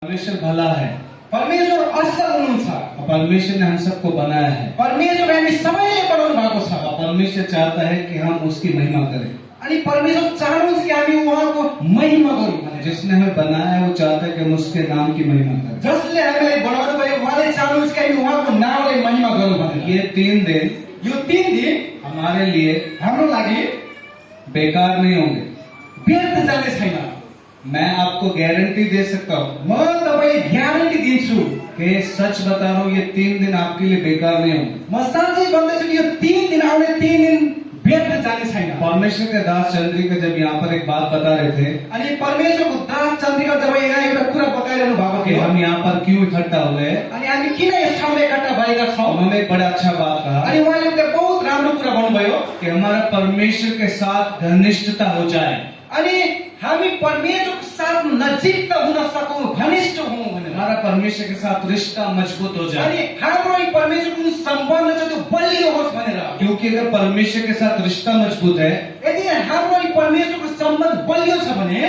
परमेश्वर भला है, परमेश्वर असल हुनुहुन्छ। और परमेश्वर ने हम सबको बनाया है, परमेश्वर हामी सबैले बनाउनु भएको छ। और परमेश्वर चाहता है कि हम उसकी महिमा करें। अनि परमेश्वर चाहनुहुन्छ कि हामी उहाँको महिमा गरौँ भनेर। जिसने हमें बनाया है वो चाहता है कि हम उसके नाम की महिमा करें। जसले हामीलाई बनाउनु भयो उहाँले चाहनुहुन्छ कि हामी उहाँको नामले महिमा गरौँ भनेर। ये 3 दिन यो 3 दिन हमारे लिए हाम्रो लागि बेकार नहीं होंगे। व्यर्थ जाने छैन। मैं आपको गारंटी दे सकता हूँ म तपाईलाई ग्यारेन्टी दिन्छु कि सच बता रहा हूँ, ये 3 दिन आपके लिए बेकार नहीं होंगे। म साँच्चै भन्दैछु कि यो 3 दिन आउने 3 दिन व्यर्थ जाने छैन। परमेश्वर के दास चंद्रिका जब यहाँ पर एक बात बता रहे थे अनि परमेश्वरको दास चन्द्रिका जब यहाँ एउटा कुरा बताइरहनु भएको कि थियो, हम यहाँ पर क्यों इकट्ठा हुए, अनि हामी किन यस ठाउँमा एकट्ठा भएका छौँ, उन्होंने एक बड़ा अच्छा बात कहा अनि उहाँले एउटा बहुत राम्रो कुरा भन्नुभयो कि हमारा परमेश्वर के साथ घनिष्ठता हो जाए। अनि हामी परमेश्वरको साथ नजिक हुन सकौँ, घनिष्ठ हौँ भनेर। हमारा परमेश्वर के साथ रिश्ता मजबूत हो जाए, अनि हाम्रो अनि परमेश्वरको सम्बन्ध छ त्यो बलियो होस् भनेर। क्योंकि अगर परमेश्वर के साथ रिश्ता मजबूत है यदि हाम्रो अनि परमेश्वरको सम्बन्ध बलियो छ भने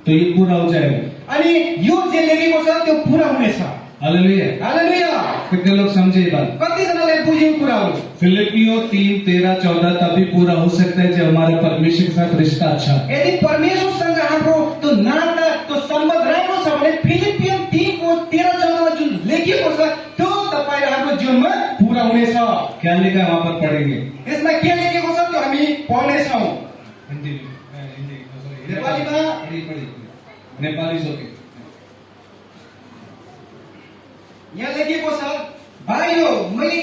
तो ये पूरा हो जाएगा। अनि यो जे लेखेको छ त्यो पूरा हुनेछ। हालेलुया। हालेलुया। कितने लोग समझे ये बात? कतिजनाले बुझेको कुरा हो। फिलिपियों 3:13-14 तभी पूरा हो सकता है जब हमारे परमेश्वर के साथ रिश्ता अच्छा है। यदि परमेश्वरसँग हाम्रो त्यो नाता त्यो सम्बन्ध राम्रो छ भने फिलिपियन 3:13-14 मा जुन लेखिएको छ त्यो तपाईँ हाम्रो जीवनमा पूरा हुनेछ। क्या लिखा है वहाँ पर पढ़ेंगे। यसमा के लेखेको छ त्यो हामी पढ्नेछौँ। हिंदी नेपालीमा नेपाली सोके यहाँ लेखेको छ, भाइयो मैले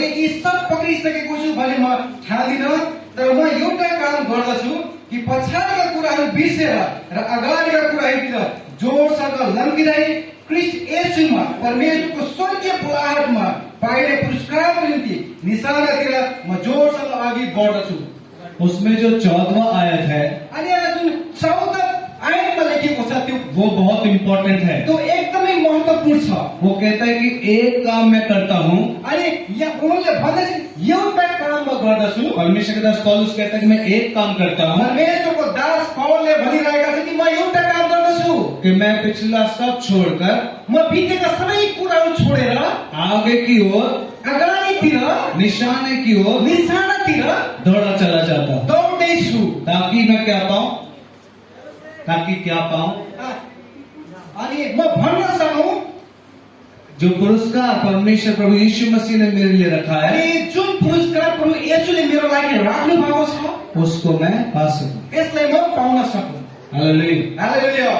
यी सब पक्रिसकेको छु भने म ठान्दिनँ, तर म एउटा काम गर्दछु कि पछाडिका कुराहरू बिर्सेर र अगाडिका कुराहरूतिर जोडसँग लम्किँदै क्रिस्ट येशूमा परमेश्वरको स्वर्गीय बोलाहटमा पाइने पुरस्कारको निम्ति निशानातिर म जोडसँग अघि बढ्दछु। उसमें जो 14वां आयत है अनि यहाँ जुन 14 आयतमा लेखेको छ त्यो वो बहुत इम्पोर्टेंट है। त्यो एकदमै महत्त्वपूर्ण छ। वो कहता है कि एक काम मैं करता हूँ, अनि यहाँ उहाँले भन्दैछन् एउटा काम म गर्दछु। परमेश्वर के दास पौलुस कहता है कि मैं एक काम करता हूँ परमेश्वरको दास पौलले भनिरहेका छन् कि म एउटा काम गर्दछु कि मैं पिछला सब छोड़कर म बितेका सबै कुराहरू छोडेर आगे की ओर अगाडितिर निशाने की ओर निशानातिर दौड़ा चला जाता हूँ, दौड्दैछु ताकि मैं क्या पाऊं, ताकि क्या पाऊं, अनि म भन्न सकौँ जो पुरस्कार परमेश्वर प्रभु यीशु मसीह ने मेरे लिए रखा है अनि जुन पुरस्कार प्रभु येशूले मेरो लागि राख्नु भएको छ उसको मैं पा सकूं। यसलाई म पाउन सकौँ। हालेलुया। हालेलुया।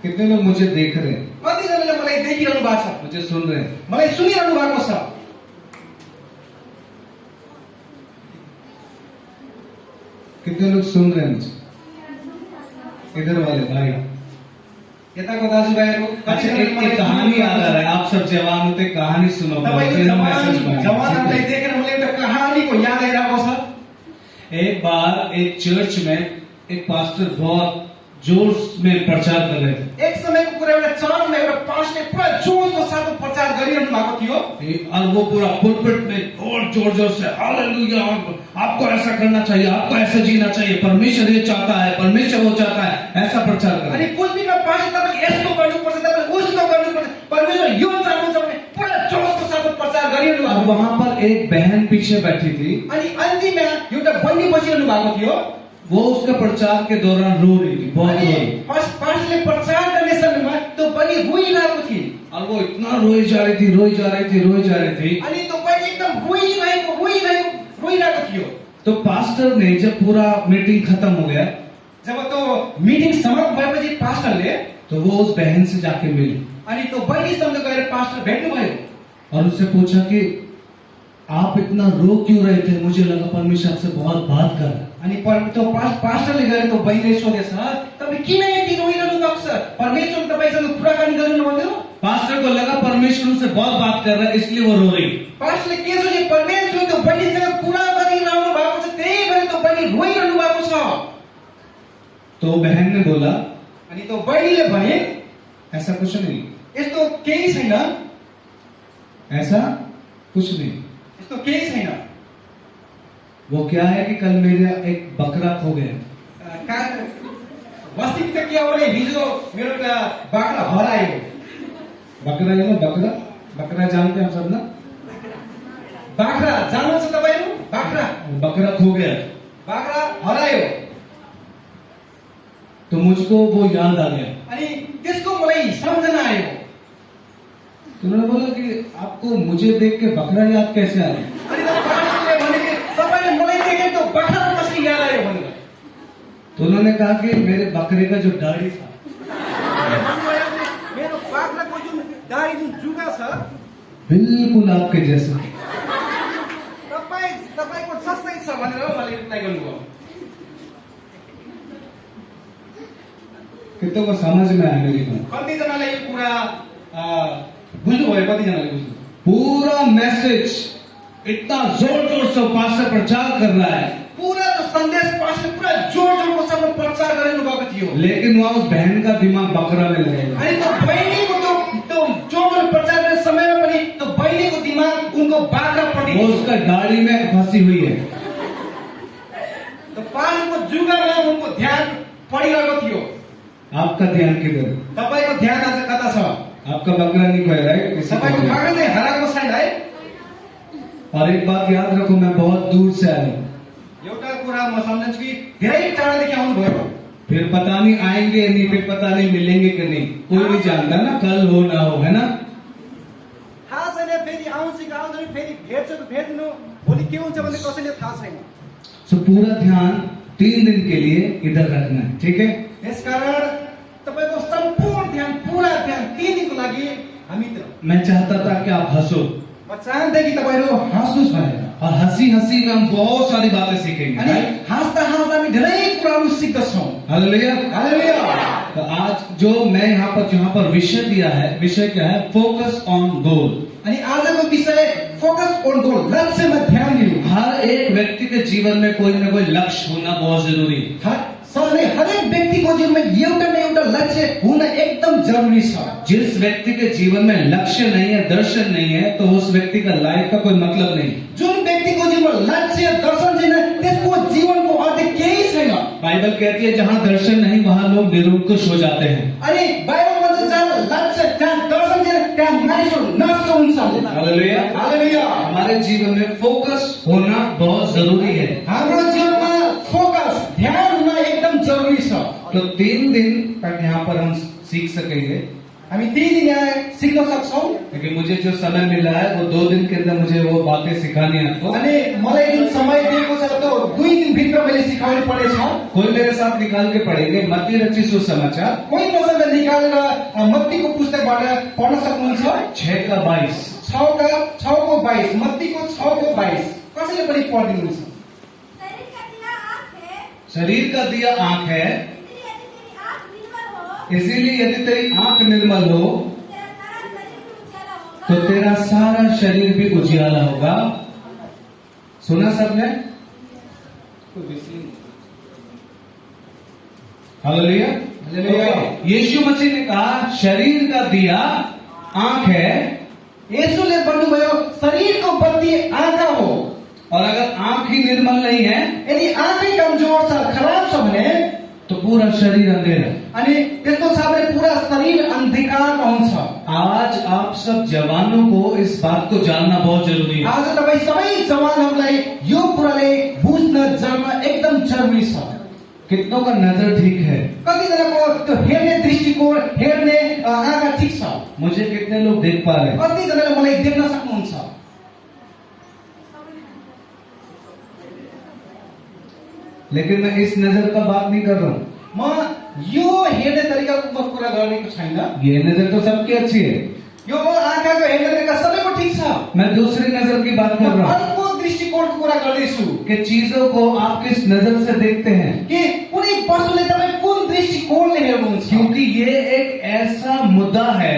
कितने लोग मुझे देख रहे हैं, कतिजनाले मलाई देखिरहनु भएको छ, मुझे सुन रहे हैं? मलाई सुनिरहनु भएको छ। कितने लोग सुन रहे हैं मुझे? इधर वाले भाई। यताको दाजुभाइहरू अच्छा, एक कहानी याद आ रहा है, आप सब जवान होते कहानी सुनो, फिर हम मैसेज बनाएंगे। जवानहरूलाई देखेर मलाई एउटा कहानीको याद आइरहेको छ। एक बार एक चर्च में एक पास्टर बहुत जोर में प्रचार कर रहे थे एक समयको कुरा एउटा चर्चमा एउटा पास्टरले पुरा जोशको साथ प्रचार गरिरहनु भएको थियो और वो पूरा पुलपिट में और जोर से हालेलुया, आपको ऐसा करना चाहिए, आपको ऐसा जीना चाहिए, परमेश्वर ये चाहता है, परमेश्वर वो चाहता है, ऐसा प्रचार कर अनि पुलपिटमा पास्टर तपाईले यस्तो गर्नुपर्छ, तपाईले उस्तो गर्नुपर्छ, परमेश्वर यो चाहनुहुन्छ भने पुरा जोशको साथ प्रचार गरिरहनु भएको। अब वहाँ पर एक बहन पीछे बैठी थी, अनि अन्तिममा एउटा बहिनी बसिरहनु भएको थियो। वो उसका प्रचार के दौरान रो रही थी, बहुत रो रही थी। पास्टरले प्रचार गर्ने समयमा त्यो बहिनी रोइरहेको थिए और वो इतना रोई जा रही थी, रोई जा रही थी, रोई जा रही थी। अनि त्यो बहिनी एकदम रोइरहेको थियो। तो पास्टर ने जब पूरा मीटिंग खत्म हो गया, जब त्यो मिटिङ समाप्त भएपछि पास्टरले तो वो उस बहन से जाके मिली अनि त्यो बहिनीसँग गएर पास्टर भेट्नु भयो और उससे पूछा कि आप इतना रो क्यों रहे थे, मुझे लगा परमेश्वर आपसे बहुत बात कर रहा है। अनि त्यो पास्टरले गएर त्यो बहिनीले सोधेछ, तपाईँ किन यति रोइरहनु भएको छ, परमेश्वर तपाईँसँग कुराकानी गर्नु भन्यो। पास्टर को लगा परमेश्वर उनसे बहुत बात कर रहा है, इसलिए वो रो रही। पास्टरले के सोचे, परमेश्वर त्यो बहिनीसँग कुरा गरिरहनु भएको छ, त्यही भएर त्यो बहिनी रोइरहनु भएको छ। तो बहन ने बोला, अनि त्यो बहिनीले भने ऐसा कुछ नहीं, यस्तो केही छैन, ऐसा कुछ नहीं। यस्तो केही छैन। वो क्या है कि कल मेरा एक बकरा खो गया। वास्तविकता के हो भने हिजो मेरो एउटा बाख्रा हरायो। बकरा है ना, बकरा बकरा जानते हैं आप सब ना। बाख्रा जान्नुहुन्छ तपाईहरु? बाख्रा बकरा खो गया बाख्रा हरायो तो मुझको वो याद आ गया। अनि त्यसको मलाई सम्झना आयो। तो उन्होंने बोला कि आपको मुझे देख के बकरा याद कैसे आ गया? अनि तब पास्टरले भने कि तपाईले मलाई देखेको बाख्रा कसरी याद आयो भनेर। तो उन्होंने कहा कि मेरे बकरे का जो दाढ़ी था मेरो बाख्राको जुन दाढी जुन जुगा छ बिल्कुल आपके जैसा। तपाईको जस्तै छ भनेर उहाँले रिप्लाई गर्नुभयो। कितनों को समझ में आया मेरी बात? कतिजनालाई यो कुरा बुझ्नुभयो? कतिजनाले बुझ्नु? पूरा मैसेज इतना जोर जोर से पास्टर प्रचार कर रहा है, पूरा जो संदेश पास्टर पूरा जोर जोरको साथ प्रचार गरिनु भएको थियो, लेकिन वहां उस बहन का दिमाग बकरा में लगेगा। अनि त्यो बहिनीको त्यो जोर प्रचार गर्ने समयमा पनि त्यो बहिनीको दिमाग उनको बाख्रापट्टि वो उसका दाढ़ी में फंसी हुई है। त्यो पास्टरको जुगामा उनको ध्यान पडिरहेको थियो। आपका ध्यान किधर? तपाईको ध्यान आज कता छ? आपका बकरा नहीं खोया, राइट? किसी का तपाईको नहीं। बाख्रा चाहिँ हराएको छैन है। और एक बात याद रखो, मैं बहुत दूर से आया हूँ। एउटा कुरा म सम्झन्छु कि धेरै टाढादेखि आउनुभयो। फिर पता नहीं आएंगे नहीं, फिर पता नहीं मिलेंगे कि नहीं, कोई नहीं जानता ना, कल हो ना हो, है ना? थाहा छैन फेरि आउँछ कि आउँदैन, फेरि भेट्छ कि भेट्नु, भोलि के हुन्छ भन्ने कसैले थाहा छैन। सो पूरा ध्यान 3 दिन के लिए इधर रखना है, ठीक है? यसकारण तपाईको सम्पूर्ण ध्यान, पूरा ध्यान 3 दिनको लागि हामीतिर। मैं चाहता था कि आप हंसो, म चाहन्थे कि तपाईहरु हाँस्नुस् भनेर। और हंसी हंसी में हम बहुत सारी बातें सीखेंगे, अनि right? हाँस्दा हाँस्दा हामी धेरै कुराहरू सिक्दछौँ। हालेलुया। हालेलुया। तो आज जो मैं यहाँ पर विषय दिया है, विषय क्या है? Focus on goal. अनि आजको विषय फोकस ऑन गोल, लक्ष्यमा ध्यान दिनु। हर एक व्यक्ति के जीवन में कोई न कोई लक्ष्य होना बहुत जरूरी है। हरेक व्यक्तिको जीवनमा एउटा न एउटा लक्ष्य हुन एकदम जरुरी छ। जिस व्यक्ति के जीवन में लक्ष्य नहीं है, दर्शन नहीं है, तो उस व्यक्ति का लाइफ का कोई मतलब नहीं। जुन व्यक्तिको जीवनमा लक्ष्य दर्शन छैन त्यसको जीवनको अर्थ केही छैन। बाइबल कहती है जहाँ दर्शन नहीं वहाँ लोग निरुक्कुश हो जाते हैं। अनि बाइबल भन्छ जहाँ लक्ष्य, जहाँ दर्शन छैन त्यहाँ मानिसहरू नष्ट हुन्छ। हालेलुया। हालेलुया। हमारे जीवन में फोकस होना बहुत जरूरी है। हाम्रो जीवनमा फोकस, ध्यान हुन एकदम जरुरी छ। तो 3 दिन तक यहाँ पर हम सीख सकेंगे, हामी 3 दिन यहाँ सिक्न सक्छौँ। क्योंकि मुझे जो समय मिला है वो 2 दिन के अंदर मुझे वो बातें सिखानी है आपको। अनि मलाई जुन समय दिएको छ त्यो 2 दिन भित्र मैले सिकाउनु पर्नेछ। कोई मेरे साथ निकाल के पढ़ेंगे मत्ती रचित सुसमाचार, कोही मसँग निकालेर मत्तीको पुस्तकबाट पढ्न सक्नुहुन्छ। 6:22। 6:22, मत्तीको 6:22 कसैले पनि पढिदिनुहुन्छ। शरीर का दिया आंख है, इसीलिए यदि तेरी आंख निर्मल हो तो तेरा सारा शरीर भी उजियाला होगा। सुना सबने? हालेलुया। हालेलुया। यीशु मसीह ने कहा शरीर का दिया आंख है, येशूले भन्नुभयो शरीरको बत्ती आँखा हो। और अगर आंख ही निर्मल नहीं है यदि आँखै कमजोर छ, खराब छ भने तो पूरा शरीर अंधेरा। अनि त्यसको साथै पूरा शरीर अन्धकारमा हुन्छ। आज आप सब जवानों को इस बात को जानना बहुत जरूरी है। आज तपाई सबै जवानहरूलाई यो कुराले बुझ्न जान्न एकदम जरुरी छ। कितनों का नजर ठीक है? कतिजनाको त्यो हेर्ने दृष्टिकोण, हेर्ने आँखा ठिक छ। मुझे कितने लोग देख पा रहे हैं? कतिजनाले मलाई देख्न सक्नुहुन्छ। लेकिन मैं इस नजर का बात नहीं कर रहा हूँ। म यो हेर्ने तरिकाको म कुरा गरेको छैन। ये नजर तो सबकी अच्छी है, यो आँखाको हेर्ने तरिका सबैको ठिक छ। मैं दूसरी नजर की बात कर रहा हूँ अर्को दृष्टिकोणको कुरा गर्दैछु कि चीजों को आप किस नजर से देखते हैं, कि कुनै वस्तुले तपाईँ कुन दृष्टिकोणले हेर्नुहुन्छ। क्योंकि ये एक ऐसा मुद्दा है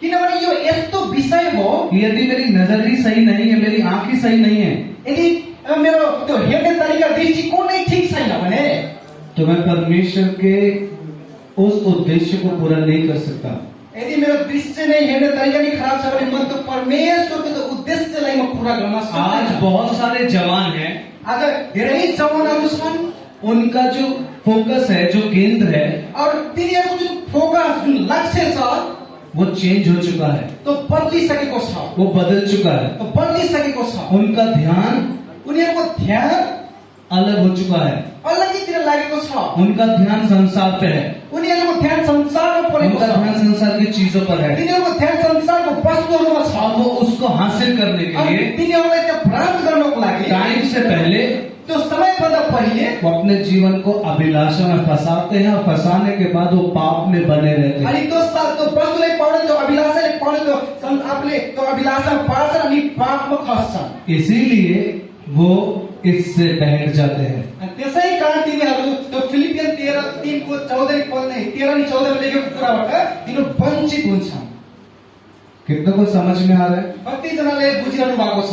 किनभने यो यस्तो विषय हो, यदि मेरी नजर ही सही नहीं है, मेरी आंख ही सही नहीं है, यदि मेरो त्यो हेर्ने तरिका, दृष्टिकोण नै ठिक छैन भने तो मैं परमेश्वर के उस उद्देश्य को पूरा नहीं कर सकता। यदि मेरो दृष्टि नै हेर्ने तरिका नै खराब छ भने म त्यो परमेश्वरको त्यो उद्देश्यलाई म पूरा गर्न आज सक्दिनँ। बहुत सारे जवान हैं आज धेरै जवानहरू छन् उनका जो फोकस है, जो केंद्र है, और तिनीहरूको जुन फोकस जुन लक्ष्य छ वो चेंज हो चुका है, त्यो बदलिसकेको छ, वो बदल चुका है। त्यो बदलिसकेको छ। उनका ध्यान उनीहरूको ध्यान अलग हो चुका है, अलग्गैतिर लागेको छ। उनका ध्यान संसार पे है, उनीहरूको ध्यान संसारमा परेको उनका छ। ध्यान संसार की चीजों पर है। तिनीहरूको ध्यान संसारको वस्तुहरूमा छ। अब वो उसको हासिल करने के अनि लिए तिनीहरूलाई त्यो प्राप्त गर्नको लागि टाइम से पहले त्यो समयभन्दा पहिले वो अपने जीवन को अभिलाषा में फंसाते हैं, और फंसाने के बाद वो पाप में बने रहते हैं। अनि त्यो वस्तुलाई पाउने त्यो अभिलाषाले पाउने त्यो आफूले त्यो अभिलाषामा पार्छन् अनि पापमा खस्छन्। इसीलिए वो इससे बहक जाते हैं। अनि त्यसै कारण तिनीहरू त्यो फिलिपियन 13:14 लेखेको कुराबाट तिनीहरू वञ्चित हुन्छन्। कितना कुछ समझ में आ रहा है? कतिजनाले बुझिरहनु भएको छ।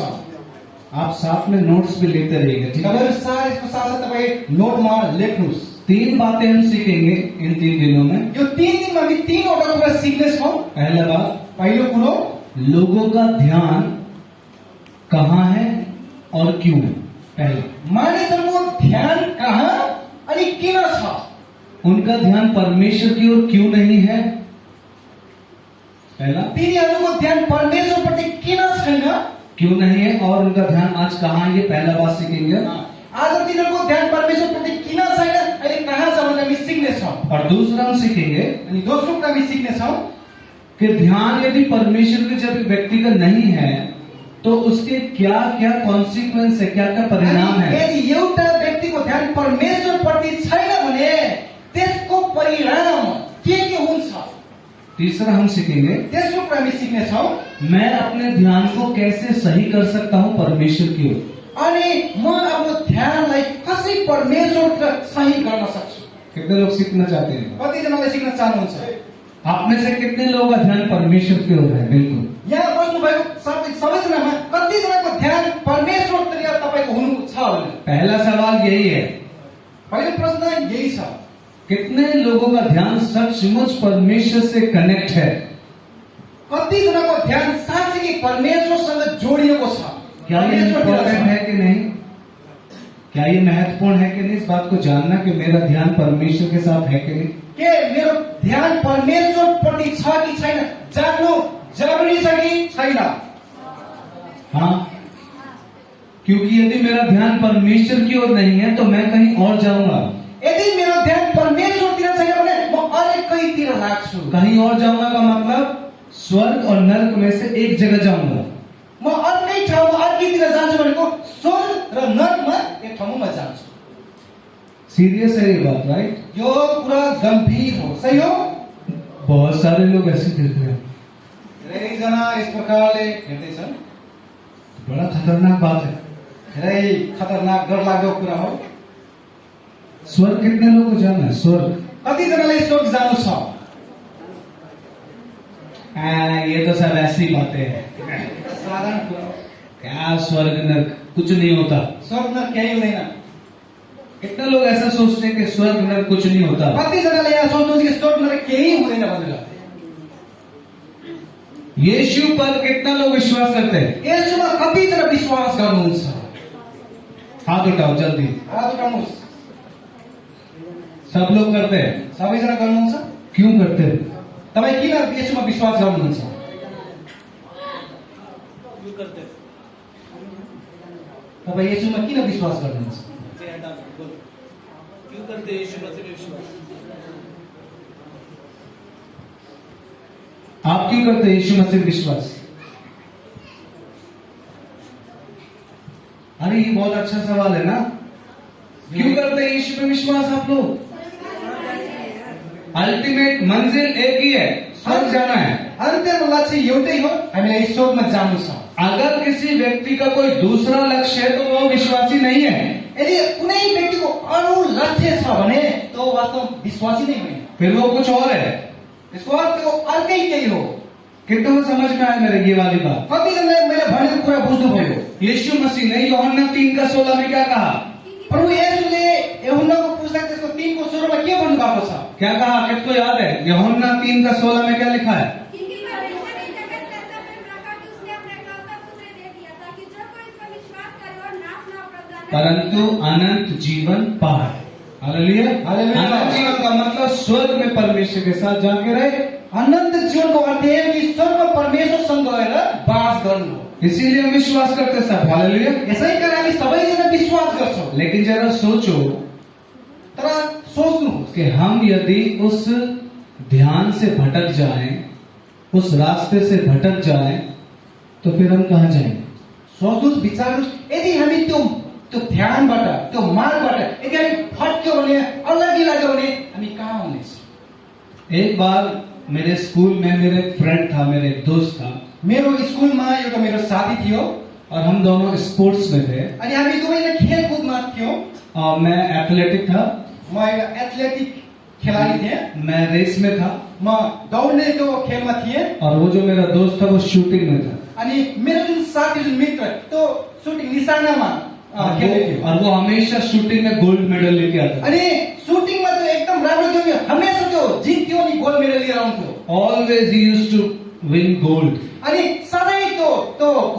आप साथ में नोट्स भी लेते रहिएगा, ठीक है? तपाईँहरू यसको साथसाथ तपाईँ नोटमा लेख्नुहोस्। 3 बातें हम सीखेंगे इन 3 दिनों में। यो 3 दिनमा हामी 3वटा कुरा सिक्नेछौँ। पहला बात, पहिलो कुरो, लोगों का ध्यान कहाँ है और क्यों है। पहला, मानिसहरूको ध्यान कहाँ अनि किन छ। उनका ध्यान परमेश्वर की ओर क्यों नहीं है। पहला, तिनीहरूको ध्यान परमेश्वरप्रति किन छैन, क्यों नहीं है, और उनका ध्यान आज कहाँ है, ये पहला बात सीखेंगे। आज तिनीहरूको ध्यान परमेश्वरप्रति किन छैन, अहिले कहाँ छ भनेर हामी सिक्नेछौँ। और दूसरा हम सीखेंगे अनि दोस्रो कुरा हामी सिक्नेछौँ कि ध्यान यदि परमेश्वर के जब व्यक्ति का नहीं है तो उसके क्या क्या कॉन्सिक्वेंस है, क्या क्या परिणाम अनि है। यदि एउटा व्यक्तिको ध्यान परमेश्वरप्रति छैन भने त्यसको परिणाम के हुन्छ। तीसरा हम सीखेंगे, तेस्रो कुरा हामी सिक्नेछौँ मैं अपने ध्यान को कैसे सही कर सकता हूँ परमेश्वर की ओर। अनि म आफ्नो ध्यानलाई कसरी परमेश्वरतिर सही गर्न सक्छु। कितने लोग सीखना चाहते हैं? कतिजनाले सिक्न चाहनुहुन्छ। आप में से कितने लोगों का ध्यान परमेश्वर की ओर है? बिल्कुल। यहाँ बस्नुभएको सबैजनामा कतिजनाको ध्यान परमेश्वरतिर तपाईँको हुनु छ भने पहला सवाल यही है, पहिलो प्रश्न यही छ, कितने लोगों का ध्यान सचमुच परमेश्वर से कनेक्ट है। कतिजनाको ध्यान साँच्चै परमेश्वरसँग जोडिएको छ। क्या ये इम्पोर्टेंट है कि नहीं? क्या ये महत्वपूर्ण है कि नहीं, इस बात को जानना कि मेरा ध्यान परमेश्वर के साथ है कि नहीं। के मेरो ध्यान परमेश्वरप्रति छ कि छैन जान्नु जरुरी छ कि छैन। हाँ, क्योंकि यदि मेरा ध्यान परमेश्वर की ओर नहीं है तो मैं कहीं और जाऊंगा। यदि मेरो ध्यान परमेश्वरतिर छैन भने म अझै कहीँतिर लाग्छु। कहीं और जाऊंगा का मतलब स्वर्ग और नर्क में से एक जगह जाऊंगा। म अर्कै ठाउँमा अर्कैतिर जान्छु भनेको स्वर्ग र नरकमा एक ठाउँमा म जान्छु। सीरियस है ये बात, राइट? यो कुरा गम्भीर हो, सही हो। बहुत सारे लोग ऐसे देख रहे हैं, धेरैजना यस प्रकारले हेर्दैछन्। बड़ा खतरनाक बात है। धेरै खतरनाक डरलाग्दो कुरा हो। स्वर्ग कितने लोगों को जाना है? स्वर्ग कतिजनाले स्वर्ग जानु छ। ये तो सब ऐसी बातें हैं। साधारण कुरा हो। क्या स्वर्ग नर्क, कुछ नहीं होता। स्वर्ग न केही हुँदैन। कितने लोग ऐसा सोचते हैं कि स्वर्ग नर्क कुछ नहीं होता। कतिजनाले यहाँ सोच्नुहुन्छ कि स्वर्ग न केही हुँदैन भनेर। यीशु पर कितना लोग विश्वास करते हैं? यसमा कतिजना विश्वास गर्नुहुन्छ? हाथ उठाओ जल्दी। हात उठाउनुहोस्। सब लोग करते हैं। सबैजना गर्नुहुन्छ? क्यों करते हैं? तपाईँ किन यसमा विश्वास गर्नुहुन्छ? तपाईँ यसमा किन विश्वास गर्नुहुन्छ? क्यों करते हैं यीशु मसीह में विश्वास? आप क्यों करते हैं यीशु मसीह में विश्वास? अरे ये बहुत अच्छा सवाल है ना। क्यों करते हैं यीशु में विश्वास आप लोग? अल्टीमेट मंजिल एक ही है, स्वर्ग जाना है। अन्त्यमा लक्ष्य एउटै हो, हामीलाई स्वर्गमा जानु छ। अगर किसी व्यक्ति का कोई दूसरा लक्ष्य है तो वो विश्वासी नहीं है। यदि कुनै व्यक्तिको अरू लक्ष्य छ भने त्यो वास्तवमा विश्वासी नै होइन। फिर वो कुछ और है। यसको अर्थ त्यो अर्कै केही हो। कितना समझ में आया मेरे ये वाली बात? कतिजनाले मैले भनेको कुरा बुझ्नुभयो। यीशु मसीह ने यूहन्ना 3:16 में क्या कहा? प्रभु येशूले यूहन्नाको पुस्तक त्यसको 3:16 मा के भन्नु भएको छ? क्या कहा? किसको याद है? यूहन्ना 3:16 में क्या लिखा है? परंतु अनंत जीवन पाए। हालेलुया। हालेलुया। अनंत जीवन का मतलब स्वर्ग में परमेश्वर के साथ जाके रहे। अनन्त जीवनको अर्थ यही हो कि ईश्वरमा परमेश्वरसँग गएर बास गर्नु हो। इसीलिए हम विश्वास करते सब। हालेलुया। यसै कारण हामी सबैजना विश्वास गर्छौँ। लेकिन जरा सोचो तर सोच्नुहोस् कि हम यदि उस ध्यान से भटक जाएं, उस रास्ते से भटक जाएं, तो फिर हम कहाँ जाएंगे? सोच्नुहोस् विचार्नुहोस्, यदि हामी त्यो ध्यानबाट त्यो मार्गबाट यदि हामी फर्क्यौँ भने अलग्गै लाग्यो भने हामी कहाँ हुनेछ? एक बार मेरे स्कूल में मेरे एक फ्रेंड था, मेरे एक दोस्त था, मेरो स्कुलमा एउटा मेरो साथी थियो और हम दोनों स्पोर्ट्स में थे। अनि हामी दुवैजना खेलकुदमा थियौँ। मैं एथलेटिक था, म एउटा एथलेटिक खेलाडी थिएँ, मैं रेस में था, म दौड्नेको खेलमा थिएँ और वो जो मेरा दोस्त था वो शूटिंग में था। अनि मेरो जुन साथी जुन मित्र त्यो सुटिङ निशानामा खेल्दै थियो। और वो हमेशा शूटिंग में गोल्ड मेडल लेके आता था। अनि सुटिङमा त्यो एकदम राम्रो थियो नि, हमेसा त्यो जित्थ्यो अनि गोल्ड मेडल लिएर आउँथ्यो। Always he used to win gold. अनि सधैँ त्यो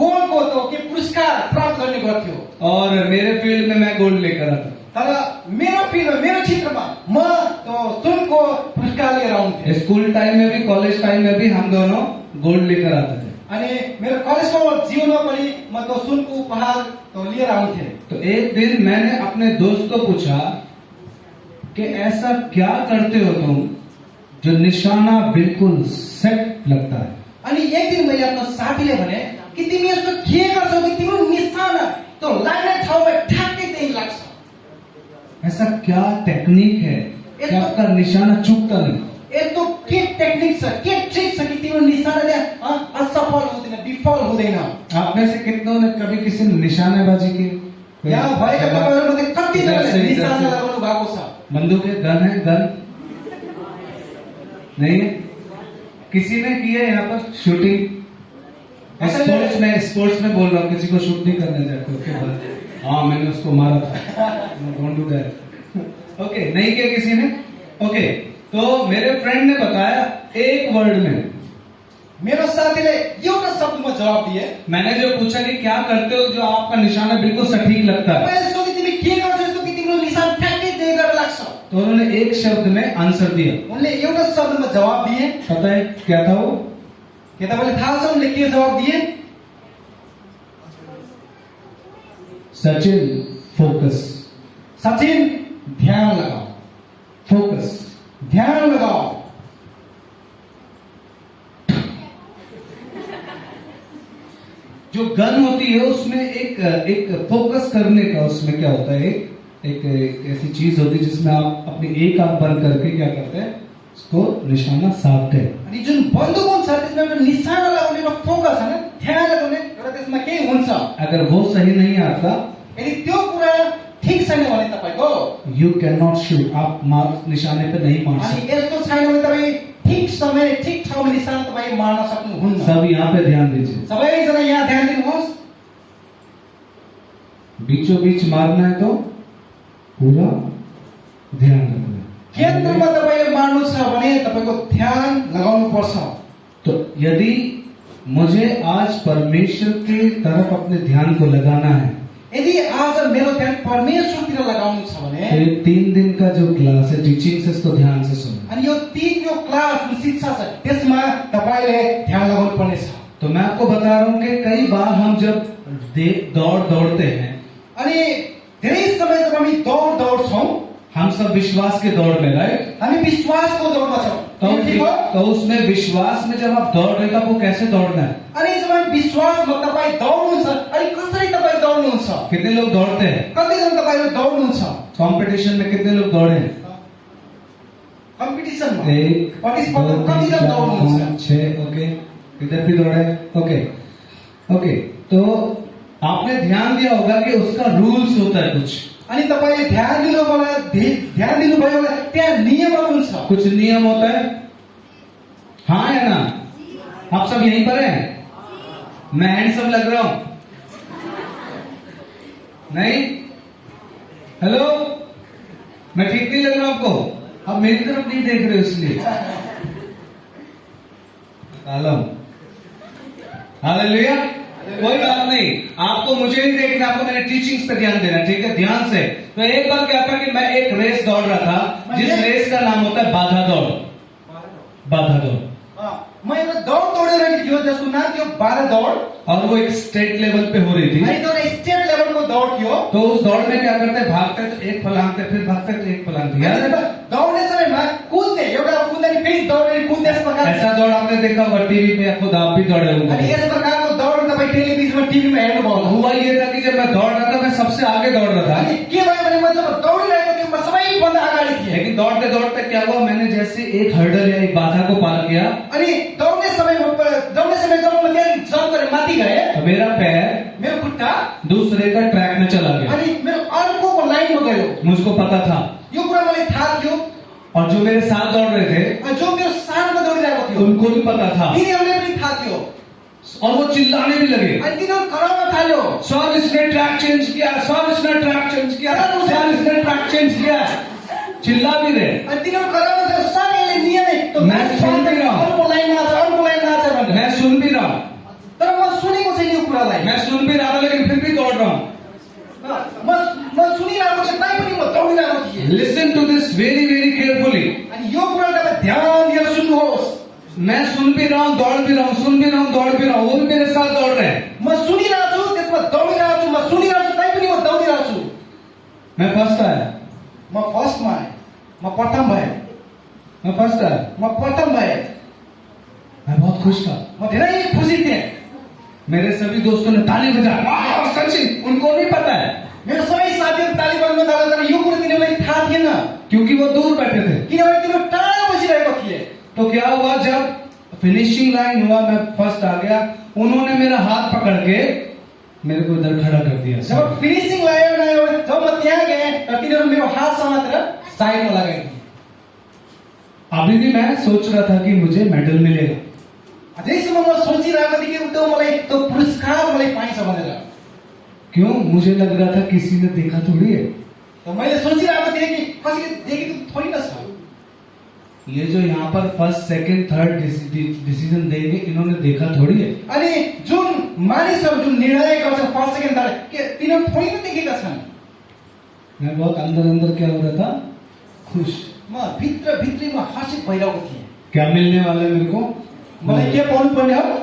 गोल्डको त्यो के पुरस्कार प्राप्त गर्ने गर्थ्यो। और मेरे फील्ड में मैं गोल्ड लेकर आता। तर मेरो फिल्डमा मेरो क्षेत्रमा म त्यो सुनको पुरस्कार लिएर आउँथेँ। स्कूल टाइम में भी, कॉलेज टाइम में भी हम दोनों गोल्ड लेकर आते थे। अनि मेरो कलेजको जीवनमा पनि म त्यो सुनको उपहार त्यो लिएर आउँथेँ। तो एक दिन मैंने अपने दोस्त को पूछा कि ऐसा क्या करते हो तुम जो निशाना बिल्कुल सेट लगता है? अनि एक दिन मैले आफ्नो साथीले भने कि तिमी यस्तो के गर्छौ कि तिम्रो निशाना त्यो लाग्ने ठाउँमा ठ्याक्कै त्यही लाग्छ। ऐसा क्या टेक्निक है कि आपका निशाना चूकता नहीं? यस्तो के टेक्निक छ, के ट्रिक छ कि तिम्रो निशानाले असफल हुँदैन, विफल हुँदैन? आप में से कितनों ने कभी किसी ने निशानेबाजी की? यहाँ भएका तपाईँहरूमध्ये कतिजनाले इधर निशाना से। लगाउनु भएको छ? बंदूक है, गन है, गन नहीं है? किसी ने की है यहाँ पर शूटिंग? स्पोर्ट्स में बोल रहा हूँ, किसी को शूट नहीं करने जाते। ओके, हाँ मैंने उसको मारा था, डोंट डू दैट। ओके, नहीं किया किसी ने? ओके, तो मेरे फ्रेंड ने बताया एक वर्ड में। मेरो साथीले एउटा शब्दमा जवाब दिए। मैंने जो पूछा कि क्या करते हो जो आपका निशाना बिल्कुल सटीक लगता है, मैले सोधेँ तिमी के गर्छौ यस्तो कि तिम्रो निशाना ठ्याक्कै त्यही गरेर लाग्छ? तो उन्होंने एक शब्द में आंसर दिया। उनले एउटा शब्दमा जवाब दिए। पता है क्या था वो? के तपाईँले थाहा छ उनले के जवाब दिए? सचिन फोकस। सचिन ध्यान लगाओ। फोकस, ध्यान लगाओ। जो गन होती है उसमें एक फोकस करने का, उसमें क्या होता है, एक ऐसी चीज होती है जिसमें आप अपनी एक आंख बंद करके क्या करते हैं, उसको निशाना साधते हैं। अनि जुन बन्दुक हुन्छ त्यसमा एउटा निशाना लगाउने एउटा फोकस हैन, ध्यान लगाउने एउटा त्यसमा के हुन्छ? अगर वो सही नहीं आता, यदि त्यो कुरा ठीक छैन भने तपाईको यू कैन नॉट शूट, आप निशाने पे नहीं मार अनि सकते। यस्तो छैन भने तपाई ठीक समय ठीक ठाउँमा निशाना तपाई मार्न सक्नुहुन्न। सब यहाँ पे ध्यान दीजिए, सबैजना यहाँ ध्यान दिनुहोस्। बीचों बीच मारना है तो पूरा ध्यान रखना। केन्द्रमा तपाईले मार्नु छ भने तपाईको ध्यान लगाउनु पर्छ। तो यदि मुझे आज परमेश्वर की तरफ अपने ध्यान को लगाना है, यदि आज मेरो ध्यान परमेश्वरतिर लगाउनु छ तो भने ये 3 दिन का जो क्लास है टीचिंग से, इसको ध्यान से सुनो। अनि यो 3 यो क्लास जुन शिक्षा छ त्यसमा तपाईले ध्यान लगाउनु पर्नेछ। तो मैं आपको बता रहा हूँ कि कई बार हम जब दौड़ते हैं, अनि धेरै समय जब हामी दौड्छौं, हम सब विश्वास के दौड़ में, राइट? हामी विश्वासको दौडमा छौं। तो उसमें विश्वास में जब आप दौड़ रहे हो, आपको कैसे दौड़ना है? अनि जब हामी विश्वासमा तपाई दौड्नुहुन्छ, अनि कसरी तपाई दौड्नुहुन्छ? कितने लोग दौड़ते हैं? कतिजना तपाईहरु दौड्नुहुन्छ? कंपटीशन में कितने लोग दौड़े हैं? कम्पिटिसनमा 1 प्रतिस्पर्धा 2 कतिजना 3 दौड्नुहुन्छ? 4 5 6। ओके, इधर भी दौड़े। ओके, तो आपने ध्यान दिया होगा कि उसका रूल्स होता है कुछ। अनि तपाईले ध्यान दिनुभयो होला त्यहाँ नियमहरु हुन्छ। कुछ नियम होता है, हाँ या ना? आप सब यहीं पर हैं? मैं हैंडसम लग रहा हूं? नहीं? हेलो, मैं ठीक नहीं लग रहा आपको? आप मेरी तरफ नहीं देख रहे हो इसलिए। हालेलुया। कोई बात नहीं, आपको मुझे नहीं देखना, आपको मेरे टीचिंग्स पे ध्यान देना, ठीक है, ध्यान से। तो एक बार क्या था कि मैं एक रेस दौड़ रहा था, जिस रेस का नाम होता है बाधा दौड़। बाधा दौड़, म एउटा दौड दौडिरहेको थियो जसको नाम थियो 12 दौड। और वो एक स्टेट लेवल पे हो रही थी। अनि त्यो एउटा स्टेट लेभलको दौड थियो। तो उस दौड़ में क्या करते हैं, भागते तो एक फलांग थे, फिर भागते तो एक फलांग थी, याद है? दौड्ने समयमा कुद्ने, एउटा कुद्ने अनि फेरि दौड्ने, कुद्ने यस प्रकार। ऐसा दौड़ आपने देखा होगा टीवी पे, खुद आप भी दौड़े अनि होंगे। यस प्रकारको दौड तपाईँ टेलिभिजनमा टिभीमा हेर्नुभयो होला। हुआ ये था कि जब मैं दौड़ रहा था, मैं सबसे आगे दौड़ रहा था। अनि के भयो भने म जब दौडिरहेको थिएँ म सबैभन्दा अगाडि थिएँ। लेकिन दौड़ते दौड़ते क्या हुआ, मैंने जैसे एक हर्डल या एक बाधा को पार किया, अनि दौड्ने समय जब म त्यहाँ जम्प गरेर माथि गएँ, तो मेरा पैर मेरो खुट्टा दूसरे का ट्रैक में चला गया। अनि मेरो अर्कोको लाइनमा गयो। मुझको पता था, यो कुरा मलाई थाहा थियो। और जो मेरे साथ दौड़ रहे थे अनि जो मेरो साथमा दौडिरहेको थियो उनको भी पता था, तिनीहरूले पनि थाहा थियो। और वो चिल्लाने भी लगे, अनि तिनीहरू कराउन थाल्यो, सर इसने ट्रैक चेंज किया, सर इसने ट्रैक चेंज किया, सर इसने ट्रैक चेंज किया, चिल्ला भी रहे। अनि तिनीहरू कराउन थाल्यो, सर यसले नियम त मैं सुन भी रहा हूँ। अर्को लाइनमा छ, अर्को लाइनमा छ भनेर। मैं सुन भी रहा हूँ, तर म सुनेको छैन यो कुरालाई। मैं सुन भी रहा था, लेकिन फिर भी दौड़ रहा हूँ। म सुनिरहेको थिएँ, तैपनि म दौडिरहेको थिएँ। Listen to this very very carefully. अनि यो कुरा तपाईँ ध्यान दिएर सुन्नुहोस्। मैं सुन भी रहा हूँ, दौड़ भी रहा हूँ, सुन भी रहा हूँ, दौड़ भी रहा हूँ, वो भी मेरे साथ दौड़ रहे हैं। म सुनिरहेको छु, त्यसमा दौडिरहेको छु, म सुनिरहेको छु, तैपनि म दौडिरहेको छु। मैं फर्स्ट आया, म फर्स्टमा आएँ, म प्रथम भएँ, मैं फर्स्ट आया, म प्रथम भएँ। मैं बहुत खुश था। म धेरै खुसी थिएँ। मेरे सभी दोस्तों ने ताली बजाई, वाह सचिन, उनको नहीं पता है मेरो सबै साथीहरू ताली बजाउन थाले, तर यो कुरा तिनीहरूलाई थाहा थिएन, क्योंकि वो दूर बैठे थे। किनभने तिनीहरू टाढा बसिरहेको थिए। तो क्या हुआ, जब फिनिशिंग लाइन हुआ, मैं फर्स्ट आ गया, उन्होंने मेरा हाथ पकड़ के मेरे को इधर खड़ा कर दिया। जब फिनिशिङ लाइन आयो, जब म त्यहाँ गएँ र तिनीहरू मेरो हात समातेर साइडमा लगाइदिए। अभी भी मैं सोच रहा था कि मुझे मेडल मिलेगा, अझैसम्म म सोचिरहेको थिएँ कि त्यो मलाई त्यो पुरस्कार मलाई पाइन्छ भनेर। क्यों, मुझे लग रहा था किसी ने देखा थोड़ी है, त मैले सोचिरहेको थिएँ कि कसैले देखेको थोरै न छ। ये जो यहाँ पर फर्स्ट सेकंड थर्ड डिसीजन देंगे, इन्होंने देखा थोड़ी है। अनि जुन मानिसहरू जुन निर्णय गर्छन् फर्स्ट सेकेन्ड थर्ड, के तिनीहरू थोरै न देखेका छन्। मैं बहुत अंदर अंदर क्या हो रहा था, खुश। म भित्र भित्री म हर्षित भइरहेको थिएँ। क्या मिलने वाला है मेरे को, मलाई के पाउनु पर्ने हो,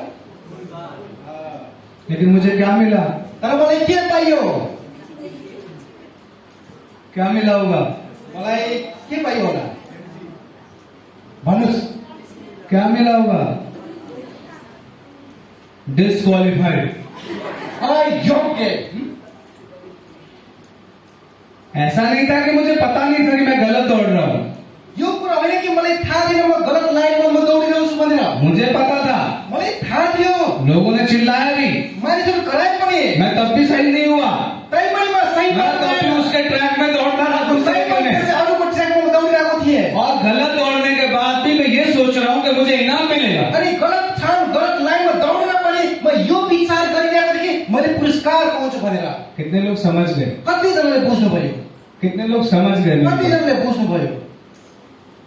लेकिन मुझे क्या मिला, तर मलाई के पाइयो, क्या मिला होगा, मलाई के पाइयो होला भन्नुहोस्। क्या मिला होगा, डिस्क्वालिफाइड। अयोग्य। ऐसा नहीं था कि मुझे पता नहीं था कि मैं गलत दौड़ रहा हूँ, यो कुरा होइन कि मलाई थाहा थिएन म गलत लाइनमा म दौडिरहेको छु भनेर। मुझे पता था, मलाई थाहा थियो, लोगों ने चिल्लाया भी, मानिसहरू कराए पनि, मैं तब भी सही नहीं हुआ, तैपनि म सही मैं तब भी उसके ट्रैक में दौड़ता रहा, दूसरे में। अरूको ट्र्याकमा म दौडिरहेको थिएँ। और गलत दौड़ने के बाद भी मैं ये सोच रहा हूँ कि मुझे इनाम मिलेगा। अनि गलत ठाउँ गलत लाइनमा दौडेर पनि म यो विचार गरिरहेको थिएँ कि मैले पुरस्कार पाउँछु भनेर। कितने लोग समझ गए, कतिजनाले बुझ्नु भयो, कितने लोग समझ गए मेरी बात? कतिजनाले बुझ्नु भयो।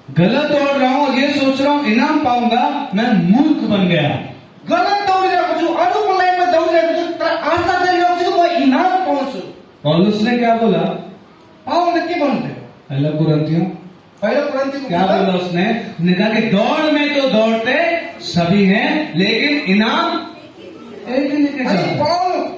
गलत दौड़ रहा हूँ और ये सोच रहा हूँ इनाम पाऊंगा, मैं मूर्ख बन गया। गलत दौडिरहेको छु, अरूको लाइनमा दौडिरहेको छु, तर आशा गरिरहेको छु म इनाम पाउँछु। और उसने क्या बोला, पाउन के भन्नुभयो, पहला कुरिन्थियों, पहिलो कुरिन्थीको क्या बोला उसने कहा कि दौड़ में तो दौड़ते सभी हैं, लेकिन इनाम एक ही लेके अनि जाओ।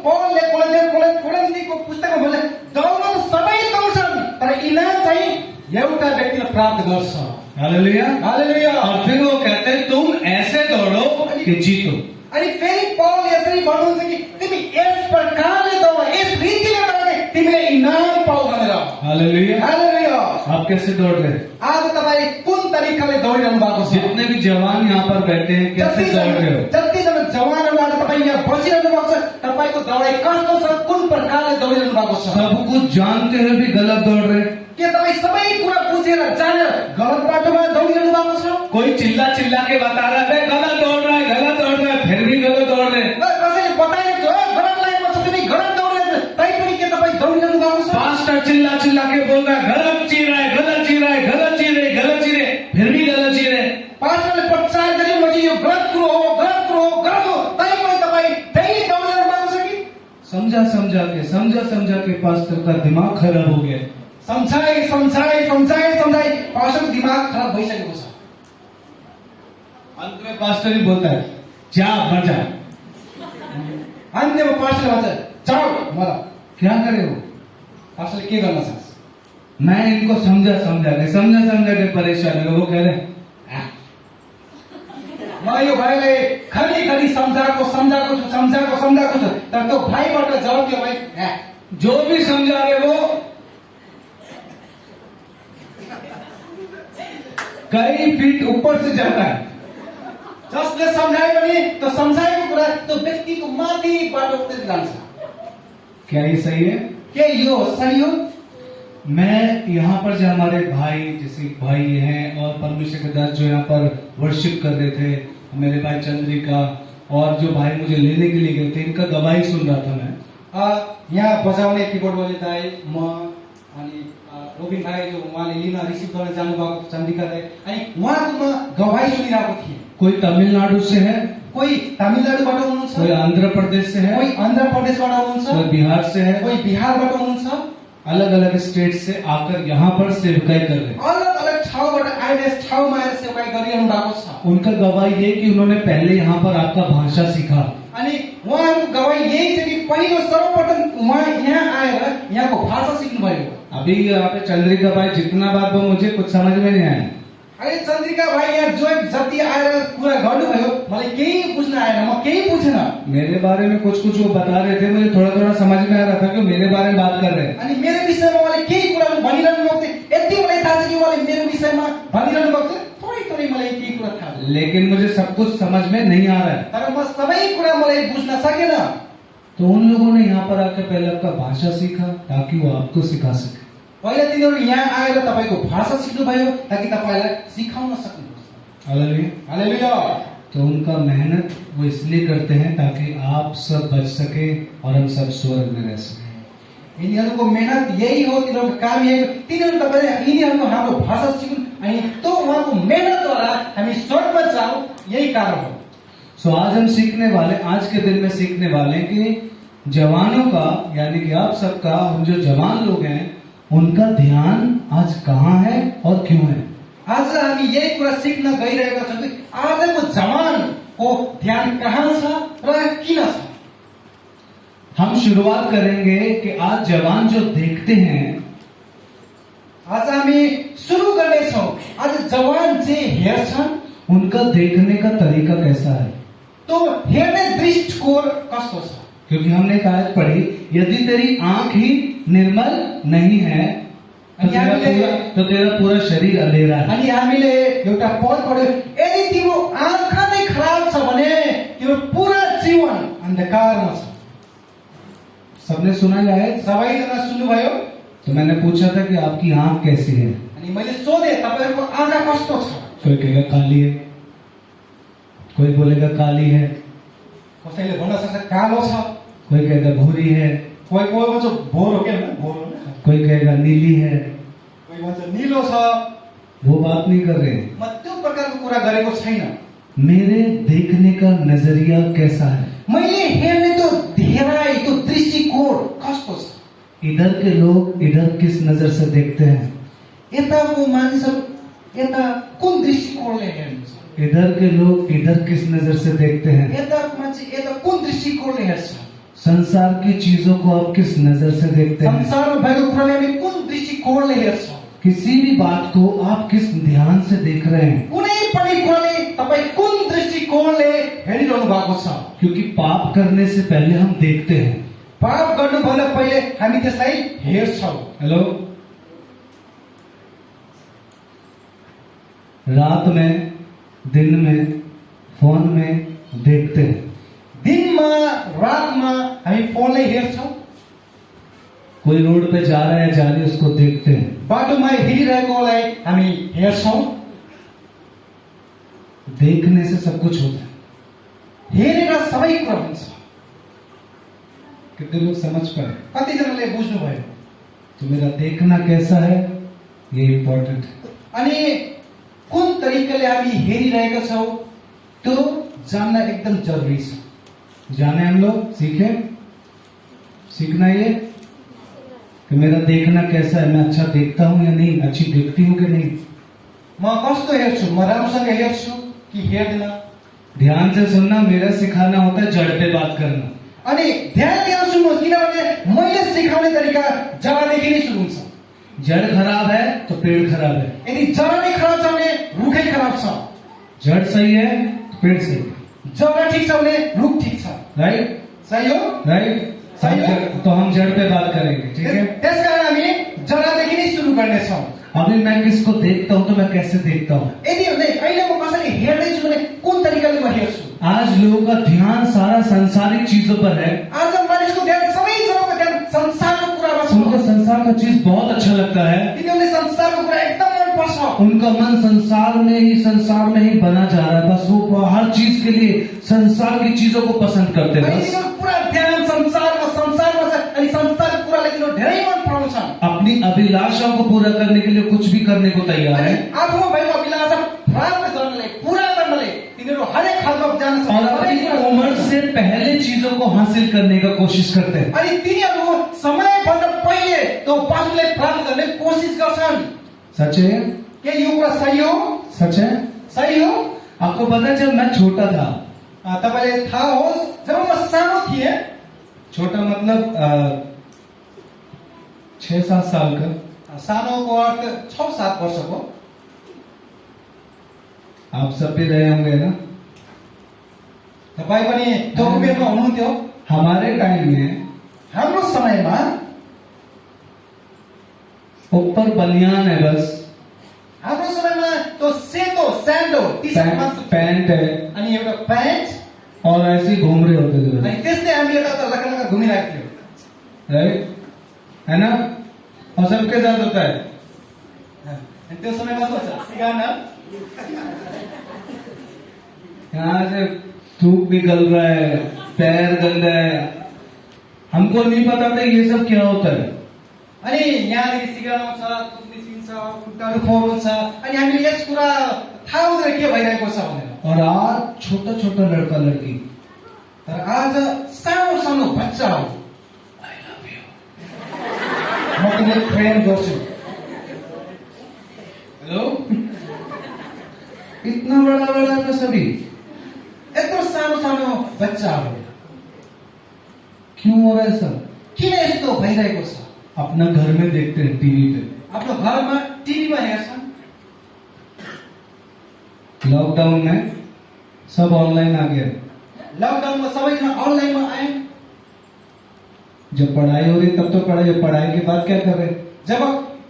पौलले कोरिन्थीको पुस्तकमा भन्छ दौड्न त सबै दौड्छन्, तर इनाम चाहिँ एउटा व्यक्तिले प्राप्त गर्छ। हालेलुया। हालेलुया। और फिर वो कहते हैं तुम ऐसे दौड़ो कि जीतो। अनि फेरि पौल यसरी भन्नुहुन्छ कि तिमी यस प्रकारले दौड, यस रीतिले दौड, तिमीले इनाम पाऊ भनेर। हालेलुया। हालेलुया। आप कैसे दौड़ रहे हैं? आज तपाईँ कुन तरिकाले दौडिरहनु भएको छ? जितने भी जवान यहाँ पर बैठे हैं, कैसे दौड़ रहे हो? जतिजना जवानहरू आज तपाईँ यहाँ बसिरहनु भएको छ, तपाईँको दौडाइ कस्तो छ, कुन प्रकारले दौडिरहनु भएको छ? सब कुछ जानते हुए भी गलत दौड़ रहे हैं। के तपाईँ सबै कुरा बुझेर जानेर गलत बाटोमा दौडिरहनु भएको छ? कोई चिल्ला चिल्ला के बता रहा है गलत दौड़ रहा है, गलत दौड़ रहा है, फिर भी गलत दौड़ रहे हैं। कसैले बताइरहेको छ गलत लाइनमा छ, तिमी गलत दौडिरहेको छ, तैपनि के तपाईँ दौडिरहनु भएको छ? पास्टर चिल्ला चिल्ला के बोल रहा है गलत ची रहा है, गलत ची रहा है, गलत ची रहे, गलत ची रहे, फिर भी गलत ची रहे। पास्टरले प्रचार गरिरहेको छ यो गलत कुरो हो, गलत कुरो हो, गलत हो, तैपनि तपाईँ फेरि दौडिरहनु समझा समझा के पास्टर का दिमाग खराब हो गया। सम्झाइ पास्टरको दिमाग खराब भइसकेको छ। अंत में पास्टर ही बोलता है, जा मर जा। अन्त्यमा पास्टरले भन्छ जाऊ मर। क्या करे वो? पास्टरले के गर्न सक्छ? मैं इनको समझा के परेशान है। वो कह रहे म यो भाइलाई खाली सम्झाएको छु तर त्यो भाइबाट जवाब दियो भाइ जो भी समझा रहे वो कई फीट ऊपर से जाता है। जसले सम्झाए पनि त्यो सम्झाएको कुरा त्यो व्यक्तिको माथिबाट उठ्दै जान्छ। क्या ये सही है? के यो सही हो? मैं यहाँ पर जो हमारे भाई जैसे भाई हैं और परमेश्वर के दास जो यहाँ पर वर्शिप कर रहे थे, मेरे भाई चंद्रिका और जो भाई मुझे लेने के लिए गए थे, इनका गवाही सुन रहा था मैं। यहाँ बजाउने किबोर्ड वाले दाइ म अनि रोबिन भाइ जो उहाँले लिन रिसिभ गर्न जानुभएको चन्द्रिका दाइ अनि उहाँको म गवाही सुनिरहेको थिएँ। कोई तमिलनाडु से है, कोही तमिलनाडुबाट हुनुहुन्छ, कोई आंध्र प्रदेश से है, कोही आन्ध्र प्रदेशबाट हुनुहुन्छ, कोई बिहार से है, कोही बिहारबाट हुनुहुन्छ। अलग अलग स्टेट से आकर यहाँ पर सेवकाई कर रहे हैं। अलग अलग ठाउँबाट आएर यस ठाउँमा आएर सेवाई गरिरहनु भएको छ। उनका गवाही ये कि उन्होंने पहले यहाँ पर आपका भाषा सीखा। अनि उहाँहरूको गवाही यही छ कि पहिलो सर्वप्रथम उहाँ यहाँ आएर यहाँको भाषा सिक्नुभयो। अभी यहाँ पे चंद्रिका भाई जितना बात वो मुझे कुछ समझ में नहीं आया। अरे चन्द्रिका भाइ यहाँ जो जति आएर कुरा गर्नुभयो मलाई केही बुझ्न आएन, म केही बुझेन। मेरे बारे में कुछ वो बता रहे थे, मुझे थोड़ा थोड़ा समझ में आ रहा था कि मेरे बारे में बात कर रहे हैं। अनि मेरो विषयमा उहाँले केही कुराहरू भनिरहनु भएको थियो। यति मलाई थाहा छ कि उहाँले मेरो विषयमा भनिरहनु भएको थियो, थोरै मलाई केही कुरा थाहा छ। लेकिन मुझे सब कुछ समझ में नहीं आ रहा है। तर म सबै कुरा मलाई बुझ्न सकेन। तो उन लोगों ने यहाँ पर आकर पहले आपका भाषा सीखा ताकि वो आपको सिखा सके। पहिला तिनीहरू यहाँ आएर तपाईँको भाषा सिक्नुभयो ताकि तपाईँलाई सिकाउन सक्नुहोस्। हालेलुया। हालेलुया। तो उनका मेहनत वो इसलिए करते हैं ताकि आप सब बच सके और हम सब स्वर्ग में रह सके। यिनीहरूको मेहनत यही हो, तिनीहरूको काम यही हो। तिनीहरू तपाईँले यिनीहरू हाम्रो भाषा सिकुन् अनि त्यो उहाँको मेहनतद्वारा हामी स्वर्गमा जाऊँ, यही कारण हो। सो आज हम सीखने वाले, आज के दिन में सीखने वाले हैं कि जवानों का यानी कि आप सबका, हम जो जवान लोग हैं उनका ध्यान आज कहाँ है और क्यों है। आज हामी यही कुरा सिक्न गइरहेका छौँ कि आजको जवानको ध्यान कहाँ छ र किन छ। हम शुरुआत करेंगे कि आज जवान जो देखते हैं, आज हामी सुरु गर्नेछौँ। आज जवान जे हेर्छन् उनका देखने का तरीका कैसा है। तो हेर्ने दृष्टिकोण कस्तो छ। क्योंकि हमने एक आयत पढ़ी, यदि तेरी आंख ही निर्मल नहीं है तो तेरा पूरा शरीर अंधेरा है। अनि हामीले एउटा पद पढ्यो, यदि तिम्रो आँखा नै खराब छ भने तिम्रो पुरा जीवन अन्धकारमा छ। सबने सुना ये आयत? सबैजना सुन्नुभयो? तो मैंने पूछा था कि आपकी आंख कैसी है। अनि मैले सोधे तपाईहरुको आँखा कस्तो छ। कोई कहेगा काली है, कोई बोलेगा काली है, कसैले भन्न सक्छ कालो छ, कोई कहेगा भूरी है, कोही भन्छ भोरो के भन्छ भोरो, कोई कहेगा नीली है। कोही भन्छ निलो छ। वो बात नहीं कर रहे। म त्यो प्रकारको कुरा गरेको छैन। मेरे देखने का नजरिया कैसा है, मैले हेर्ने त्यो धेराइ, त्यो दृष्टिकोण कस्तो छ। इधर के लोग इधर किस नजर से देखते हैं, यताको मानिसहरू यता कुन दृष्टिकोणले हेर्नुहुन्छ, इधर के लोग इधर किस नजर से देखते हैं, यताको मान्छे यता कुन दृष्टिकोणले हेर्छ। संसार की चीजों को आप किस नजर से देखते हैं, संसारमा भएको कुराले हामी कुन दृष्टिकोणले हेर्छौँ। किसी भी बात को आप किस ध्यान से देख रहे हैं। कुनै पनि कुराले तपाईँ कुन दृष्टिकोणले हेरिरहनु भएको छ। क्योंकि पाप करने से पहले हम देखते हैं। पाप गर्नुभन्दा पहिले हामी त्यसलाई हेर्छौँ। हेलो, रात में, दिन में, फोन में देखते हैं। दिनमा रातमा हामी फोनलाई हेर्छौँ। कोई रोड पे जा रहा है, जा रही है, उसको देखते हैं। बाटोमा हिँडिरहेकोलाई हामी हेर्छौँ। देखने से सब कुछ होता है। हेरेर सबै कुरा हुन्छ। कितने लोग समझ पाए? कतिजनाले बुझ्नुभयो? तो मेरा देखना कैसा है ये इम्पोर्टेंट है। अनि कुन तरिकाले हामी हेरिरहेका छौँ त्यो जान्न एकदम जरुरी छ। जाने हम लोग सीखें। सीखना ये कि मेरा देखना कैसा है, मैं अच्छा देखता हूँ या नहीं, अच्छी देखती हूँ कि नहीं। म कस्तो हेर्छु, म राम्रोसँग हेर्छु कि हेर्दिन। ध्यान से सुनना, मेरा सिखाना होता है जड़ पे बात करना। अनि ध्यान दिएर सुन्नुहोस्, किनभने मैले सिकाउने तरिका जरादेखि नै सुरु हुन्छ। जड़ खराब है तो पेड़ खराब है, यदि जरा नै खराब छ भने रुखै खराब छ, जड़ सही है तो पेड़ सही है। जरा ठिक छ भने रुख ठिक छ। राइट सही हो? राइट। सही है। तो हम जड़ पे बात करेंगे, ठीक है। त्यसकारण हामी जरादेखि नै सुरु गर्नेछौँ। अभी मैं किसको देखता हूँ तो मैं कैसे देखता हूँ। यदि अहिले म कसैले हेर्दैछु भने कुन तरिकाले म हेर्छु। आज लोगों का ध्यान सारा सांसारिक चीजों पर है। आज मानिसको ध्यान, सबै जनाको ध्यान संसारको कुरामा छ। उनको संसार का चीज बहुत अच्छा लगता है, तिनीहरूले संसारको कुरा एकदम मन पर्छ। उनका मन संसार में ही बना जा रहा है। बस वो हर चीज के लिए संसार की चीजों को पसंद करते हैं। अनि बस तिनीहरू पुरा ध्यान संसारमा छ, अनि संसारको कुरालाई तिनीहरू धेरै मन पराउँछन्। अपनी अभिलाषाओं को पूरा करने के लिए कुछ भी करने को तैयार अनि है। आफूमा भएको अभिलाषा प्राप्त गर्नलाई, पुरा गर्नलाई तिनीहरू हरेक खालको जान और अपनी सक्छन्। उम्र से पहले चीजों को हासिल करने का कोशिश करते हैं। अनि तिनीहरू समयभन्दा पहिले त्यो वस्तुलाई प्राप्त गर्ने कोसिस गर्छन्। सच है, के यो कुरा सही हो? सच है। सही हो? आपको पता है जब मैं छोटा था, तपाईलाई थाहा होस्, जब म सानो थिएँ, छोटा मतलब 6-7 साल का, सानोको अर्थ 6-7 वर्षको। आप सब भी रहे होंगे ना। तपाईँ पनि त्यो उमेरमा हुनुहुन्थ्यो। हमारे टाइम में हाम्रो समयमा ऊपर बनियान है, बस हाम्रो समयमा त्यो सेतो स्यान्डो टी सर्ट मात्र, पैंट है अनि एउटा प्यान्ट, और ऐसे ही घूम रहे होते थे, अनि त्यस्तै हामी यता लगा घुमिरहेको थियौँ। राइट है ना। और सबके साथ होता है। अनि त्यो समयमा कस्तो छ, सिगाना यहाँ से थूक निकल रहा है, पैर गंदा है, हमको नहीं पता था ये सब क्या होता है। अनि यहाँदेखि सिगाना आउँछ, थुक निस्किन्छ, खुट्टाहरू फोहोर हुन्छ, अनि हामीले यस कुरा थाहा हुँदैन के भइरहेको छ भनेर। और आज छोटा छोटा लड़का लड़की, तर आज सानो सानो बच्चा हो, आई लव यू, म तिमीलाई प्रेम गर्छु। हेलो, इतना बड़ा बड़ा था सभी। यत्रो सानो सानो बच्चा हो। क्यों हो रहा है सब? किन यस्तो भइरहेको छ? अपना घर में देखते हैं टीवी पे। आफ्नो घरमा टिभीमा हेर्छन्। लॉकडाउन में सब ऑनलाइन आ गया। लकडाउनमा सबैजना अनलाइनमा आए। जब पढ़ाई हो रही तब तो पढ़ाई के बाद क्या कर रहे? जब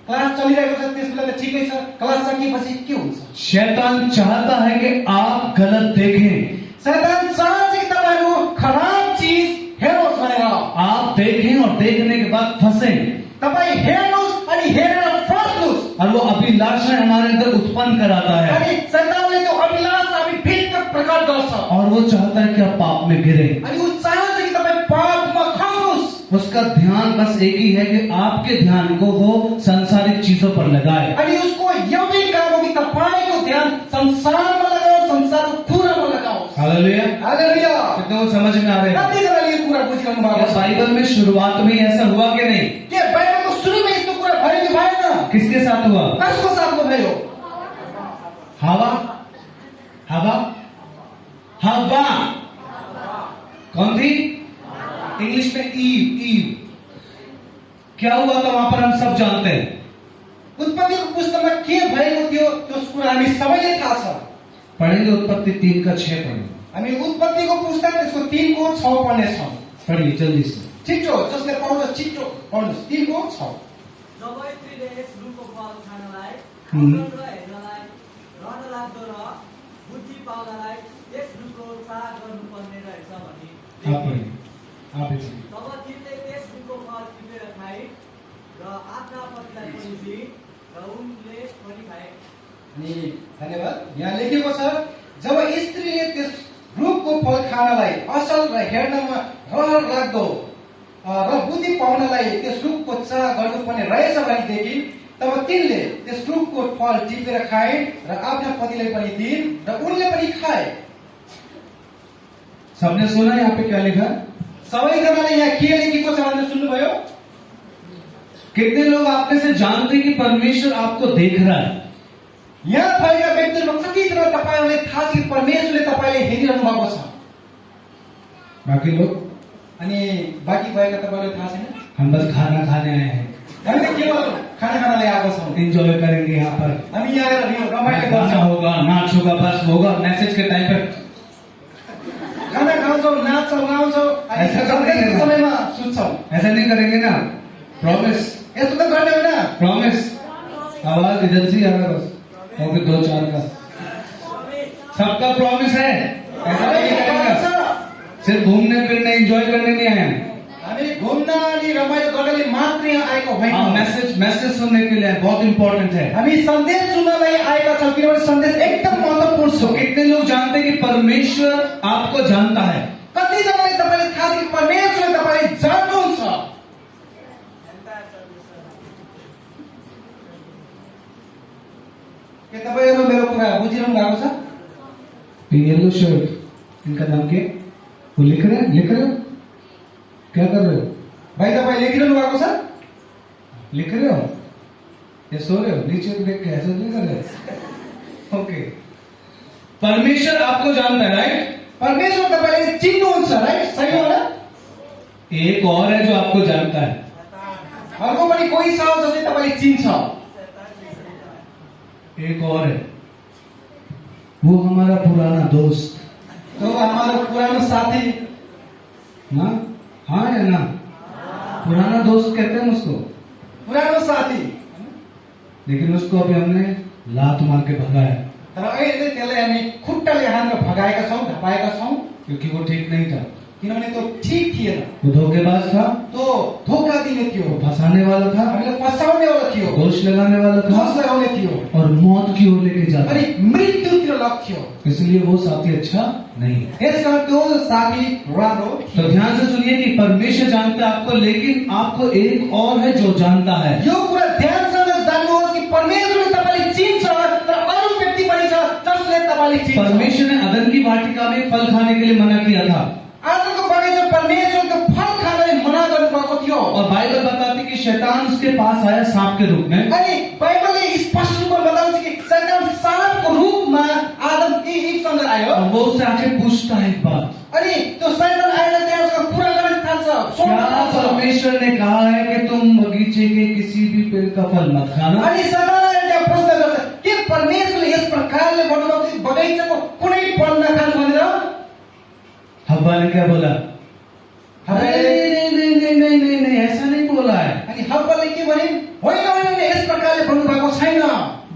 क्लास चलिरहेको छ त्यसबेला त ठिकै छ, क्लास सकिएपछि के हुन्छ? शैतान चाहता है कि आप गलत देखें, शैतान चाहन्छ कि तपाईहरु खराब चीज हेर्नुहोस् भनेर। आप देखें और देखने के बाद फंसें, तपाई हेर्नुहोस् अनि हेरेर फस्नुहोस्। और वो अभिलाषा हमारे अंदर उत्पन्न कराता है, अनि शैतानले त्यो अभिलाषा हामी भित्र प्रकट गर्छ। और वो चाहता है कि आप पाप में गिरे। अनि उ चाहन्छ कि तपाई पापमा खप्नुहोस्। उसका ध्यान बस एक ही है कि आपके ध्यान को वो सांसारिक चीजों पर लगाए। अनि उसको एउटै काम हो कि तपाईको ध्यान संसारमा लगाओस्, संसारको कुरामा लगाओस्। हालेलुया। हालेलुया। कितने को समझ में आ रहे हैं? कतिजनाले यो कुरा बुझिरहनु भएको क्या छ? बाइबल में शुरुआत में ऐसा हुआ कि नहीं? के बाइबलको सुरुमा यस्तो कुरा भयो कि भएन? किसके साथ हुआ? कसको साथमा भयो? हवा, हवा, हवा कौन थी? इंग्लिश में ईव, ईव। क्या हुआ था वहां पर हम सब जानते हैं। उत्पत्तिको पुस्तकमा के भएको थियो त्यो कुरा हामी सबैले थाहा छ। पढ़ेंगे उत्पत्ति 3:6 पढ़ेंगे। हामी उत्पत्तिको पुस्तक त्यसको 3:6 पढ्नेछौँ। पढ़िए जल्दी से। छिटो, जसले पढ्छ छिटो पढ्नुहोस्। 3:6। जब स्त्रीले यस रुखको फल खानलाई, हम्म। असल र हेर्नलाई रहनलाग्दो र बुद्धि पाउनलाई यस रुखको चाह गर्नुपर्ने रहेछ भनी आप पढ़िए, आप ही पढ़िए। तब तिनले त्यस रुखको फल टिपेर खाए र आफ्ना पतिलाई पनि दिए र उनले पनि खाए। अनि धन्यवाद। यहाँ लेखेको छ, जब स्त्रीले त्यस रुखको फल खानलाई, असल र हेर्नमा रहर लाग्दो र बुद्धि पाउनलाई त्यस रुखको चाह गर्नुपर्ने रहेछ भनेदेखि तब तिनले त्यस रुखको फल टिपेर खाए र आफ्ना पतिलाई पनि दिए र उनले पनि खाए। सबने सुना यहाँ पे क्या लिखा? सबैजनाले यहाँ के लेखेको छ भनेर सुन्नुभयो? कितने लोग आप में से जानते हैं कि परमेश्वर आपको देख रहा है? यहाँ भएका व्यक्तिहरू कतिजना तपाईँहरूलाई थाहा छ कि परमेश्वरले तपाईँलाई हेरिरहनु भएको छ? बाकी लोग अनि बाँकी भएका तपाईँलाई थाहा छैन? हम बस खाना खाने आए हैं, हामी त केवल खाना खानलाई आएको छौँ। एंजॉय करेंगे यहाँ पर, हामी यहाँ आएर रमाइलो गाना गर्छौँ, होगा, नाच होगा, बस होगा मैसेज के टाइम पर। खाना खान्छौँ, नाच्छौँ, गाउँछौँ, अनि ऐसा तो सन्देशको नहीं है। समयमा सुत्छौँ। ऐसा नहीं करेंगे ना? प्रॉमिस, यस्तो त गर्ने होइन। प्रॉमिस। आवाज इधर से आ रहा बस, और 2-4 का सबका प्रॉमिस है। ऐसा नहीं करेंगे, सिर्फ घूमने फिरने एंजॉय करने नहीं आए हैं। हामी घुम्न अनि रमाइलो गर्नले मात्र यहाँ आएको होइन। हम मैसेज सुनने के लिए बहुत इंपॉर्टेंट है। हामी सन्देश सुन्नलाई आएका छौँ किनभने सन्देश एकदम महत्त्वपूर्ण तो छ। कितने लोग जानते हैं कि परमेश्वर आपको जानता है? कतिजनाले तपाईँले थाहा छ कि परमेश्वरले तपाईँलाई जान्नुहुन्छ? के तपाईँहरू मेरो कुरा बुझिरहनु भएको छ? येलो शर्ट, इनका नाम क्या? वो लिख रहे हो? क्या कर रहे हो? भाइ तपाईँ लेखिरहनु भएको छ? लिख रहे हो या सो रहे हो? नीचे देख के ऐसा नहीं कर रहे? ओके। परमेश्वर आपको जानता है, राइट? परमेश्वर तपाईँले चिन्नुहुन्छ, राइट? सही हो न? एक और है जो आपको जानता है। अर्को पनि कोही छ जसले तपाईँले चिन्छ। एक और है, वो हमारा पुराना दोस्त। तो हमारो पुरानो साथी। हाँ, हाँ या ना? पुराना दोस्त कहते हैं उसको, पुरानो साथी। लेकिन उसको अभी हमने लात मार के भगाया तर अहिले त्यसलाई हामी खुट्टाले हानेर भगाएका छौँ, धपाएका छौँ, क्योंकि वो ठीक नहीं था। किनभने त्यो ठिक थिएन। वो धोखेबाज था, तो धोका दिने थियो, वो फंसाने वाला था, हामीलाई फसाउने वाला थियो, दोष लगाने वाला था दोष लगाउने थियो और मौत की ओर लेके जाता। अनि मृत्युतिर लग्थ्यो। इसलिए वो साथी अच्छा नहीं है। यसकारण त्यो साथी राम्रो तो थियो। ध्यान से सुनिए कि परमेश्वर जानता है आपको, लेकिन आपको एक और है जो जानता है। यो कुरा ध्यानसँग जान्नुहोस् कि परमेश्वरले तपाईँले चिन्छ, तर अरू व्यक्ति पनि छ जसले तपाईँले चिन्छ। परमेश्वर ने अदन की वाटिका में फल खाने के लिए मना किया था, आजको बगैँचा परमेश्वरको फल खानलाई मना गर्नुभएको थियो। और बाइबल बताती कि शैतान उसके पास आया सांप के रूप में। अनि बाइबलले स्पष्ट रूपमा बताउँछ कि शैतान साँपको रूपमा आदम ईवसँग आयो। और वो उससे आके पूछता है एक बात, अनि त्यो शैतान आएर त्यहाँसँग कुरा गर्न थाल्छ, सोध्न क्या थाल्छ। परमेश्वर ने कहा है कि तुम बगीचे के किसी भी पेड़ का फल मत खाना? अनि शैतान आएर त्यहाँ प्रश्न गर्छ, के परमेश्वरले यस प्रकारले भन्नुभएको थियो बगैँचाको कुनै फल नखानु भनेर? हव्वा ने क्या बोला? हव्वाले नहीं, ऐसा नहीं बोला है। अनि हव्वाले के भने, होइन होइन यस प्रकारले भन्नुभएको छैन।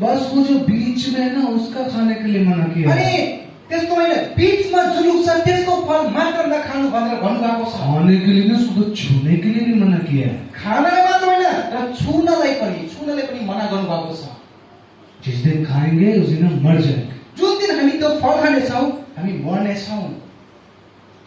बस वो जो बीच में है ना, उसका खाने के लिए मना किया है। अनि त्यसको होइन, बीचमा जुलुक छ त्यसको फल मात्र नखानु भनेर भन्नुभएको छ। खाने के लिए नहीं, उसको छूने के लिए भी मना किया है। खानालाई मात्र होइन र छुनलाई पनि मना गर्नुभएको छ। जिस दिन खाएंगे उस दिन हम मर जाएंगे। जुन दिन हामी त्यो फल खानेछौँ हामी मर्नेछौँ।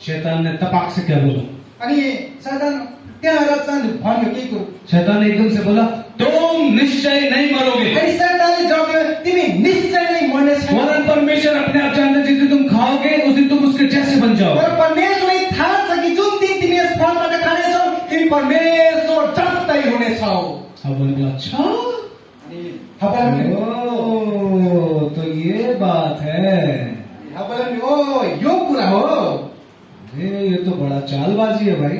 शैतान ने तपाक से क्या बोला? अनि शैतान त्यहाँ आएर चाहिँ भन्यो के कुरो? शैतान ने एकदम से बोला, तुम निश्चय नहीं मरोगे। अनि शैतानले जवाब दियो, तिमी निश्चय नै मर्नेछौ। वरन परमेश्वर अपने आप जानते हैं, जिस दिन तुम खाओगे उस दिन तुम उसके जैसे बन जाओ। तर परमेश्वरलाई थाहा छ कि जुन दिन तिमी यस फलबाट खानेछौ तिमी परमेश्वर जस्तै हुनेछौ। अब बोला, अच्छा अनि हब्बाले ओ, तो ये बात है। ओ यो कुरा हो। ये तो बड़ा चालबाजी है भाई।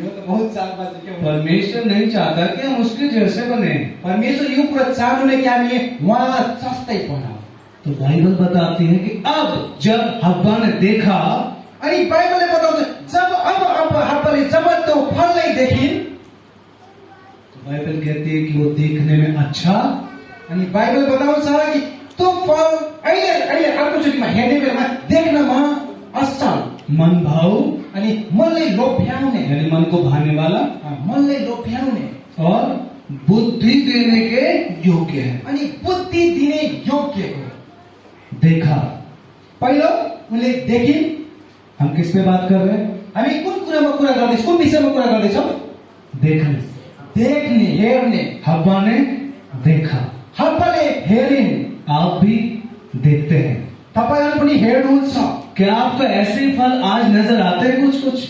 यो त बहुत चालबाजी के हो। परमेश्वर नहीं चाहता कि हम उसके जैसे बने। परमेश्वर यो कुरा चाहनुहुने कि हामी उहाँ जस्तै बनाऊ। तो बाइबल बताती है कि अब जब हव्वा ने देखा, अनि बाइबलले बताउँछ जब अब हब्बाले जब त्यो फललाई देखिन्, तो बाइबल कहती है कि वो देखने में अच्छा, अनि बाइबल बताउँछ कि त्यो फल अहिले अर्कोचोटिमा हेर्ने बेलामा देख्नमा असल, मन भाव, अनि मनले लोभ्याउने, यानी मन को भाने वाला, मनले लोभ्याउने और बुद्धि देने के योग्य है। अनि बुद्धि दिने योग्य हो। देखा, पहिलो उनले देखिन्। हम किस पे बात कर रहे हैं? हामी कुन कुरामा कुरा गर्दैछौँ, कुन विषयमा कुरा गर्दैछौँ? देखने। देख्ने, हेर्ने। हव्वा ने देखा, हब्बाले हेरिन्। आप भी देखते हैं। तपाईहरु पनि हेर्नुहुन्छ। क्या आपको ऐसे फल आज नजर आते हैं? कुछ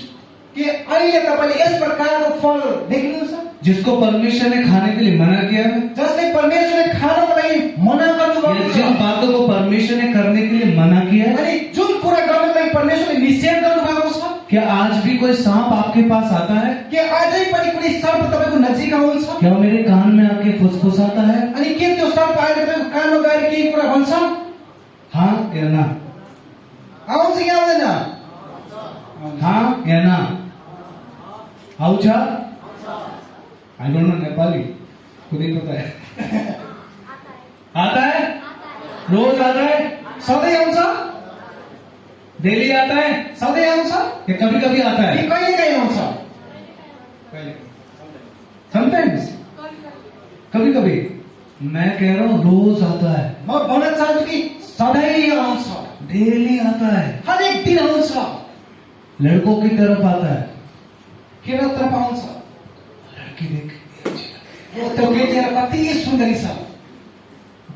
के अहिले तपाईले यस प्रकारको फल देख्नुहुन्छ जिसको परमेश्वर ने खाने के लिए मना किया है, जसले परमेश्वरले खानको लागि मना गर्नुभएको या छ जिन बातों को परमेश्वर ने करने के लिए मना किया है, अनि जुन कुरा गर्नको लागि परमेश्वरले निषेध गर्नुभएको छ क्या आज भी कोई सांप आपके पास आता है? के अझै पनि कुनै सर्प तपाईको नजिक आउँछ क्या वो मेरे कान में आके फुसफुसाता है? अनि के त्यो सर्प आएर तपाईको कानमा गएर केही कुरा भन्छ हाँ या ना? आउँछ कि आउँदैन हाँ या ना? आउचा? आई डोंट नो नेपाली, को नहीं पता है। आता है? रोज आता है? सधैँ आउँछ डेली आता है? सधैँ आउँछ या कभी कभी आता कि है? कहिलेकाहीँ आउँछ समटाइम्स, कभी कभी। मैं कह रहा हूँ रोज आता है, म भन्न चाहन्छु कि सधैँ आउँछ डेली आता है, हरेक दिन आउँछ लड़कों की तरफ आता है। केटातर्फ आउँछ लड़की देख यो त्यो केटीहरू कति सुन्दरी छ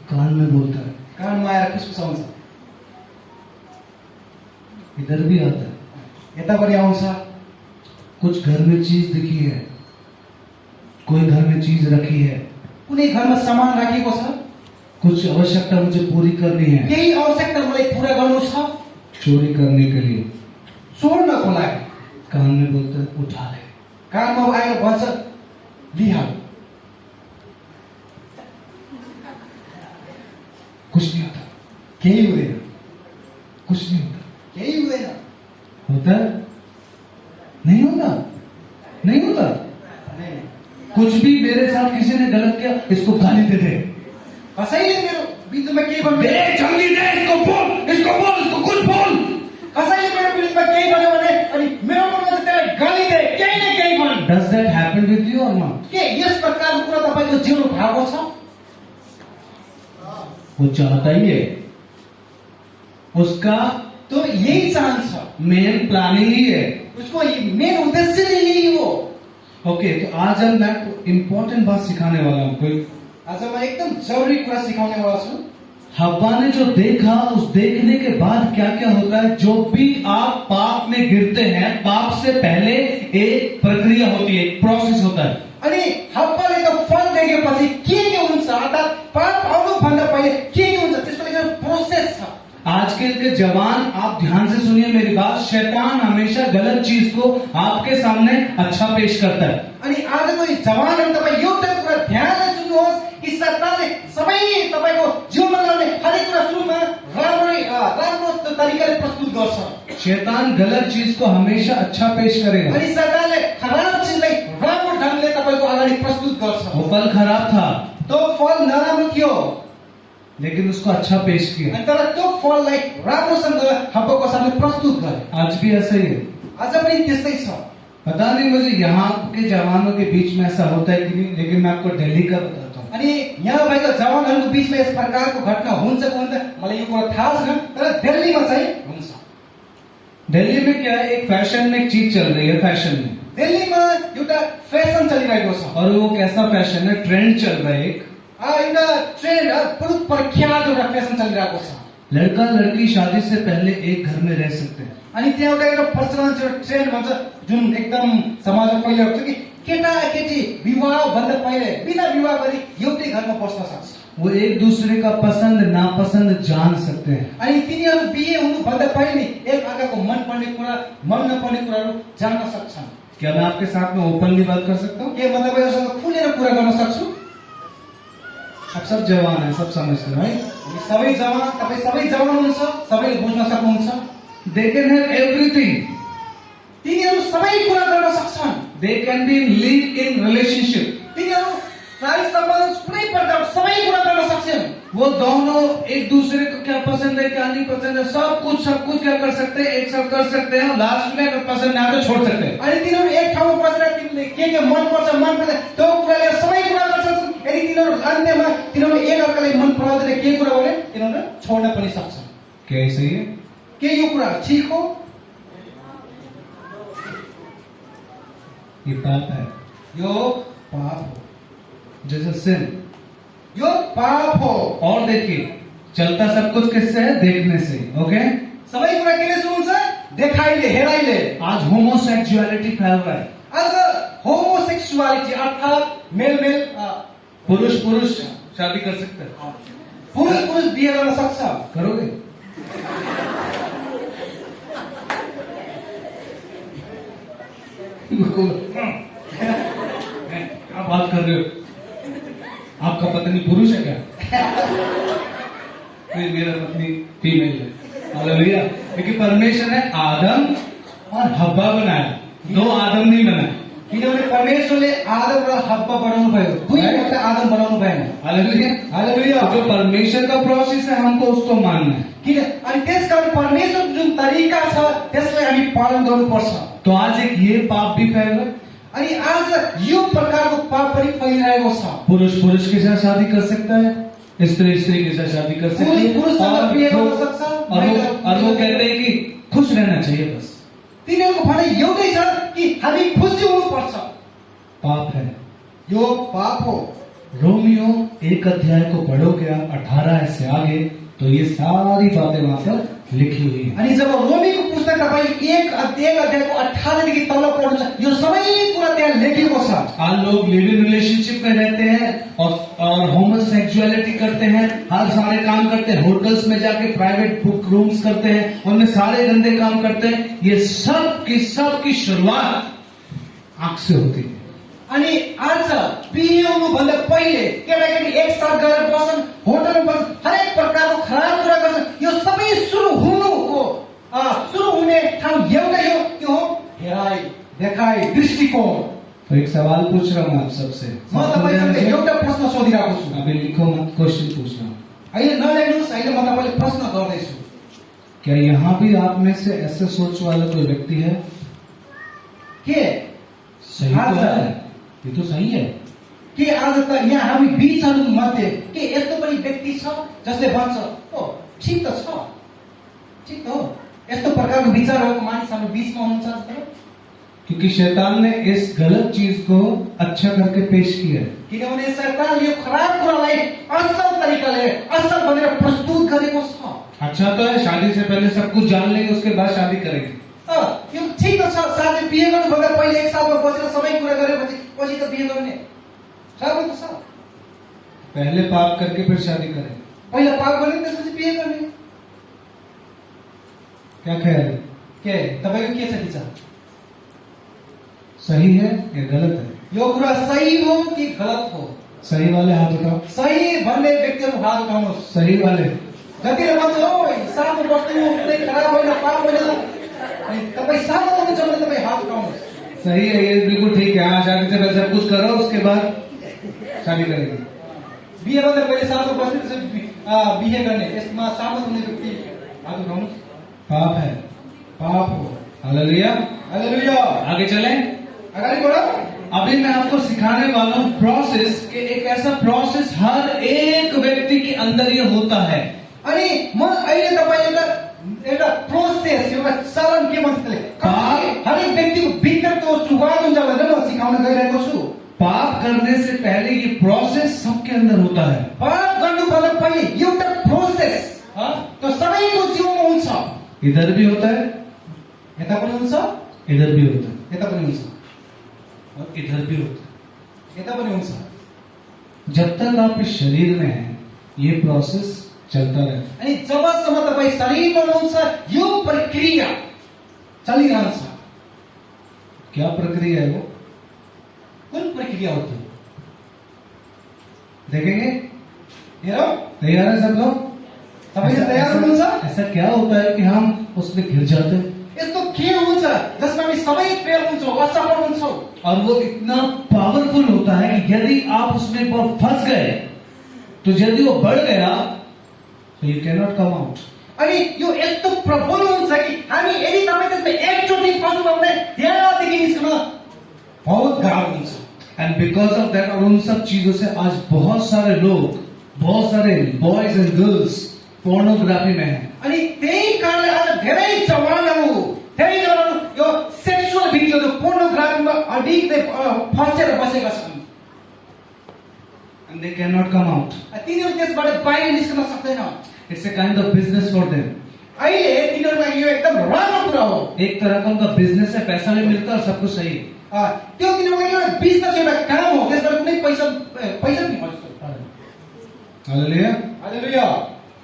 कान में बोलता है, कानमा आएर फुसफुसाउँछ इधर भी आता है। यता पनि आउँछ कुछ घर में चीज दिखी है, कोई घर में चीज रखी है, कुनै घरमा सामान राखेको छ कुछ आवश्यकता मुझे पूरी करनी है, केही आवश्यकता मलाई पूरा गर्नु छ चोरी करने के लिए। छोड्नको लागि कान में बोलता है उठा ले, कानमा आएर भन्छ लिहाल कुछ नहीं होता, केही हुँदैन कुछ नहीं होता। केही हुँदैन होता है? नहीं होता, नहीं होता। कुछ भी मेरे साथ किसी ने गलत किया, इसको गाली दे दे, कसैले मेरो विरुद्धमा केही भन्नु दे जल्दी दे, इसको बोल, इसको बोल, इसको कुछ बोल। कसैले मेरो विरुद्धमा केही भन्यो भने अनि मेरो मनमा चाहिँ त्यसलाई गाली दे केही न केही भन् Does that happen with you or not? के यस प्रकारको कुरा तपाईको जीवनमा भएको छ वो चाहता ही है, उसका तो यही चाहन्छ मेन प्लानिंग ही है। उसको मेन उद्देश्य नै यही हो ओके, तो आज हम मैं इम्पोर्टेंट बात सिखाने वाला हूँ। कोई आज म एकदम जरुरी कुरा सिकाउने वाला छु हव्वा ने जो देखा, उस देखने के बाद क्या क्या होता है। जो भी आप पाप में गिरते हैं, पाप से पहले एक प्रक्रिया होती है, एक प्रोसेस होता है। अनि हप्पाले त फल देखेपछि के हुन्छ अर्थात पाप आउनुभन्दा पहिले के हुन्छ त्यसको लागि प्रोसेस छ आजकल के जवान, आप ध्यान से सुनिए मेरी बात, शैतान हमेशा गलत चीज को आपके सामने अच्छा पेश करता है। अनि आजको जवानहरू तपाईँ एउटा कुरा ध्यानले सुन्नुहोस् कि शैतानले सबै तपाईको जीवनमा ल्याउने हरेक कुरा सुरुमा राम्रो तरिकाले प्रस्तुत गर्छ शैतान गलत चीज को हमेशा अच्छा पेश करेगा। अनि शैतानले खराब चिजलाई राम्रो ढङ्गले तपाईको अगाडि प्रस्तुत गर्छ वो फल खराब था, त्यो फल नराम्रो थियो लेकिन उसको अच्छा पेश किया। अनि तर त्यो फललाई राम्रोसँग हप्पाको सामने प्रस्तुत गरे आज भी ऐसा ही है। आज पनि त्यस्तै छ पता नहीं मुझे यहाँ के जवानों के बीच में ऐसा होता है कि नहीं, लेकिन मैं आपको दिल्ली का बताता हूँ। अनि यहाँ भएको जवानहरूको बीचमा यस प्रकारको घटना हुन्छ कि हुन्छ मलाई यो कुरा थाहा छैन तर दिल्लीमा चाहिँ हुन्छ दिल्ली में क्या है, एक फैशन में एक चीज चल रही है, फैशन में। दिल्लीमा एउटा फेसन चलिरहेको छ और वो कैसा फैशन है, ट्रेंड चल रहा है एक। एउटा ट्रेन्ड बहुत प्रख्यात एउटा फेसन चलिरहेको छ लड़का लड़की शादी से पहले एक घर में रह सकते हैं। अनि त्यहाँ एउटा प्रचलन छ ट्रेन्ड भन्छ जुन एकदम समाजमा पहिले हुन्छ कि केटा केटी विवाह भन्दा पहिले बिना विवाह गरी एउटै घरमा बस्न सक्छ वो एक दूसरे का पसंद नापसंद जान सकते हैं। अनि तिनीहरू बिहे हुनुभन्दा पहिले एक अर्काको मनपर्ने कुरा मन नपर्ने कुराहरू जान्न सक्छन् क्या मैं आपके साथ में ओपनली बात कर सकता हूँ? के मतलब योसँग खुलेर कुरा गर्न सक्छु आप सब जवान हैं, सब समझते हैं, right? हामी सबै जवान तपाईँ सबै जवान हुनुहुन्छ सबैले बुझ्न सक्नुहुन्छ They can have everything. तिनीहरू सबै कुरा गर्न सक्छन् They can be live in relationship. तिनीहरू शारीरिक सम्बन्ध कुनै प्रकार सबै कुरा गर्न सक्छन् वो दोनों एक दूसरे को क्या पसंद है क्या नहीं पसंद है सब कुछ क्या कर सकते हैं, एक साथ कर सकते हैं। लास्ट में अगर पसंद ना तो छोड़ सकते हैं। अनि तिनीहरू एक ठाउँमा बसेर तिमीले के मन पर्छ मन पर्दैन त्यो कुराले सबै कुरा गर्न सक्छन् यदि तिनीहरू अन्त्यमा तिनीहरू एक अर्कालाई मन पराउँदैन के कुरा भने तिनीहरू छोड्न पनि सक्छन् क्या ये सही है? के यो कुरा ठिक हो ये पाप है। यो पाप हो जैसे sin। यो पाप हो और देखिए चलता सब कुछ किससे है, देखने से। ओके, सबै कुरा केले सुरु हुन्छ देखाइले हेराइले आज होमोसेक्सुअलिटी फैल रहा है। आज होमोसेक्सुअलिटी अर्थात मेल पुरुष पुरुष शादी कर सकते हैं। पुरुष बिहे गर्न सक्छ। करोगे? क्या बात कर रहे हो? आपका पत्नी पुरुष है क्या? नहीं, मेरा पत्नी फीमेल है। हालेलुया। क्योंकि परमेश्वर ने आदम और हव्वा बनाया, दो आदम नहीं बनाया। किनभने परमेश्वरले आदम र हव्वा बनाउनु भयो, दुईवटा आदम बनाउनु भएन। हालेलुया। हालेलुया। तो जो परमेश्वर का प्रोसेस है हमको उसको मानना है। किन अनि त्यसकारण परमेश्वरको जुन तरिका छ त्यसलाई हामी पालन गर्नुपर्छ। तो आज एक ये पाप भी फैल रहा है। अनि आज यो प्रकारको पाप पनि फैलिरहेको छ। पुरुष पुरुष के साथ शादी कर सकता है, स्त्री स्त्री के साथ शादी कर सकती है, पुरुषसँग बिहे गर्न सक्छ। और वो कहते हैं कि खुश रहना चाहिए बस। तिनीहरूको भनाइ एउटै छ कि हामी खुसी हुनुपर्छ। पाप है। यो पाप हो। रोमियो 1 अध्याय को पढ़ोगे आप 18 से आगे, तो ये सारी बातें वहां पर लिखी हुई है। अनि जब रोमीको पुस्तक तपाईँ एक अध्यायको 18 देखि तल पढ्नुहुन्छ, यो सबै कुरा त्यहाँ लेखिएको छ। आज लोग लिव इन रिलेशनशिप में रहते हैं और होमोसेक्सुअलिटी करते हैं, हर सारे काम करते हैं, होटल्स में जाके प्राइवेट बुक रूम्स करते हैं, उनमें सारे गंदे काम करते हैं। ये सब की शुरुआत आंख से होती है। अनि आज बिहे हुनुभन्दा पहिले केटाकेटी एकसाथ गएर बस्छन्, होटलमा बस्छन्, हरेक प्रकारको खराब कुरा गर्छन्। यो सबै सुरु हुने ठाउँ एउटै हो, त्यो हो हेराइ, देखाइ, दृष्टिकोण। तो एक सवाल पूछ रहा हूँ आप सबसे। म तपाईसँग एउटा प्रश्न सोधिरहेको छु। अभी लिखो मत, क्वेश्चन पूछ रहा हूँ। अहिले नलेख्नुहोस्, अहिले म तपाईँले प्रश्न गर्दैछु। क्या यहाँ भी आप में से ऐसे सोच वाला कोई व्यक्ति है? के सही तो है, ये तो सही है। के आज त यहाँ हामी बीचहरू मध्ये के यस्तो पनि व्यक्ति छ जसले भन्छ ओ ठिक त छ, ठिक त हो, यस्तो प्रकारको विचारहरूको मानिस हाम्रो बीचमा हुनुहुन्छ जस्तो? क्योंकि शैतान ने इस गलत चीज को अच्छा करके पेश किया है। किनभने शैतानले यो खराब कुरालाई असल तरिकाले असल भनेर प्रस्तुत गरेको छ। अच्छा तो है, शादी से पहले सब कुछ जान लेंगे, उसके बाद शादी करेंगे। यो ठिक त छ, साथै बिहे गर्नुभन्दा पहिले एक सालमा बसेर सबै कुरा गरेपछि पछि त बिहे गर्ने राम्रो त छ। पहले पाप करके फिर शादी करें, पहिला पाप गर्ने त्यसपछि बिहे गर्ने। क्या ख्याल है? के तपाईको के छ विचार? सही है या गलत है? यो कुरा सही हो कि गलत हो? सही वाले हाथ उठाओ। सही भन्ने व्यक्तिहरू हात उठाउनुहोस्। सही वाले। जतिले भन्छ ओ सानो वस्तु कुनै खराब होइन, पाप होइन, अनि तपाईँ सानो हुनुहुन्छ भने तपाईँ हात उठाउनुहोस्। सही है, ये बिल्कुल ठीक है। हाँ, शादी से पहले सब कुछ करो, उसके बाद शादी करेंगे। बिहे भन्दा पहिले सानो बस्ने त्यसपछि बिहे गर्ने, यसमा सानो हुने व्यक्ति हात उठाउनुहोस्। पाप है, पाप हो। हालेलुया। हालेलुया। आगे चलें। अगाडि बढो। अभी मैं आपको सिखाने वाला हूँ प्रोसेस, के एक ऐसा प्रोसेस हर एक व्यक्ति के अंदर ये होता है। अनि म अहिले तपाईँ एउटा प्रोसेस, एउटा चलन के भन्छ हरेक व्यक्तिको भित्रको सुरुवात हुन्छ भनेर म सिकाउन गइरहेको छु। पाप करने से पहले ये प्रोसेस सबके अंदर होता है। पाप गर्नुभन्दा पहिले एउटा प्रोसेस त्यो सबैको जीवनमा हुन्छ। इधर भी होता है, यता पनि हुन्छ, इधर भी होता है, यता पनि हुन्छ, और इधर भी होता है। यता पनि हुन्छ। जब तक आप इस शरीर में हैं, ये प्रोसेस चलता रहता है। अनि जबसम्म तपाईँ शरीरमा हुनुहुन्छ यो प्रक्रिया चलिरहन्छ। क्या प्रक्रिया है वो? कुन प्रक्रिया हो त्यो? देखेंगे। हेरौँ। तैयार है सब लोग? तपाईँ तयार हुनुहुन्छ? ऐसा क्या होता है कि हम उसमें गिर जाते हैं? यस्तो के हुन्छ जसमा हामी सबै फेल हुन्छौँ, असफल हुन्छौँ? और वो इतना पावरफुल होता है कि यदि आप उसमें फंस गए, तो यदि वो बढ़ गया तो you can not come out. अनि यो यस्तो प्रबल हुन्छ कि हामी यदि तपाईँ त्यसमा एकचोटि फस्नु भने त्यहाँदेखि निस्कन बहुत गाह्रो हुन्छ। एंड बिकॉज ऑफ दैट, और उन सब चीजों से आज बहुत सारे लोग, बहुत सारे बॉयज एंड गर्ल्स पोर्नोग्राफी में हैं। अनि त्यही कारणले आज धेरै जवानहरू यो सेक्सुअल भिडियोहरू पोर्नोग्राफीमा अडिक्टले फसेर बसेका छन्। And they can not come out. तिनीहरू त्यसबाट बाहिर निस्कन सक्दैन। It's a kind of business for them. अहिले तिनीहरूमा यो एकदम एकदम राम्रो कुरा हो। एक तरह का उनका बिजनेस है, पैसा भी मिलता है और सब कुछ सही है। त्यो तिनीहरूको लागि एउटा बिजनेस एउटा काम हो, त्यसबाट कुनै पैसा पनि मर्छ। हालेलुया। हालेलुया।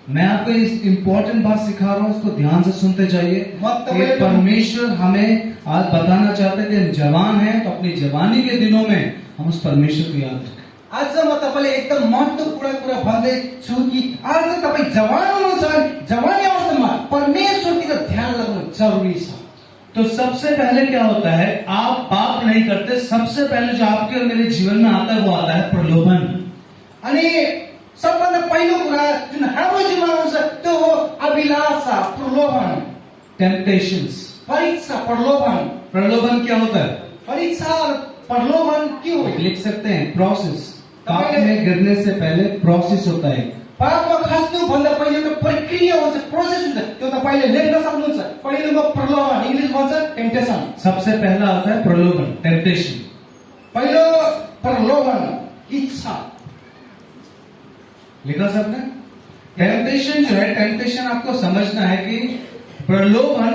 मैं आपको इस इम्पोर्टेंट बात सिखा रहा हूँ, इसको ध्यान से सुनते जाइए। कि परमेश्वर हमें आज बताना चाहते हैं कि हम जवान हैं, तो अपनी जवानी के दिनों में हम उस परमेश्वर को याद रखें। आज म तपाईलाई एकदम महत्त्वपूर्ण कुरा भन्दै छु कि आज तपाई जवान हुनुहुन्छ, जवानी अवस्थामा परमेश्वरतिर ध्यान लगाउनु जरुरी छ। तो सबसे पहले क्या होता है, आप पाप नहीं करते, सबसे पहले जो आपके और मेरे जीवन में आता है वो आता है प्रलोभन। अनि सबभन्दा पहिलो कुरा जुन हाम्रो जीवनमा आउँछ त्यो हो अभिलाषा, प्रलोभन, टेम्पटेशंस। परीक्षा, प्रलोभन। प्रलोभन क्या होता है? परीक्षा, प्रलोभन के हो? लिख सकते हैं प्रोसेस। पाप में गिरने से पहले प्रोसेस होता है। पापमा खस्नु भन्दा पहिले एउटा प्रक्रिया हुन्छ, प्रोसेस हुन्छ, त्यो तपाईले लेख्न सक्नुहुन्छ। पहिलोमा प्रलोभन, इंग्लिश भन्छ टेम्पटेशन। सबसे पहला आता है प्रलोभन, टेम्पटेशन। पहिलो प्रलोभन, इच्छा। लिखा सबने? टेम्पटेशन जो है, टेम्पटेशन आपको समझना है कि प्रलोभन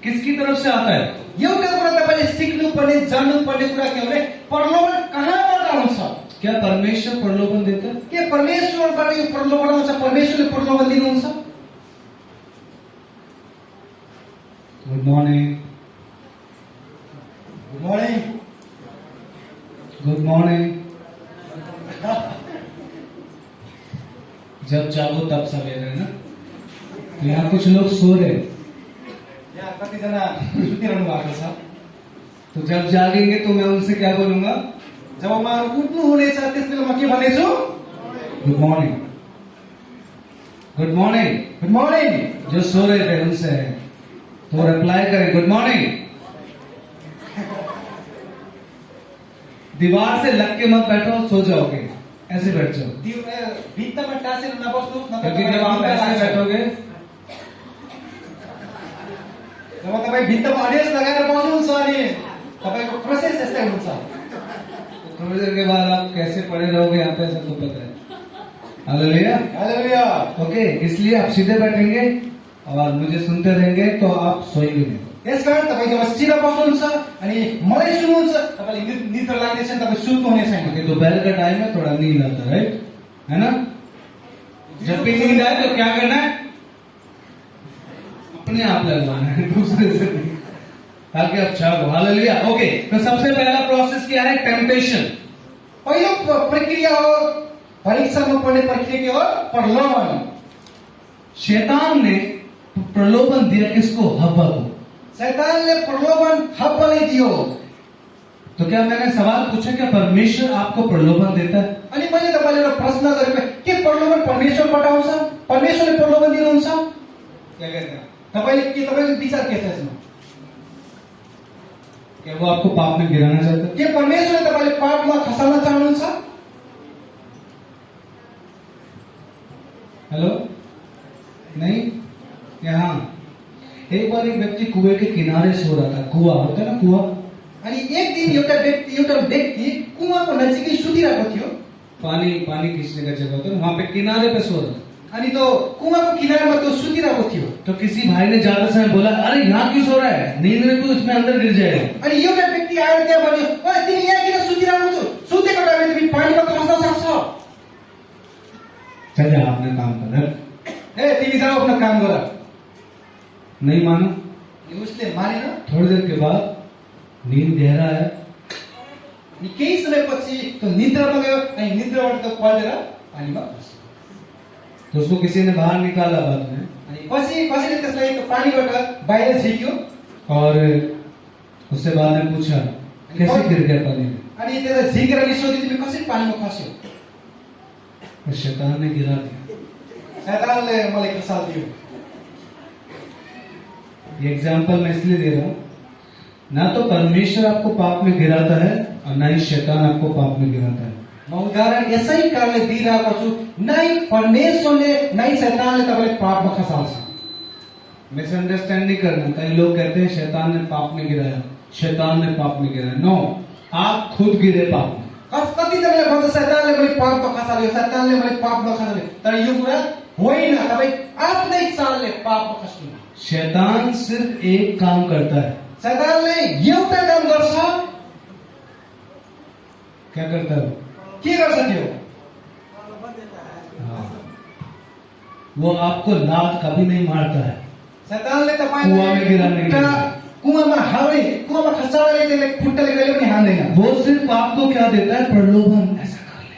किसकी तरफ से आता है। एउटा कुरा तपाईले सिक्नुपर्ने, जान्नुपर्ने कुरा के हो भने प्रलोभन कहाँबाट आउँछ? क्या परमेश्वर प्रलोभन देता है? के परमेश्वरबाट यो प्रलोभन आउँछ? परमेश्वरले प्रलोभन दिनुहुन्छ? Good morning. Good morning. Good morning. जब जागो तब सवेरे, ना? तो यहाँ कुछ लोग सो रहे हैं, यहाँ कतिजना सुतिरहनु भएको छ। तो जब जागेंगे तो मैं उनसे क्या बोलूंगा? जब उहाँहरू उठ्नु हुनेछ त्यस बेला म के भन्नेछु? Good morning. Good morning. Good morning. जो सो रहे थे उनसे तो रिप्लाई करें गुड मॉर्निंग। दीवार से लग के मत बैठो, सो जाओगे, ऐसे बैठ जाओ। भित्तामा टाँसेर नबस्नुहोस्, न त क्योंकि जब आप ऐसे बैठोगे, जब तपाईँ भित्तामा अडेस लगाएर बस्नुहुन्छ अनि तपाईँको प्रोसेस यस्तै हुन्छ। थोड़ी देर के बाद आप कैसे पड़े रहोगे यहाँ पे, सबको पता है। हालेलुया। हालेलुया। ओके, इसलिए आप सीधे बैठेंगे और मुझे सुनते रहेंगे तो आप सोएंगे नहीं। यसकारण तपाईँ जब सिधा बस्नुहुन्छ अनि मलाई सुन्नुहुन्छ, तपाईँले निद्रा लाग्नेछ, तपाईँ सुत्नु हुने छैन। क्योंकि दोपहर का टाइम है, थोड़ा नींद आता है, राइट? है ना? जब भी नींद आए तो क्या करना है? अपने आप लगवाना है, दूसरे से नहीं, ताकि अच्छा हो। हालेलुया। ओके, तो सबसे पहला प्रोसेस क्या है? टेम्पटेशन। पहिलो प्रक्रिया हो, परीक्षामा पर्ने प्रक्रिया के हो प्रलोभन। शैतान ने प्रलोभन दिया किसको? हव्वा को। शैतानले प्रलोभन हव्वालाई दियो। तो क्या मैंने सवाल पूछा, क्या परमेश्वर आपको प्रलोभन देता है? अनि मैले तपाईलाई एउटा प्रश्न गरेको, के प्रलोभन परमेश्वरबाट आउँछ? परमेश्वरले प्रलोभन दिनुहुन्छ? क्या कहते हैं? तपाईँको विचार के छ यसमा? क्या वो आपको पाप में गिराना चाहता है? के परमेश्वरले तपाईँले पापमा खसाल्न चाहनुहुन्छ? हेलो? नहीं? यहाँ एक बार एक व्यक्ति कुएं के किनारे सो रहा था। कुआ होता है ना, कुआ। अनि एक दिन एउटा व्यक्ति कुवाको नजिकै सुतिरहेको थियो। पानी खींचने का जगह होता है, वहां पे किनारे पे सो रहा था। अनि त्यो कुवाको किनारमा त्यो सुतिरहेको थियो। तो किसी भाई ने ज्यादा समय बोला, अरे यहाँ क्यों सो रहा है, नींद में तू इसमें अंदर गिर जाएगा। अनि एउटा व्यक्ति आएर त्यहाँ भन्यो, ओए तिमी यहाँ किन सुतिरहेको छौ? सुतेको बेलामा तिमी पानीमा खस्न सक्छौ। चल जा, आपने काम कर। ए तिमी जाऊ आफ्नो काम गर। नहीं माना। उसले मानेन। थोड़ी देर के बाद नींद गहरा है, अनि केही समयपछि त्यो निद्रामा गयो अनि निद्राबाट त्यो पल्टेर पानीमा खस्यो। तो उसको किसी ने बाहर निकाला बाद में, अनि पछि कसैले त्यसलाई त्यो पानीबाट बाहिर झिक्यो। और उससे बाद में पूछा कैसे गिर गया पानी में। अनि त्यसलाई झिकेर नि सोध्यो, तिमी कसरी पानीमा खस्यो? तो शैतान ने गिरा दिया। शैतानले मलाई खसाल्दियो। ये एग्जाम्पल मैं इसलिए दे रहा हूं, ना तो परमेश्वर आपको पाप में गिराता है और ना ही शैतान आपको पाप में गिराता है। म उदाहरण यसै कारणले दिइरहेको छु, नै परमेश्वरले नै शैतानले तपाईलाई पापमा खसाल्छ। मिसअंडरस्टैंड नहीं करना। कई लोग कहते हैं शैतान ने पाप में गिराया, शैतान ने पाप में गिराया। नो, आप खुद गिरे पाप में। कतिजनाले भन्छ शैतानले मैले पापमा खसाल्यो, शैतानले मैले पापमा खसाल्यो। तर यो कुरा होइन, तपाईँ आफ्नै चालले पापमा खस्नु। शैतान सिर्फ एक काम करता है। शैतानले एउटा काम गर्छ। क्या करता है वो? के गर्छ त्यो? हाँ। वो आपको लात कभी नहीं मारता है। शैतानले कुआँ में गिराने के लिए। कुआमा हावे, कुआमा खसाउने त्यसले खुट्टाले कहिले पनि हान्दैन। वो सिर्फ आपको क्या देता है? प्रलोभन, ऐसा कर ले।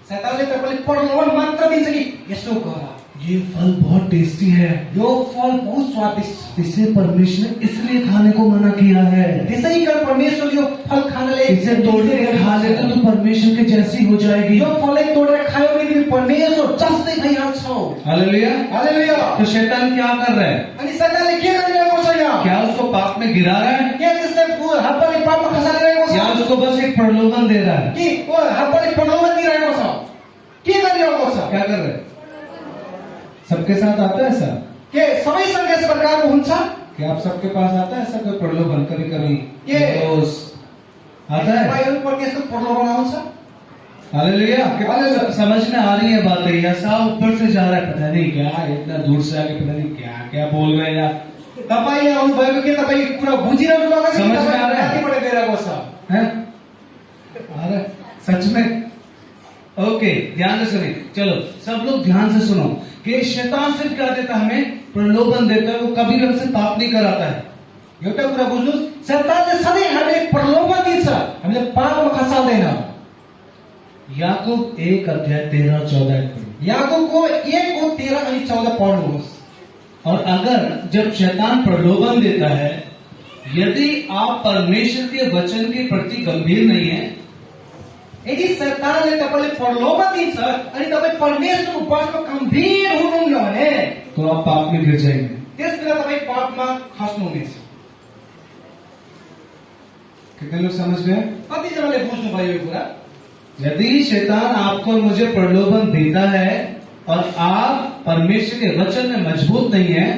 शैतानले तपाईलाई प्रलोभन मात्र दिन्छ कि यसो गर। ये फल बहुत टेस्टी है, यो फल बहुत स्वादिष्ट छ। इसे परमेश्वर ने इसलिए खाने को मना किया है। त्यसै कारण परमेश्वर यो फल खानले इसे तोड़ने के खा ले तो तू परमेश्वर के जैसी हो जाएगी। यो फललाई तोडेर खायो भने तिमी परमेश्वर जस्तै भइहाल्छौ। हालेलुया। हालेलुया। तो शैतान क्या कर रहा है? अनि शैतानले के गरिरहेको छ यहाँ? क्या उसको पाप में गिरा रहा है? के त्यसले हातले पापमा खसालिरहेको छ? या उसको बस एक प्रलोभन दे रहा है? कि ओ हातले प्रलोभन दिइरहेको छ? के गरिरहेको छ? क्या कर रहा है? सबके साथ आता है ऐसा? के सबैसँग यस प्रकारको हुन्छ? क्या आप सबके पास आता है ऐसा कोई प्रलोभन? कभी कभी ये- आता है? तपाईँहरू पर त्यस्तो प्रलोभन आउँछ? हालेलुया। क्या समझ में आ रही है बातें? या साहब ऊपर से जा रहा है, पता नहीं क्या, इतना दूर से आके पता नहीं क्या क्या बोल रहे हैं यार। तपाईँ यहाँ आउनुभएको के तपाईँ कुरा बुझिरहनु भएको छ कि समझ में तपाईँ आ रहा है? माथिबाट गइरहेको छ? हैं? आ रहा है? सच में? ओके, ध्यान से सुनिए। चलो सब लोग ध्यान से सुनो कि शैतान सिर्फ क्या देता है? हमें प्रलोभन देता है। वो कभी भी हमसे पाप नहीं कराता है। एउटा कुरा बुझ्नुहोस्, शैतानले सधैँ हामीले प्रलोभन दिन्छ, हामीले पापमा खसाल्दैन। याकूब 1:13-14 पढ़िए। याकुबको 1:13 अनि 14 पढ्नुहोस्। और अगर जब शैतान प्रलोभन देता है, यदि आप परमेश्वर के वचन के प्रति गंभीर नहीं है, यदि शैतानले तपाईँले प्रलोभन दिन्छ अनि तपाईँ परमेश्वरको वचनमा गम्भीर हुनुहुन्न भने तो आप पाप में गिर जाएंगे। त्यस बेला तपाईँ पापमा खस्नुहुनेछ। कितने लोग समझ गए? कतिजनाले बुझ्नुभयो यो कुरा? यदि शैतान आपको और मुझे प्रलोभन देता है और आप परमेश्वर के वचन में मजबूत नहीं है,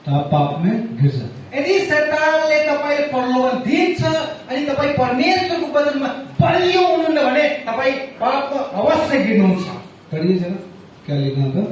तो आप पाप में गिर जाते हैं। यदि शैतानले तपाईँले प्रलोभन दिन्छ अनि तपाईँ परमेश्वरको वचनमा बलियो हुनुहुन्न भने तपाईँ पापमा अवश्य गिर्नुहुन्छ। पढ़िए जरा क्या लिखा था। जब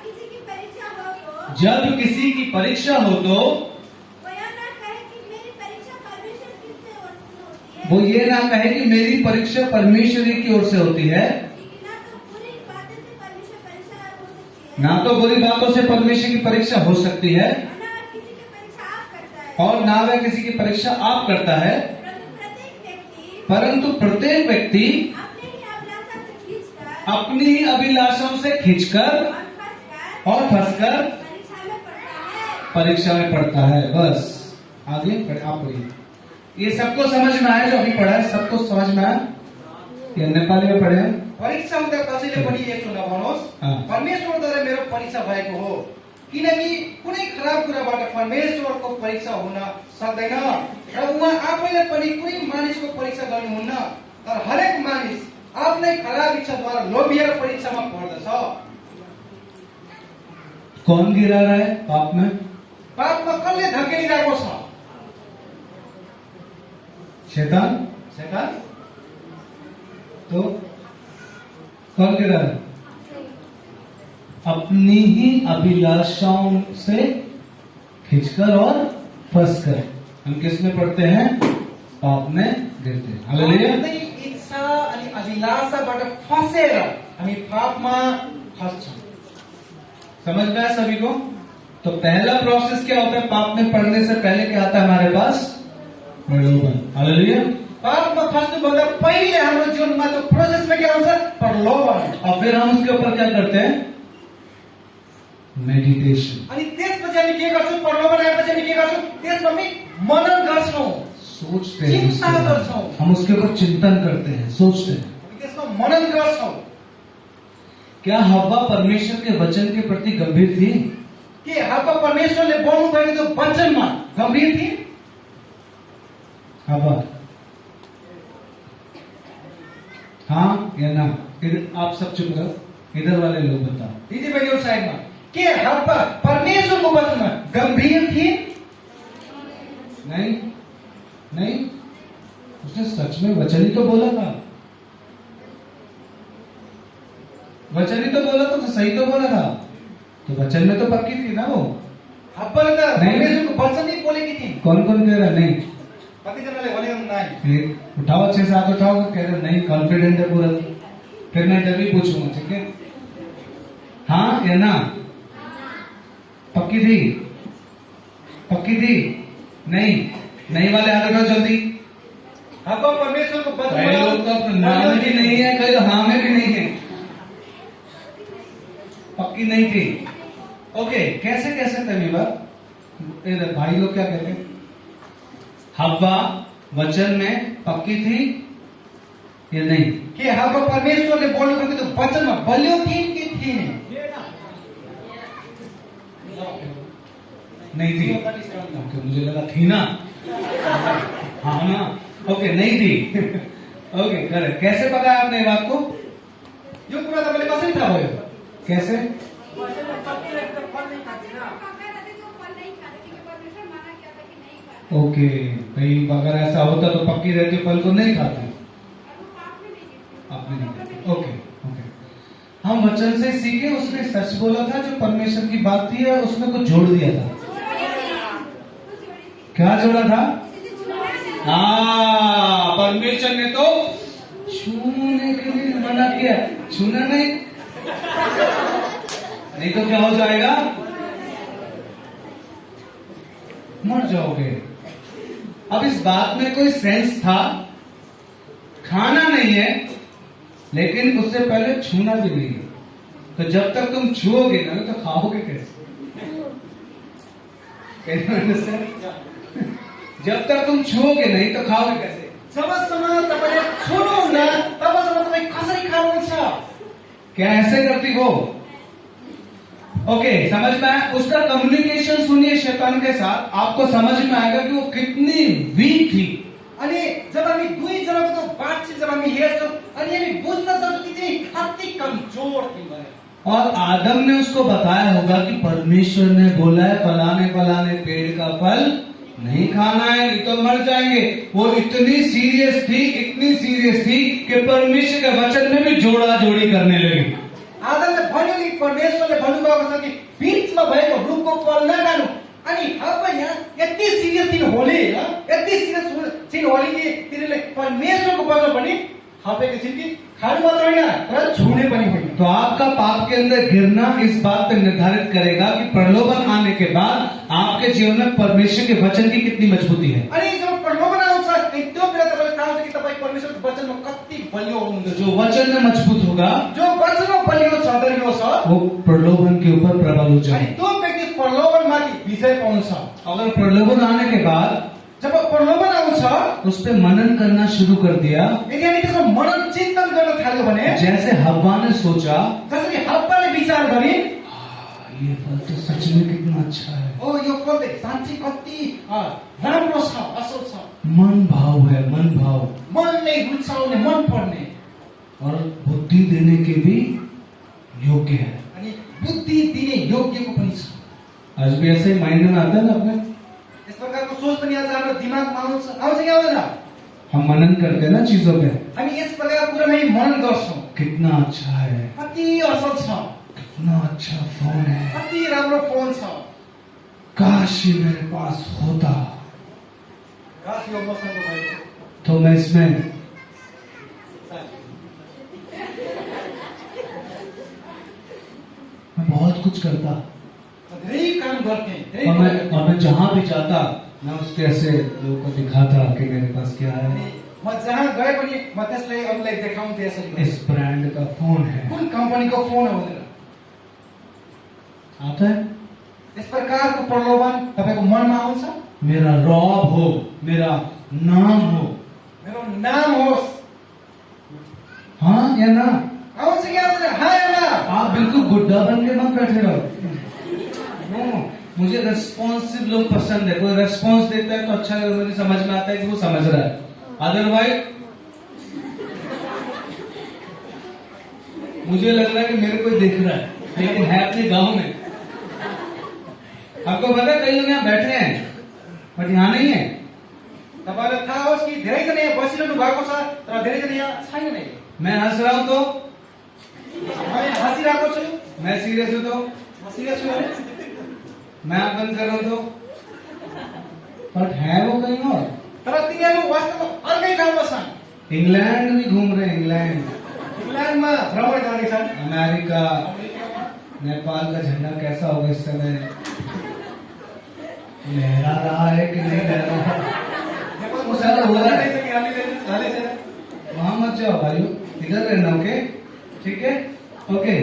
किसी की परीक्षा हो तो जब किसी की परीक्षा हो तो वो यह ना कहे कि मेरी परीक्षा परमेश्वर किससे होती है, वो ये ना कहे कि मेरी परीक्षा परमेश्वर ही की ओर से होती है। लेकिन ना तो बुरी बातें से परमेश्वर परीक्षा हो सकती है, ना तो बुरी बातों से परमेश्वर की परीक्षा हो सकती है, और ना वह किसी की परीक्षा आप करता है, और ना वह किसी की परीक्षा आप करता है। परंतु प्रत्येक व्यक्ति परंतु प्रत्येक व्यक्ति अपने ही अभिलाषा से खींचकर अपनी ही अभिलाषाओं से खींचकर और फंसकर और फंसकर परीक्षा में पड़ता है। परीक्षा में पढ़ता है। बस आगे आप पढ़िए। ये सबको समझ में आया? जो अभी पढ़ा है सबको समझ में आया? या नेपाली में पढ़े हैं? परीक्षा हुँदा कसैले पनि यसो नभनोस्, हाँ। परमेश्वरद्वारा मेरो परीक्षा भएको हो, किनकि कुनै खराब कुराबाट परमेश्वरको परीक्षा हुन सक्दैन र उहाँ आफैले पनि कुनै मानिसको परीक्षा गर्नुहुन्न, तर हरेक मानिस आफ्नै खराब इच्छाद्वारा लोभिएर परीक्षामा पर्दछ। कौन गिरा रहा है पाप में? पापमा कसले धकेलिरहेको छ? शैतान। शैतान। तो कौन गिरा रहा है? अपनी ही अभिलाषाओं से खींचकर और फंसकर हम किस में पढ़ते हैं? पाप में गिरते हैं। हालेलुया। आफ्नै इच्छा अनि अभिलाषाबाट फसेर हामी पापमा खस्छौँ। समझ में आया सभी को? तो पहला प्रोसेस क्या होता है? पाप में पड़ने से पहले क्या आता है हमारे पास? प्रलोभन। हालेलुया। पापमा खस्नुभन्दा पहिले हाम्रो जीवनमा त्यो प्रोसेसमा के आउँछ? प्रलोभन। और फिर हम उसके ऊपर क्या करते हैं? मेडिटेशन। अनि त्यसपछि हामी के गर्छौँ? प्रलोभन आएपछि हामी के गर्छौँ? त्यसमा हामी मनन गर्छौँ, सोचते हैं चिंता उसके ऊपर। करछौँ। हम उसके ऊपर चिंतन करते हैं, सोचते हैं। हामी त्यसमा मनन गर्छौँ। क्या हव्वा परमेश्वर के वचन के प्रति गंभीर थी? के हव्वा परमेश्वरले बोल्नु भएको त्यो वचनमा गम्भीर थिए? हव्वा हाँ या ना? इधर आप सब चुप रहो, इधर वाले लोग बताओ। दिदी बहिनीहरु साइडमा के हव्वा परमेश्वरको वचनमा गम्भीर थिए? नहीं नहीं, उसने सच में वचन ही तो बोला था। वचन ही तो बोला था, तो सही तो बोला था। तो वचन में तो पक्की थी ना वो। हब्बल त नहीं। परमेश्वरको वचन नै बोलेकी थिइन्। कौन कौन कह रहा है नहीं? कतिजनाले भने नाइ। एक उठाओ 6-7 उठाओ, कह रहे नहीं, कॉन्फिडेंट है पूरा। फिर मैं जब भी पूछूंगा, ठीक है? हाँ या ना? पक्की थी? पक्की थी? नहीं वाले हाथ उठाओ जल्दी। हब्बल परमेश्वरको वचन कई लोग तो अपने नाम में भी नहीं है, कई तो हाँ में भी नहीं है। पक्की नहीं थी। ओके, कैसे कह सकते हैं ये बात? भाई लोग क्या कहते हैं? हव्वा वचन में पक्की थी या नहीं? के हब्बल परमेश्वरले बोल्नुभएको त्यो वचनमा बलियो थिइन् कि थिएन? नहीं थी। ओके, मुझे लगा थी ना। हाँ ना, ओके, नहीं थी। Okay, correct. कैसे पता है आपने ये बात को? यो कुरा तपाईँले कसरी थाहा भयो? कैसे? ओके, भाई अगर ऐसा होता तो पक्की रहती फल को नहीं खाते। आपने नहीं खाते। ओके ओके, हम वचन से सीखे, उसने सच बोला था, जो परमेश्वर की बात थी और उसमें कुछ जोड़ दिया था। क्या जोड़ा था? हाँ, परमेश्वर ने तो छूने के लिए मना किया, छूना नहीं तो क्या हो जाएगा? मर जाओगे। अब इस बात में कोई सेंस था? खाना नहीं है, लेकिन उससे पहले छूना भी नहीं है। तो जब तक तुम छुओगे ना तो खाओगे कैसे? जब तक तुम छुओगे नहीं तो खाओगे कैसे? जबसम्म तपाईँले छुनुहुन्न तबसम्म तपाईँ कसरी खानुहुन्छ? क्या ऐसे करती हो? ओके, समझ में आया? उसका कम्युनिकेशन सुनिए शैतान के साथ, आपको समझ में आएगा कि वो कितनी वीक थी। अनि जब हामी दुईजनाको त्यो बातचित जब हामी हेर्छौँ अनि हामी बुझ्न सक्छौँ कि चाहिँ कति कमजोर थियौँ भनेर। और आदम ने उसको बताया होगा कि परमेश्वर ने बोला है फलाने पेड़ का फल नहीं खाना है, नहीं तो मर जाएंगे। वो इतनी सीरियस थी कि परमेश्वर के वचन में भी जोड़ा जोड़ी करने लगी। आदमले भन्यो नि परमेश्वरले भन्नुभएको छ कि बीचमा भएको रुखको फल नखानु। अनि अब यहाँ यति सिरियस थिइन् होली, यति सिरियस थिइन् होली कि तिनीहरूले परमेश्वरको वचन पनि थपेको थिइन् कि खानु मात्र होइन तर छुने पनि होइन। तो आपका पाप के अंदर गिरना इस बात पर निर्धारित करेगा कि प्रलोभन आने के बाद आपके जीवन में परमेश्वर के वचन की कितनी मजबूती है। अनि जब प्रलोभन आउँछ त्यो बेला तपाईँले थाहा हुन्छ कि तपाईँ परमेश्वरको वचनमा कति बलियो हुनुहुन्छ। जो वचन में मजबूत होगा, जो वचनमा बलियो छ दरियो छ, वो प्रलोभन के ऊपर प्रबल हो अनि जाए। त्यो व्यक्ति प्रलोभनमाथि विजय पाउँछ। अगर प्रलोभन आने के बाद जब प्रलोभन आउँछ उस पर मनन करना शुरू कर दिया, यदि हामी त्यसको मनन चिन्तन गर्न थाल्यो भने जैसे हव्वा ने सोचा, जसरी हब्बाले विचार गरिन्, ये फल तो सच में कितना अच्छा है, ओ यो फल त साँच्चै कति राम्रो छ, असल छ, मन भाव है, मन भाव, मनले रुचाउने, मन पर्ने और बुद्धि देने के भी योग्य है। अनि बुद्धि दिने योग्यको पनि छ। आज भी ऐसे ही माइंड में आता है ना अपने, यस प्रकारको सोच पनि आज हाम्रो दिमागमा आउँछ कि आउँदैन? हम मनन करते हैं ना चीजों पे, हामी यस प्रकारको कुरामा मनन गर्छौँ। कितना अच्छा है, कति असल छ, कितना अच्छा फोन है, कति राम्रो फोन छ, काश ये मेरे पास होता काश यो मसँग भएको। तो मैं इसमें मैं बहुत कुछ करता, धेरै काम गर्ने, और मैं जहां भी जाता मैं उसके ऐसे लोगों को दिखाता कि मेरे पास क्या है, म जहाँ गए पनि म त्यसलाई अरूलाई देखाउँथे यसरी। इस ब्रांड का फोन है, कुन कम्पनीको फोन हो भनेर। आता है। यस प्रकारको प्रलोभन तपाईँको मनमा आउँछ? मेरा रौब हो, मेरा नाम हो, मेरो नाम होस्, हाँ या ना? आउँछ कि आउँदैन? हाँ या ना? आप बिल्कुल गुड्डा बन के मत बैठे रहो। नो, मुझे रेस्पॉन्सिव लोग पसंद है। कोई रेस्पॉन्स देता है तो अच्छा है, मुझे समझ में आता है कि वो समझ रहा है। अदरवाइज मुझे लग रहा है कि मेरे कोई देख रहा है, लेकिन है अपने गांव में। आपको पता है कई लोग यहाँ बैठे हैं बट यहाँ नहीं है। तपाईँलाई थाहा होस् कि धेरैजना यहाँ बसिरहनु भएको छ तर धेरैजना यहाँ छैन नै। मैं हंस रहा हूँ तो, म यहाँ हाँसिरहेको छु, मैं सीरियस हूँ तो, म सिरियस छु भने मैं बंद करूं तो, बट है वो कहीं और। तर तिनीहरू वास्तवमा अर्कै ठाउँमा छन्। इंग्लैंड भी घूम रहे हैं, इंग्लैंड, इंग्ल्यान्डमा भ्रमण गर्दैछन्। अमेरिका, नेपाल का झंडा कैसा होगा इस समय, लहरा रहा है कि नहीं लहरा रहा है? नेपालको सारा हो रहा है। कि हाल्दै छैन। वहां मत जाओ भाइयों, इधर रहना। ओके, ठीक है, ओके।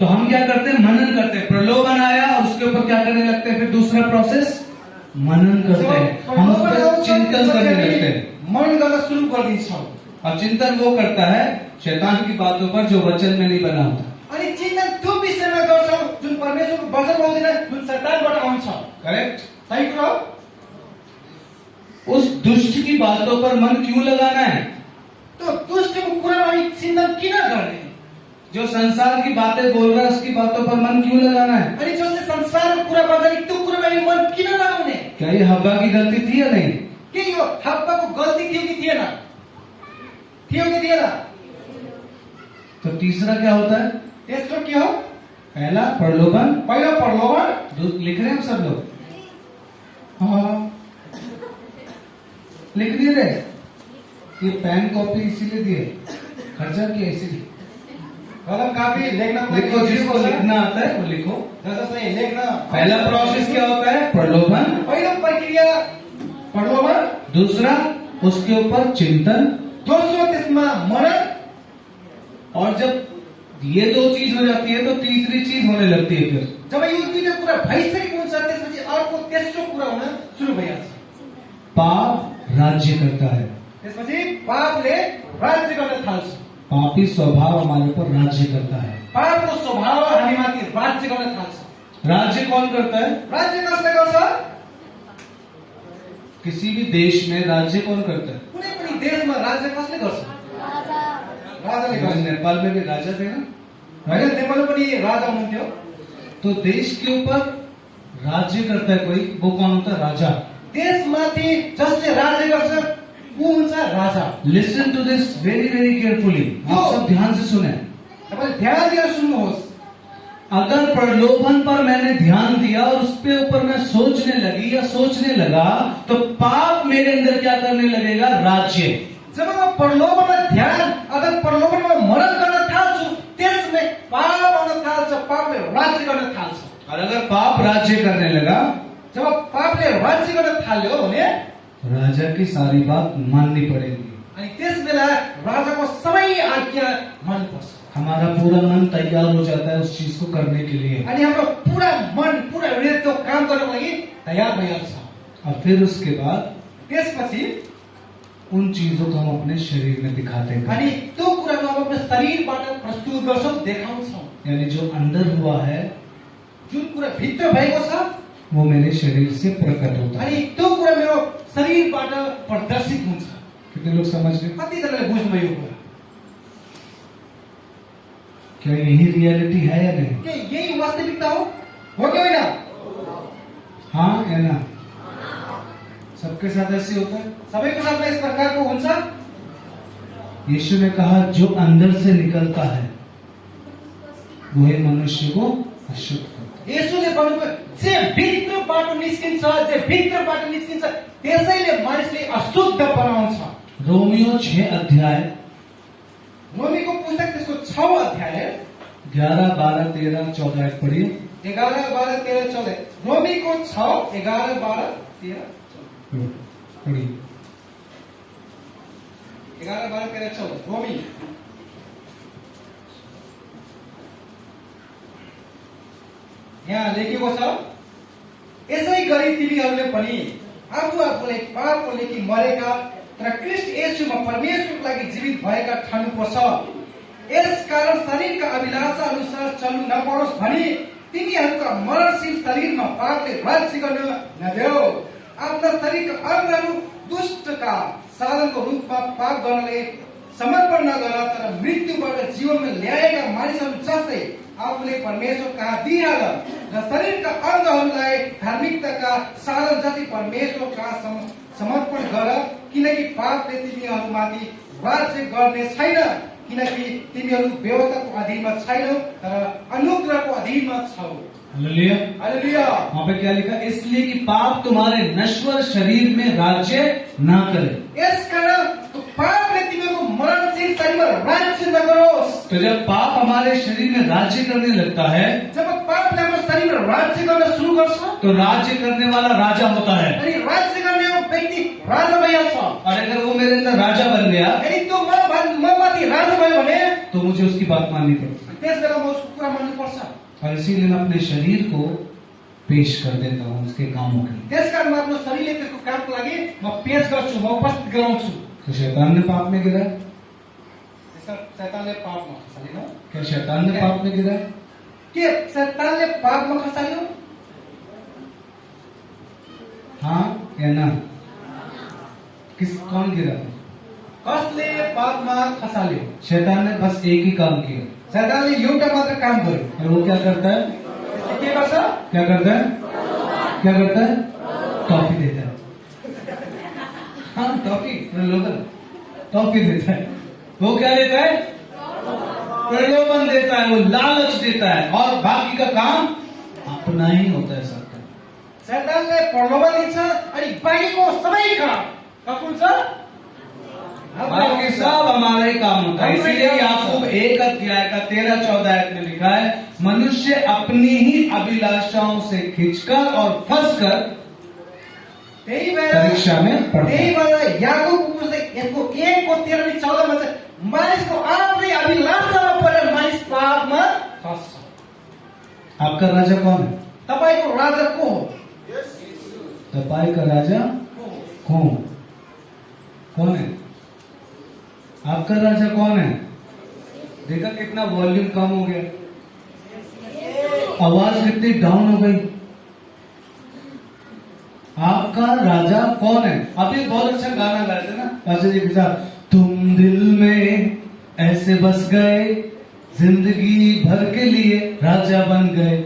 तो हम क्या करते हैं, मनन करते हैं। प्रलोभन आया और उसके ऊपर क्या करने लगते हैं, फिर दूसरा प्रोसेस मनन करते हैं, हम उस पर चिंतन करने लगते हैं। मन गर्न सुरु गरिदिन्छौँ। और चिंतन वो करता है शैतान की बातों पर जो वचन में नहीं बना होता। अनि चिन्तन त्यो विषयमा गर्छौँ जुन परमेश्वरको वचन आउँदैन, जुन शैतानबाट आउँछ। करेक्ट। सही कुरा हो। उस दुष्ट की बातों पर मन क्यों लगाना है? त्यो दुष्टको कुरामा हामी चिन्तन किन गर्ने? जो संसार की बातें बोल रहा है उसकी बातों पर मन क्यों लगाना है? अनि जसले संसारको कुरा भन्छ नि त्यो कुरामा हामी मन किन लगाउने? क्या ये हव्वा की गलती थी या नहीं? के यो हव्वाको गल्ती थियो कि थिएन? थियो कि थिएन? तो तीसरा क्या होता है? तेस्रो के हो? पहला प्रलोभन, पहिलो प्रलोभन। लिख रहे हैं हम सब लोग? हाँ, लिख नहीं रहे? ये पेन कॉपी इसीलिए दिए, खर्चा किया इसीलिए। कलम कापी लेख्न लिखो, जिसको लिखना आता है वो लिखो। जसले लेख्न। पहला प्रोसेस क्या होता है? प्रलोभन। पहिलो प्रक्रिया प्रलोभन। दूसरा उसके ऊपर चिंतन। दोस्रो त्यसमा मनन। और जब ये दो चीज हो जाती है तो तीसरी चीज होने लगती है। फिर जब यो दुईटा कुरा भइसकेको हुन्छ त्यसपछि अर्को तेस्रो कुरा हुन सुरु भइहाल्छ। पाप राज्य करता है। त्यसपछि पापले राज्य गर्न थाल्छ। पापी स्वभाव हमारे ऊपर राज्य करता है। पापको स्वभाव हामीमाथि राज्य गर्न थाल्छ। राज्य कौन करता है? राज्य कसले गर्छ? किसी भी देश में राज्य कौन करता है? कुनै पनि देशमा राज्य कसले गर्छ? राजाले गर्छ। नेपाल में भी राजा थे ना, होइन, नेपालमा पनि राजा हुनुहुन्थ्यो। तो देश के ऊपर राज्य करता है कोई, वो कौन होता है? राजा। देशमाथि जसले राज्य गर्छ ऊ हुन्छ राजा। Listen to this very very carefully, आप सब ध्यान से सुने। तपाईले ध्यान दिएर सुन्नुहोस्। अगर प्रलोभन पर मैंने ध्यान दिया और उस पे ऊपर मैं सोचने लगी या सोचने लगा तो पाप मेरे अंदर क्या करने लगेगा? राज्य। जब म प्रलोभनमा ध्यान, अगर प्रलोभनमा मनन गर्न थाल्छु त्यसमै पाप आउन थाल्छ, पापले राज्य गर्न थाल्छ। और अगर पाप राज्य करने लगा, जब पापले राज्य गर्न थाल्यो भने राजा की सारी बात माननी पड़ेगी। अनि त्यस बेला राजाको सबै आज्ञा मान्नुपर्छ। हमारा पूरा मन तैयार हो जाता है उस चीज को करने के लिए। अनि हाम्रो पूरा मन, पूरा हृदय त्यो काम गर्नको लागि तयार भइहाल्छ। और फिर उसके बाद त्यसपछि उन चीजों को हम अपने शरीर में दिखाते हैं। अनि त्यो कुरामा हम आफ्नो शरीरबाट प्रस्तुत गर्छौँ, देखाउँछौँ। यानी जो अंदर हुआ है जुन कुरा भित्र भएको छ वो मेरे शरीर से प्रकट होता है। अनि त्यो कुरा मेरो शरीरबाट प्रदर्शित हुन्छ। कितने लोग समझ गए? कतिजनाले बुझ्नुभयो यो कुरा? क्या यही रियलिटी है या नहीं? के यही वास्तविकता हो कि होइन? हाँ या ना? सबके साथ ऐसे होता है? सबैको साथमा यस प्रकारको हुन्छ। यीशु ने कहा जो अंदर से निकलता है वही मनुष्य को अशुद्ध करता येशूले भन्नुभयो जे भित्रबाट निस्किन्छ त्यसैले मानिसले अशुद्ध बनाउँछ। है। रोमियो 6 अध्याय रोमीको पुस्तक त्यसको 6 अध्याय 11, 12, 13, 14 पढ़िए। 11, 12, 13, 14। रोमीको 6, 11, 12, 13, 14। पढ़िए। 11, 12, 13, 14। रोमी। यहाँ लेखेको छ, यसै गरी तिमीहरूले पनि आफू आफूलाई पापको लेखी मरेका तर क्रिस्ट येशूमा परमेश्वरको लागि जीवित भएका ठान्नुपर्छ। यसकारण शरीरका अभिलाषा अनुसार चल्नु नपरोस् भनी तिमीहरूका मरणशील शरीरमा पापले राज्य गर्न नदेऊ। आफ्ना शरीरका अंगहरू दुष्टका साधनको रूपमा पाप गर्नले समर्पण नगर, तर मृत्युबाट जीवनमा ल्याएका मानिसहरू जस्तै आफूले परमेश्वर कहाँ दिइहाल र शरीरका अंगहरूलाई धार्मिकताका साधन जति परमेश्वर कहाँ समर्पण गर, किनकि पापले तिमीहरूमाथि राज्य गर्ने छैन, किनकि तिमीहरू व्यवस्थाको अधीनमा छैनौ तर अनुग्रहको अधीनमा छौ। हालेलुया। हालेलुया। वहां पे क्या लिखा? इसलिए कि पाप तुम्हारे नश्वर शरीर में राज्य ना करे। यसकारण त्यो पापले तिमीको मरणशील शरीरमा राज्य नगरोस्। तो जब पाप हमारे शरीर में राज्य करने लगता है जब पापले हाम्रो शरीरमा राज्य गर्न सुरु गर्छ तो राज्य करने वाला राजा होता है। अनि राज्य गर्ने व्यक्ति राजा भइहाल्छ। और अगर वो मेरे अंदर राजा बन गया यदि त्यो ममाथि राजा भयो भने तो मुझे उसकी बात माननी पड़ती त्यस बेला म उसको कुरा मान्नुपर्छ। है। और इसीलिए मैं अपने शरीर को पेश कर देता हूँ उसके कामों के लिए। त्यसकारण म आफ्नो शरीरले त्यसको कामको लागि म पेश गर्छु, म उपस्थित गराउँछु। तो शैतान ने पाप में गिरा? शैतानले पापमा खसाल्यो। क्या शैतान ने पाप में गिरा? के शैतानले पापमा खसाल्यो? हाँ या ना? कौन गिरा? कसले पापमा खसाल्यो? शैतान ने बस एक ही काम किया। शैतानले एउटा मात्र काम गर्यो। और वो क्या करता है? के गर्छ? क्या करता है? क्या करता है? टॉफी देता है। हाँ, टॉफी प्रलोभन, टॉफी देता है। वो क्या देता है? प्रलोभन देता है, वो लालच देता है, और बाकी का काम अपना ही होता है सबका। शैतानले प्रलोभन दिन्छ अनि बाँकीको सबै काम कसको हुन्छ? बाकी सब हमारे काम होता है। इसीलिए याकूब 1 अध्याय का 13-14 आयत में लिखा है, मनुष्य अपनी ही अभिलाषाओं से खिंचकर और फंसकर त्यही भएर परीक्षा में पड़ता त्यही है। भएर याकुबको पुस्तक यसको 1:13-14 मा चाहिँ मानिसको आफ्नै अभिलाषामा परेर मानिस पापमा फस्छ। आपका राजा कौन है? तपाईको राजा को हो? तपाई का राजा कौन? कौन है? आपका राजा कौन है? देखा कितना वॉल्यूम कम हो गया, आवाज कितनी डाउन हो गई। आपका राजा कौन है? अभी बहुत अच्छा गाना गाते ना पाशा जी के साथ, तुम दिल में ऐसे बस गए, जिंदगी भर के लिए राजा बन गए।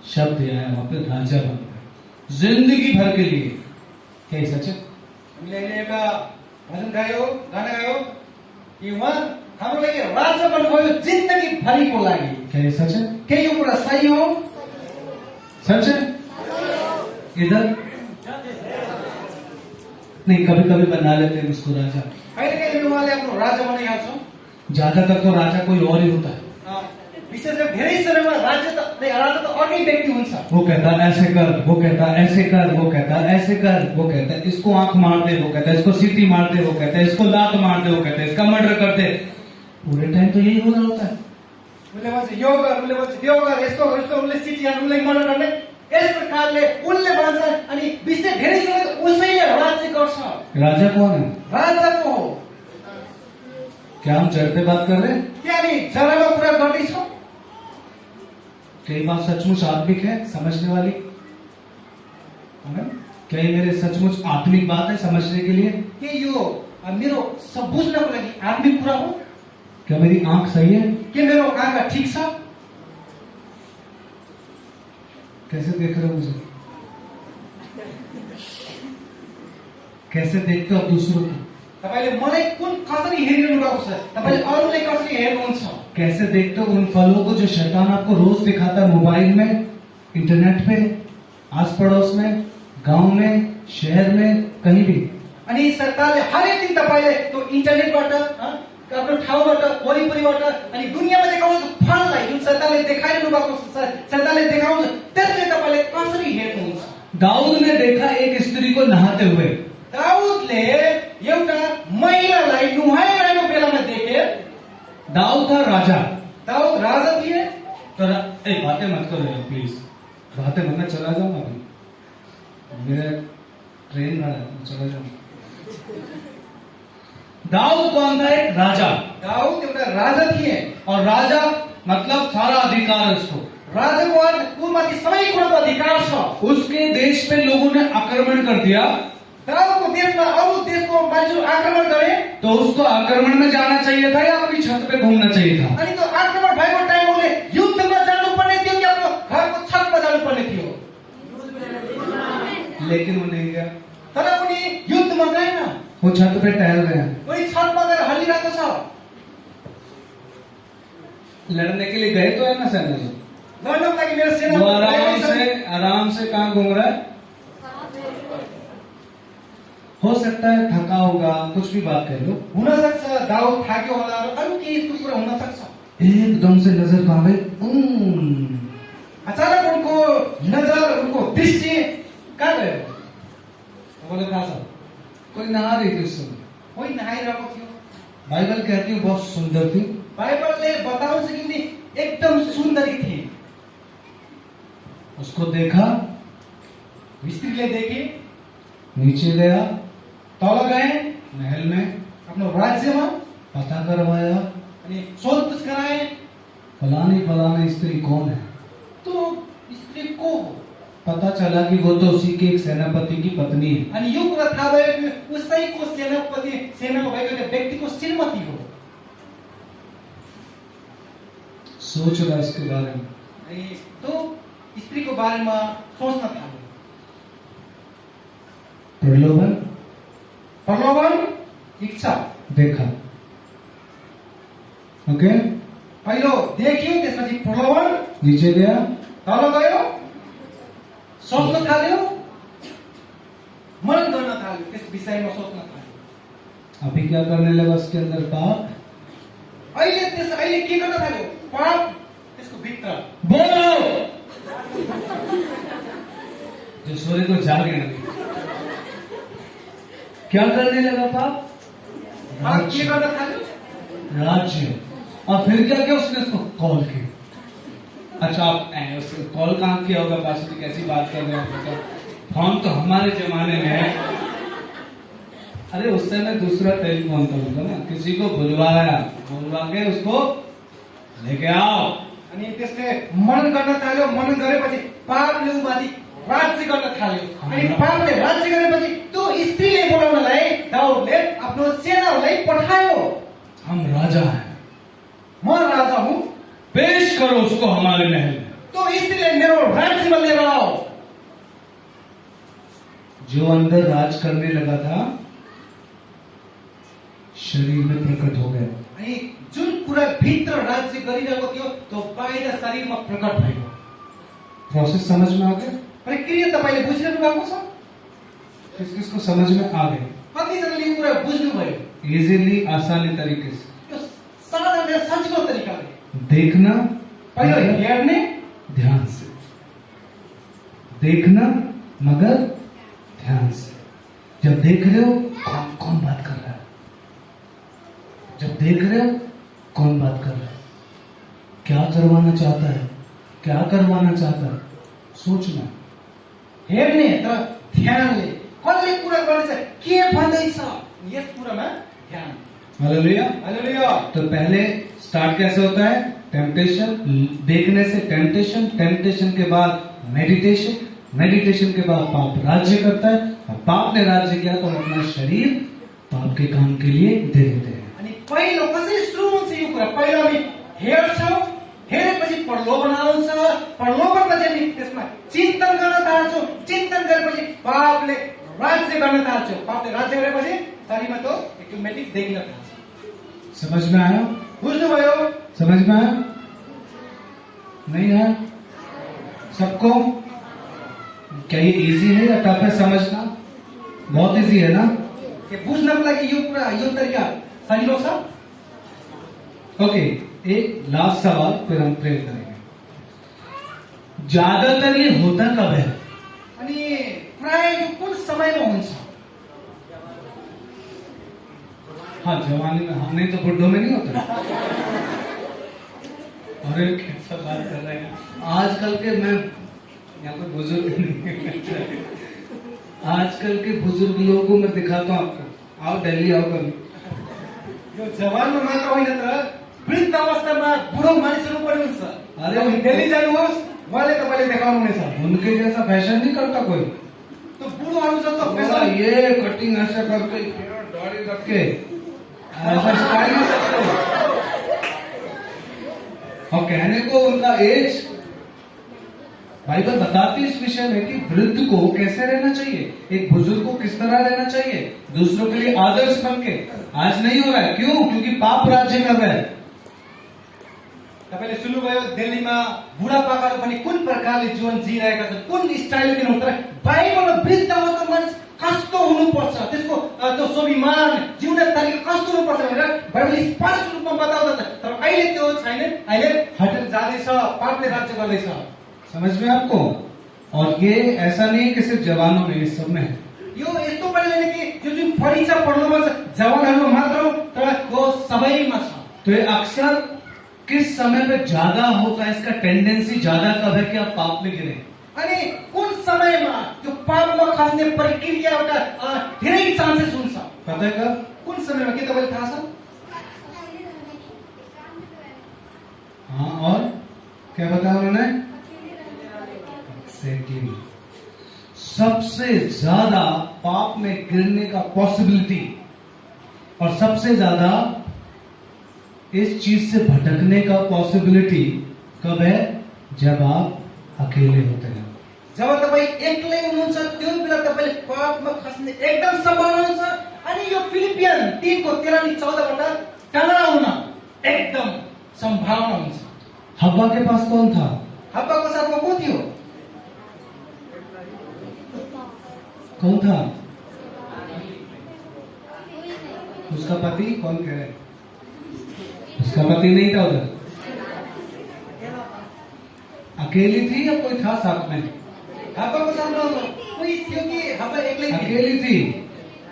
शब्द आया वहां पे, राजा बन गए जिंदगी भर के लिए। क्या ये सच है? हामीले अहिले एउटा भजन गायो, गाना गायो कि उहाँ हाम्रो लागि राजा बन्नुभयो जिन्दगी भरिको लागि। क्या ये सच है? के यो कुरा सही हो? सच है? इधर नहीं, कभी कभी बना लेते हैं उसको राजा। कहिले कहिले उहाँले आफ्नो राजा बनाइहाल्छौँ। ज्यादातर तो राजा कोई और ही होता है। विशेष गरी धेरै समयमा राजा त अर्कै व्यक्ति हुन्छ। वो कहता है ऐसे कर, वो कहता है ऐसे कर, वो कहता है ऐसे कर, वो कहता है इसको आंख मार दे, वो कहता है इसको सीटी मार दे, वो कहता है इसको लात मार दे, वो कहता है इसका मर्डर कर दे। पूरे टाइम तो यही हो रहा होता है। उसले भन्छ यो गर, उसले भन्छ त्यो गर, यस्तो गर, यस्तो, उसले सिटी हाल्नु, उसले मर्डर गर्ने, यस प्रकारले उनले भन्छ अनि विशेष धेरै समय त उसैले राज्य गर्छ। राजा कौन है? राजा को हो? क्या हम जड़ पे बात कर रहे हैं? के हामी जरामा कुरा गर्दैछौँ? कई बात सचमुच आत्मिक है, समझने वाली है ना? क्या ये मेरे सचमुच आत्मिक बात है समझने के लिए? के यो मेरो सब बुझ्नको लागि आत्मिक कुरा हो? क्या मेरी आंख सही है? के मेरो आँखा ठिक छ? कैसे देख रहे हो मुझे? कैसे देखते हो दूसरों को? तपाईले मलाई कसरी हेरिरहनु भएको छ? तपाईले अरूलाई कसरी हेर्नुहुन्छ? कैसे देखते हो उन फलों को जो शैतान आपको रोज दिखाता है, मोबाइल में, इंटरनेट पे, आस पड़ोस में, गांव में, शहर में, कहीं भी? अनि शैतानले हरेक दिन तपाईले त्यो इन्टरनेटबाट आफ्नो ठाउँबाट वरिपरिबाट अनि दुनियाँमा देखाउँछ फललाई जुन शैतानले देखाइरहनु भएको छ, शैतानले देखाउँछ त्यसले तपाईले कसरी हेर्नुहुन्छ? दाऊद ने देखा एक स्त्री को नहाते हुए। दाऊदले एउटा महिलालाई नुहाइरहेको बेलामा देखे। दाऊद था राजा। दाऊद राजा थिए। तो बातें मत करो यार प्लीज, बातें मत, मैं चला जाऊंगा अभी, मेरा ट्रेन आ रहा है, चला जाऊंगा। दाऊद कौन था? एक राजा। दाऊद एउटा राजा थिए। और राजा मतलब सारा अधिकार उसको। राजाको अर्थ उनमाथि सबै कुराको अधिकार छ। उसके देश पे लोगों ने आक्रमण कर दिया। दाऊदको देशमा अरू देशको मान्छेहरू आक्रमण गरे। तो उसको आक्रमण में जाना चाहिए था या अपनी छत पे घूमना चाहिए था? अनि त्यो आक्रमण भएको टाइम उसले युद्धमा जानुपर्ने थियो कि आफ्नो घरको छतमा जानुपर्ने थियो? लेकिन वो नहीं गया, तर उनी युद्धमा गएन। वो छत पे टहल रहे हैं। उनी छतमा गएर हल्लिरहेको छ। लड़ने के लिए गए तो है ना सेना जी? लड्नको लागि मेरो सेना वो आराम से कहाँ घूम रहा है? हो सकता है थका होगा, कुछ भी बात कर लो। हुन सक्छ दाउद थाक्यो होला र अरू केही यस्तो कुरा हुन सक्छ। एकदम से नजर कहाँ गई? अचानक उनको नजर, उनको दृष्टि कहाँ गयो? तपाईँलाई थाहा छ? कोई नहा रही थी उस समय। कोही नहाइरहेको थियो। बाइबल कहती है बहुत सुंदर थी। बाइबलले बताउँछ कि उनी एकदम सुन्दरी थिए। उसको देखा, स्त्रीले देखे, नीचे गया, तल गए, महल में आफ्नो राज्यमा, पता करवाया, अनि सोधपुछ गराए, फलानी स्त्री कौन है। तो स्त्री को हो? पता चला कि वो तो उसी के एक सेनापति की पत्नी है। अनि यो कुरा थाहा भयो कि उसैको सेनामा भएको त्यो व्यक्तिको श्रीमती हो। सोच रहा इसके बारे में। अनि तो स्त्रीको बारेमा सोच्न थाल्यो। प्रलोभन, इच्छा। देखा, ओके। पहिलो देख्यो, त्यसपछि प्रलोभन, नीचे गया, तल गयो, सोच्न थाल्यो, मनन गर्न थाल्यो, त्यस विषयमा सोच्न थाल्यो। अभी क्या करने लगा उसके अंदर? पाप। अहिले के गर्न थाल्यो? पाप त्यसको भित्र। बोलो जो सूर्य को जागे ना। क्या करने लगा पाप? पाप के गर्न थाल्यो? राज्य। और फिर क्या किया उसने? उसको कॉल किया। अच्छा, आप उसको कॉल कहाँ किया होगा? पास कैसी बात कर रहे हैं? फोन तो हमारे जमाने में है। अरे उस समय दूसरा टेलीफोन का होता ना, किसी को बुलवा के उसको लेके आओ। अनि त्यसले मनन गर्न थाल्यो। मनन गरेपछि पापले उमाथि राज्य गर्न थाल्यो। अनि पापले राज्य गरेपछि त्यो स्त्रीले बोलाउनलाई दाउदले आफ्नो सेनालाई पठायो। हम राजा हैं, म राजा हुँ, पेश करो उसको हमारे महल में। तो स्त्रीले मेरो राज्यमा लिएर आओ। जो अंदर राज करने लगा था शरीर में प्रकट हो गया। अनि जुन कुरा भित्र राज्य गरिरहेको थियो त्यो बाहिर शरीरमा प्रकट भयो। प्रोसेस समझ में आ गया? प्रक्रिया तपाईले बुझिरहनु भएको छ? किस किस को समझ में आ गया? कतिजनाले यो कुरा बुझ्नुभयो? इजीली, आसानी तरीके से। यो साधारण सजिलो तरिकाले। देखना, पहिलो हेर्ने, ध्यान से देखना, मगर ध्यान से। जब देख रहे हो कौन बात कर रहा है, जब देख रहे हो कौन बात कर रहा है, क्या करवाना चाहता है, क्या करवाना चाहता है, सोचना। हेर्ने तर ध्यानले कसले कुरा गर्दैछ, के भन्दैछ, यस कुरामा ध्यान। हालेलुया। हालेलुया। तो पहले स्टार्ट कैसे होता है? टेम्पटेशन, देखने से टेम्पटेशन, टेम्पटेशन के बाद मेडिटेशन, मेडिटेशन के बाद पाप राज्य करता है, और पाप ने राज्य किया तो अपना शरीर पाप के काम के लिए दे देते हैं। अनि पहिलो कसरी सुरु हुन्छ यो कुरा? पहिलो हामी हेर्छौँ, हेरेपछि प्रलोभन आउँछ, प्रलोभनपछि हामी त्यसमा चिन्तन गर्न थाल्छौँ, चिन्तन गरेपछि पापले राज्य गर्न थाल्छौँ, पापले राज्य गरेपछि शरीरमा त अटोमेटिक देखिन थाल्छ। समझ में आया? बुझ्नुभयो? समझ में आया? नहीं आया सबको? क्या ये इजी है या टफ है समझना? बहुत इजी है ना? बुझ्नको लागि यो कुरा, यो तरिका सजिलो छ। ओके, एक लास्ट सवाल फिर हम प्रेयर करेंगे। ज्यादातर ये होता कब है? अनि प्राय यो कुन समयमा हुन्छ? हाँ, जवानी में। हमने तो बुढ़ों में नहीं होता। अरे कैसा बात कर रहे हैं आजकल के। मैं यहाँ पे बुजुर्ग नहीं आजकल के बुजुर्ग लोगों को मैं दिखाता हूँ आपको। आओ दिल्ली आओ कभी। यो जवानमा मात्र होइन तर वृद्ध अवस्थामा बुढो मानिसहरू पनि हुन्छ। अरे दिल्ली जानुहोस्, उहाँले तपाईँले देखाउनुहुनेछ। उनके जैसा फैशन नहीं करता कोई। तो बुढोहरू जस्तो ऐसा फैसन, ये कटिंग ऐसा करके दाढ़ी रख के ऐसा स्टाइल नहीं सकते। और कहने को उनका एज, बाइबल बताती है इस विषय में कि वृद्ध को कैसे रहना चाहिए, एक बुजुर्ग को किस तरह रहना चाहिए, दूसरों के लिए आदर्श बन के। आज नहीं हो रहा है। क्यों? क्योंकि पाप राज्य कर रहा है। तपाईँले सुन्नुभयो दिल्लीमा बुढापाकाहरू पनि कुन प्रकारले जीवन जिइरहेका छन्, कुन स्टाइलले दिनुहुन्छ र बाइबलमा वृद्ध अवस्थाको मानिस कस्तो हुनुपर्छ, त्यसको त्यो स्वाभिमान जिउने तरिका कस्तो हुनुपर्छ भनेर बाइबलले स्पष्ट रूपमा बताउँदछ। तर अहिले त्यो छैन, अहिले हटेर जाँदैछ, पापले राज्य गर्दैछ। समझ में आपको? और ये ऐसा नहीं कि सिर्फ जवानों में, इस सब में है। यो यस्तो पनि होइन कि यो जुन परीक्षा पढ्नुमा जवानहरूमा मात्र हो, तर यो सबैमा छ। तो ये अक्सर किस समय पे ज्यादा होता है, इसका टेंडेंसी ज्यादा कब है कि आप पाप में गिरे? अनि कुन समयमा त्यो पापमा खस्ने प्रक्रिया एउटा धेरै चान्सेस हुन्छ? पता है कब? कुन समयमा, के तपाईँलाई थाहा छ? हाँ, और क्या बताया उन्होंने? Exactly. सबसे ज्यादा पाप में गिरने का पॉसिबिलिटी और सबसे ज्यादा इस चीज से भटकने का पॉसिबिलिटी कब है? जब आप अकेले होते हैं। जब तपाईँ एक्लै हुनुहुन्छ त्यो बेला तपाईँले पापमा खस्ने एकदम सम्भावना हुन्छ। अनि यो फिलिपियन 3:13-14 बाट टाढा हुन एकदम सम्भावना हुन्छ। हव्वा के पास कौन था? हव्वाको साथमा को थियो? कौन था? उसका पति? कौन कह रहे? उसका पति नहीं था उधर। अकेली थी या कोई था साथ में? हव्वाको साथमा कोही थियो कि हव्वा एक्लै थिए? अकेली थी,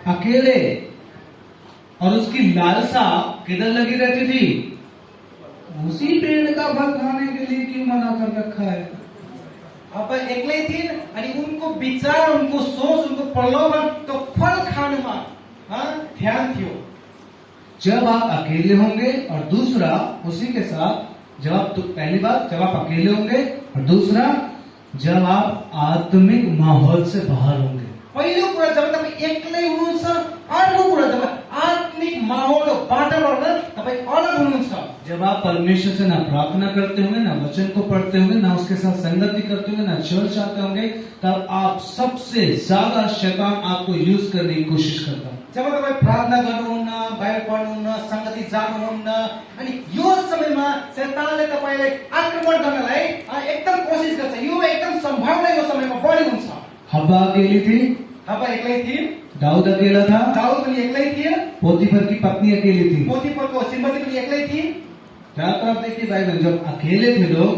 अकेले। और उसकी लालसा किधर लगी रहती थी? उसी पेड़ का फल खाने के लिए क्यों मना कर रखा है? हव्वा एक्लै थिइन् अनि उनको विचार, उनको सोच, उनको प्रलोभन त्यो फल खानुमा ध्यान थियो। जब आप अकेले होंगे और दूसरा उसी के साथ, जब आप पहली बात जब आप अकेले होंगे और दूसरा जब आप आत्मिक माहौल से बाहर होंगे। पहिलो कुरा जब तपाईँ एक्लै हुनुहुन्छ, अर्को कुरा जब आत्मिक माहौल वातावरण तपाईँ अलग हुनुहुन्छ। जब आप परमेश्वर से ना प्रार्थना करते होंगे, ना वचन को पढ़ते होंगे, ना उसके साथ संगति करते होंगे, ना चर्च आते होंगे, तब आप सबसे ज्यादा शैतान आपको यूज करने की कोशिश करता है। जब तपाईँ प्रार्थना गर्नुहुन्न, बाइबल पढ्नुहुन्न, संगति जानुहुन्न, अनि यो समयमा शैतानले तपाईलाई आक्रमण गर्नलाई एकदम कोसिस गर्छ। यो एकदम सम्भावना यो समयमा बढी हुन्छ। हव्वा अकेली थी, हव्वा एक्लै थिए, दाऊद अकेला था, दाउद पनि एक्लै थिए, पोतीफर की पत्नी अकेली थी। पोतीफरको श्रीमती पनि एक्लै थिए। ज्यादातर आप देखिए बाइबल, जब अकेले थे लोग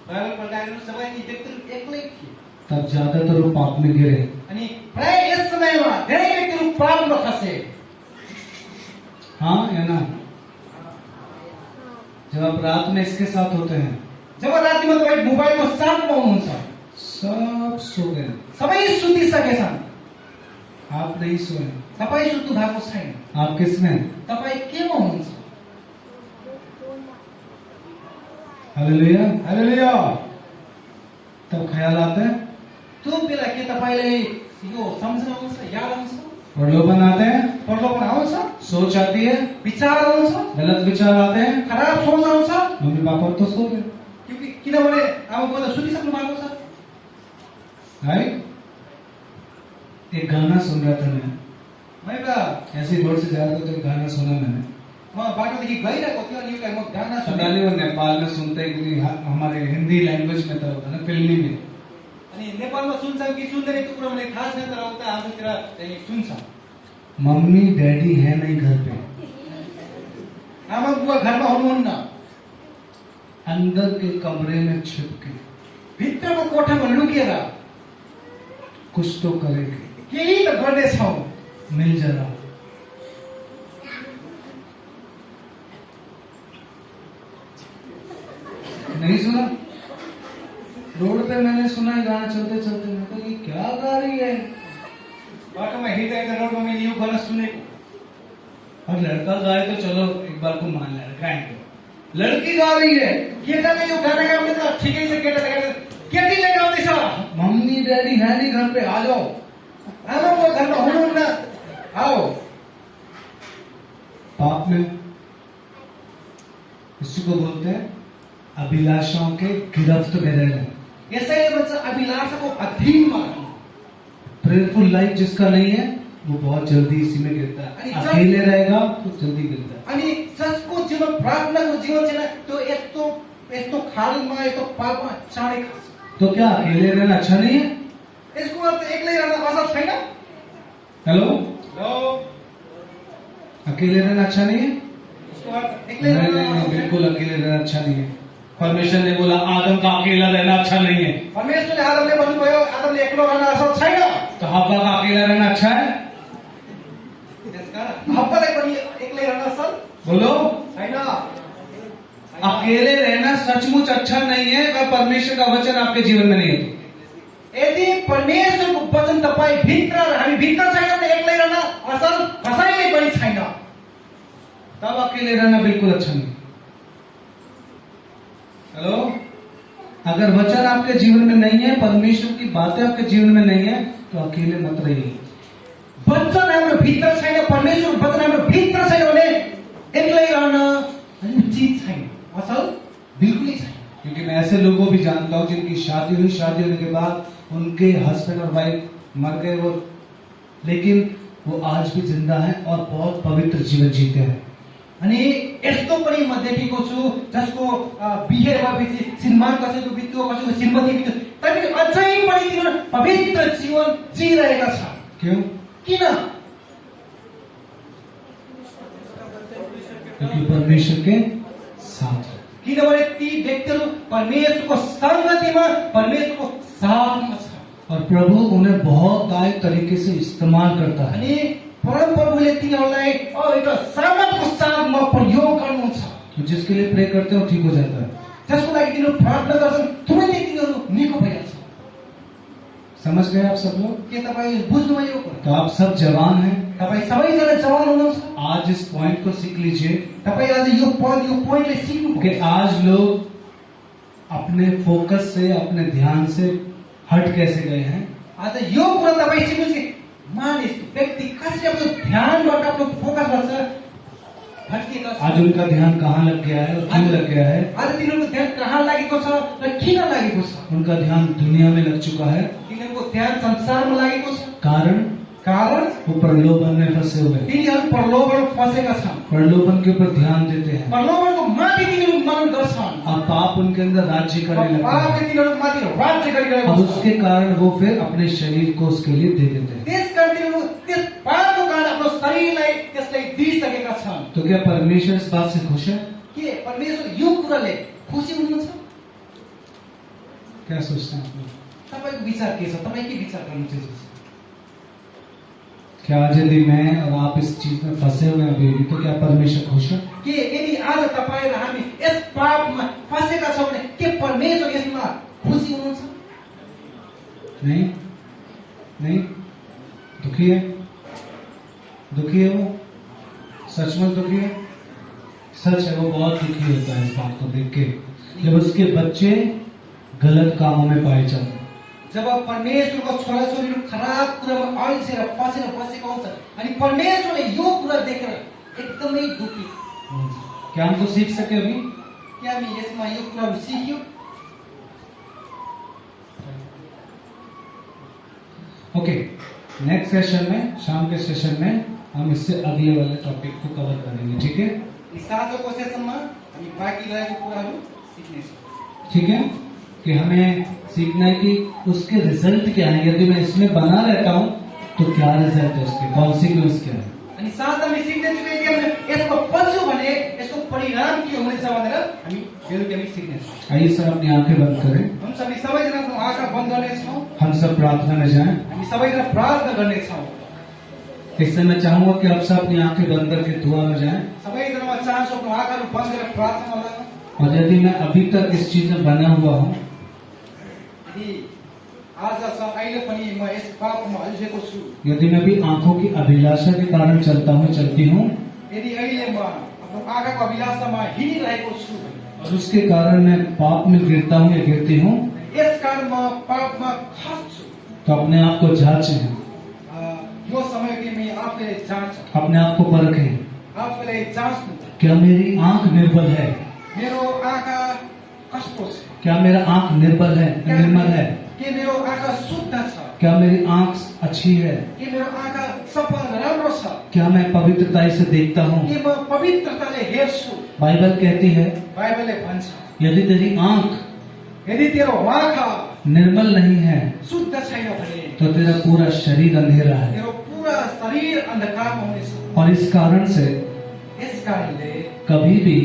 बाइबल पढ्दाखेरि सबै ती व्यक्तिहरू एक्लै थिए। तब ज्यादातर वो पाप में गिरे। अनि प्राय यस समयमा धेरै व्यक्तिहरू पापमा खसे। हाँ या ना? जब आप रात में इसके साथ होते हैं, जब रातिमा तपाईँ मोबाइलको साथमा हुनुहुन्छ, सब सो गए, सबै सुतिसकेछन्, आप नहीं सोए। तपाईँ सुत्नु भएको छैन। आप किसमें? तपाईँ केमा हुनुहुन्छ? हालेलुया। हालेलुया। तब ख्याल आता है, त्यो बेला के तपाईलाई यो सम्झना आउँछ, याद आउँछ, प्रलोभन आते हैं, प्रलोभन आउँछ, सोच आती है, विचार आउँछ, गलत विचार आते हैं। खराब सोच आउँछ। मम्मी पापा तो सो गए, किनभने आमा बुवा त सुतिसक्नु भएको छ। राइट? एक गाना सुन रहा था मैं, एउटा ऐसी रोड से जा रहा था तो एक गाना सुना मैंने। म बाटोदेखि गइरहेको थियो अनि एउटा म गाना पता सुने। नहीं वो नेपाल में सुनते हैं कि हमारे हिंदी लैंग्वेज में तो होता है ना, फिल्मी में। अनि नेपालमा सुन्छन् कि सुन्दैन त्यो कुरा मलाई थाहा छैन, तर उता हाम्रोतिर चाहिँ सुन्छ। मम्मी डैडी है नहीं घर पे, आमा बुवा घरमा हुनुहुन्न, अंदर के कमरे में छिप के भित्रको कोठामा लुकेर कुछ तो करेंगे, केही त गर्नेछौ। मिल जरा। नहीं सुना? रोड पे मैंने सुना है गाना चलते चलते, मैं कहा ये क्या गा रही है? बाटोमा हिँड्दा हिँड्दा रोडमा मैले यो गाना सुनेको। और लड़का गाए तो चलो एक बार को मान लिया, गाएंगे। लड़की गा रही है, केटाले यो गाना गाउने त ठिकै छ, केटा त गाउने, केटीले गाउँदैछ। मम्मी डैडी है नहीं घर पे, आ जाओ। आमा बुवा घरमा हुनुहुन्न, आओ। पाप में इसी को बोलते हैं अभिलाषाओं के गिरफ्त में रहना। यसैले भन्छ अभिलाषाको अधीनमा रहनु। प्रेयरफुल लाइफ जिसका नहीं है वो बहुत जल्दी इसी में गिरता है, अकेले रहेगा तो जल्दी गिरता है। अनि जसको जीवन प्रार्थनाको जीवन छैन त्यो यस्तो यस्तो खालमा यस्तो पापमा चाँडै खान्छ। तो क्या अकेले रहना अच्छा नहीं है? यसको अर्थ एक्लै रहन असल छैन। हेलो, हेलो, अकेले रहना अच्छा नहीं है? यसको अर्थ एक्लै नहीं रहन नहीं नहीं, असल छैन। बिल्कुल अकेले रहना अच्छा नहीं है। परमेश्वर ने बोला आदम का अकेला रहना अच्छा नहीं है, परमेश्वरले आदमले भन्नुभयो आदमले एक्लो रहन असल छैन। तो हव्वा का अकेला रहना अच्छा है? त्यसकारण हव्वालाई पनि एक्लै रहन असल बोलो, छैन। अकेले रहना सचमुच अच्छा नहीं है अगर परमेश्वर का वचन आपके जीवन में नहीं है तो। यदि परमेश्वरको वचन तपाईँ भित्र र हामी भित्र छैन भने एक्लै रहन असल कसैले पनि छैन। तब अकेले रहना बिल्कुल अच्छा नहीं। हेलो, अगर वचन आपके जीवन में नहीं है, परमेश्वर की बातें आपके जीवन में नहीं है, तो अकेले मत रहिए। वचन हाम्रो भित्र छैन, परमेश्वर वचन हाम्रो भित्र छैन भने एक्लै रहन उचित छैन, असल बिल्कुलै छैन। क्योंकि मैं ऐसे लोगों भी जानता हूँ जिनकी शादी हुई, शादी होने के बाद उनके हस्बैंड और वाइफ मर गए वो, लेकिन वो आज भी जिंदा हैं और बहुत पवित्र जीवन जीते हैं। अनि यस्तो पनि म देखेको छु जसको बिहे भएपछि श्रीमान कसैको बित्यो, कसैको श्रीमती बित्यो, तैपनि अझै पनि तिनीहरू पवित्र जीवन जिइरहेका छन्। क्यों? किन? क्योंकि परमेश्वर के साथ है। किनभने ती व्यक्तिहरू परमेश्वरको संगतिमा परमेश्वरको साथमा छ। और प्रभु उन्हें बहुत दायक तरीके से इस्तेमाल करता है। अनि परमप्रभुले तिनीहरूलाई एउटा सामर्थको साथमा प्रयोग गर्नुहुन्छ। तो जिसके लिए प्रे करते हो ठीक हो जाता है। जसको लागि तिनीहरू प्रार्थना गर्छन् तुरन्तै तिनीहरू निको भइहाल्छ। समझ गए आप सब लोग? के तपाईँ बुझ्नुभयो? तो आप सब जवान हैं, तपाईँ सबैजना जवान हुनुहुन्छ। आज इस पॉइंट को सीख लीजिए तपाईँ आज यो पोइन्टले सिक्नु कि आज लोग अपने फोकस से, अपने ध्यान से हट कैसे गए हैं। आज यो कुरा तपाईँ सिक्नुहोस् कि मानिस व्यक्ति कसरी आफ्नो ध्यानबाट आफ्नो फोकसबाट भट्किएका छन्। आज उनका ध्यान कहाँ लग गया है और क्यों लग गया है? आज तिनीहरूको ध्यान कहाँ लागेको छ र किन लागेको छ? उनका ध्यान दुनिया में लग चुका है। तिनीहरूको ध्यान संसारमा लागेको छ। कारण वो प्रलोभन में फंसे हुए हैं। तिनीहरू प्रलोभनमा फँसेका छन्। प्रलोभन के ऊपर ध्यान देते हैं प्रलोभनको माथि तिनीहरू मनन गर्छन्। और पाप उनके अंदर राज्य करने लगता है। पापले तिनीहरू माथि राज्य गरिरहेको अब छ। उसके कारण वो फिर अपने शरीर को उसके लिए दे देते हैं। त्यसकारण तिनीहरू त्यस पापको कारण आफ्नो शरीरलाई त्यसलाई दिइसकेका छन्। तो क्या परमेश्वर इस बात से खुश है? के परमेश्वर यो कुराले खुसी हुनुहुन्छ? क्या सोचते हैं आप लोग? तपाईँको विचार के छ? तपाईँ के विचार गर्नु चाहनुहुन्छ? क्या आज यदि मैं और आप इस चीज में फंसे हुए हैं अभी भी, तो क्या परमेश्वर खुश है? के यदि आज तपाईँ र हामी यस पापमा फँसेका छौँ भने के परमेश्वर यसमा खुसी हुनुहुन्छ? नहीं, नहीं, दुखी है, दुखी है वो, सचमुच दुखी है। सच है, वो बहुत दुखी होता है इस बात को देख के जब उसके बच्चे गलत कामों में पाए जाते हैं। जब परमेश्वरको छोराछोरीहरू खराब कुरामा अल्झेर फसेर बसेको हुन्छ अनि परमेश्वरले यो कुरा देखेर एकदमै दुखी हुन्छ। क्या हमको सीख सके अभी? के हामी यसमा यो कुराहरू सिक्यौँ? ओके, नेक्स्ट सेशन में, शाम के सेशन में हम इससे अगले वाले टॉपिक को कवर करेंगे। ठीक है? साँझको सेसनमा हामी बाँकी रहेको कुराहरू सिक्नेछौँ। ठीक है कि हमें सीखना है कि उसके रिजल्ट क्या है। यदि मैं इसमें बना रहता हूँ तो क्या रिजल्ट है उसके, कॉन्सिक्वेंस क्या है। अनि साँझ हामी सिक्नेछौँ कि हामी यसको बच्यौँ भने यसको परिणाम के हुनेछ भनेर हामी बेलुकी हामी सिक्नेछौँ। आइए सर अपनी आंखें बंद करें, हम सबै सबैजना आफ्नो आँखा बन्द गर्नेछौँ। हम सब प्रार्थना में जाएं। हामी सबैजना प्रार्थना गर्नेछौँ। इससे मैं चाहूंगा कि आप सब अपनी आंखें बंद करके दुआ में जाएं। सबैजना म चाहन्छु आफ्नो आँखाहरू बन्द गरेर प्रार्थनामा लागौँ। और यदि मैं अभी तक इस चीज में बना हुआ हूँ, यदि आजसम्म अहिले पनि म यस पापमा अल्झेको छु, यदि मैं भी आंखों की अभिलाषा के कारण चलता हूँ, चलती हूँ, यदि अहिले म आफ्नो आँखाको अभिलाषामा हिँडिरहेको छु और उसके कारण मैं पाप में गिरता हूँ या गिरती हूँ, यस कारण म पापमा खस्छु, तो अपने आप को जांचें, यो समय कि मैं आफूले जाँच अपने आप को परखें। आफूले जाँच्नु क्या मेरी आंख निर्बल है? मेरो आँखा कस्तो छ? क्या मेरा आंख निर्बल है, निर्मल है? के मेरो आँखा शुद्ध छ? क्या मेरी आंख अच्छी है? के मेरो आँखा सफा राम्रो छ? छ क्या मैं पवित्रता से देखता हूँ? कि म पवित्रताले हेर्छु। बाइबल कहती है बाइबलले भन्छ यदि तेरी आंख यदि तेरो आँखा निर्मल नहीं है शुद्ध छैन भने तो तेरा पूरा शरीर अंधेरा है। तेरो पूरा शरीर अंधकारमा हुनेछ। और इस कारण से यस कारणले कभी भी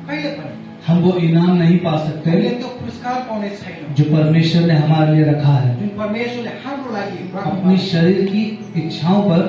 कहिले पनि हम वो इनाम नहीं पा सकते हामीले त्यो पुरस्कार पाउने छैनौँ जो परमेश्वर ने हमारे लिए रखा है। जुन परमेश्वरले हाम्रो लागि अपनी शरीर की इच्छाओं पर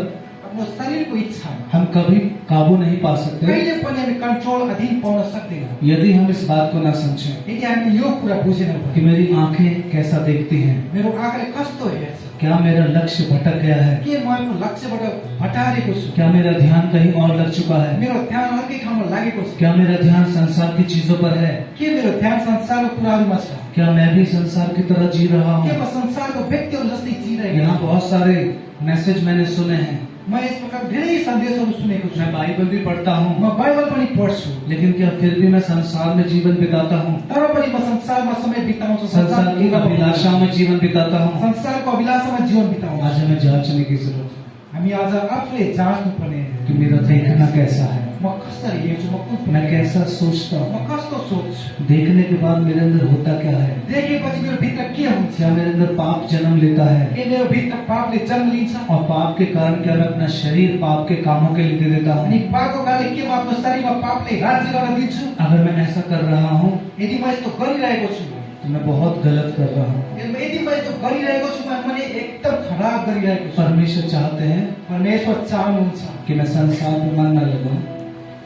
आफ्नो शरीरको इच्छा हम कभी काबू नहीं पा सकते कहिले पनि हामी कन्ट्रोल अधीन पाउन सक्दैनौँ यदि हम इस बात को ना समझें यदि हामीले यो कुरा बुझेनौँ कि भने मेरी आंखें कैसा देखती हैं, मेरो आँखाले कस्तो हेर्छ, क्या मेरा लक्ष्य भटक गया है, के म आफ्नो लक्ष्यबाट हटारेको छु, क्या मेरा ध्यान कहीं और लग चुका है, मेरो ध्यान अर्कै ठाउँमा लागेको छ, क्या मेरा ध्यान संसार की चीजों पर है, के मेरो ध्यान संसारको कुराहरूमा छ, क्या मैं भी संसार की तरह जी रहा के हूँ। म संसारको व्यक्तिहरू जस्तै जिरहेको यहाँ छु। बहुत सारे मैसेज मैंने सुने हैं, म यस प्रकार धेरै सन्देशहरू सुनेको छु, मैं बाइबल भी पढ़ता हूँ, म बाइबल पनि पढ्छु, लेकिन क्या फिर भी मैं संसार में जीवन बिताता हूँ, तर पनि म संसारमा समय बिताउँछु, संसार की अभिलाषा में जीवन बिताता हूँ। संसारको अभिलाषामा जीवन बिताउँछु। आज हमें जांचने की जरूरत है हामी आज आफूले जाँच्नु पर्ने कि मेरा देखना कैसा है, म कसरी हेर्छु, म कुन मैं कैसा सोचता म हूँ, कस्तो सोच्छु, देखने के बाद मेरे अंदर होता क्या है, देखेपछि मेरो भित्र के हुन्छ, क्या मेरे अंदर पाप जन्म लेता है के मेरो भित्र पापले जन्म लिन्छ, और पाप के कारण क्या मैं अपना शरीर पाप के कामों के लिए दे देता अनि हूँ। पापको कारणले के म आफ्नो शरीरमा पापले राज्य गर्न दिन्छु। अगर मैं ऐसा कर रहा हूँ यदि म यस्तो गरिरहेको छु, तो मैं बहुत गलत कर रहा हूँ। यदि म यस्तो गरिरहेको छु, मैले एकदम खराब गरिरहेको छु। परमेश्वर चाहते हैं परमेश्वर चाहनुहुन्छ कि मैं संसार में मन न लगाऊं,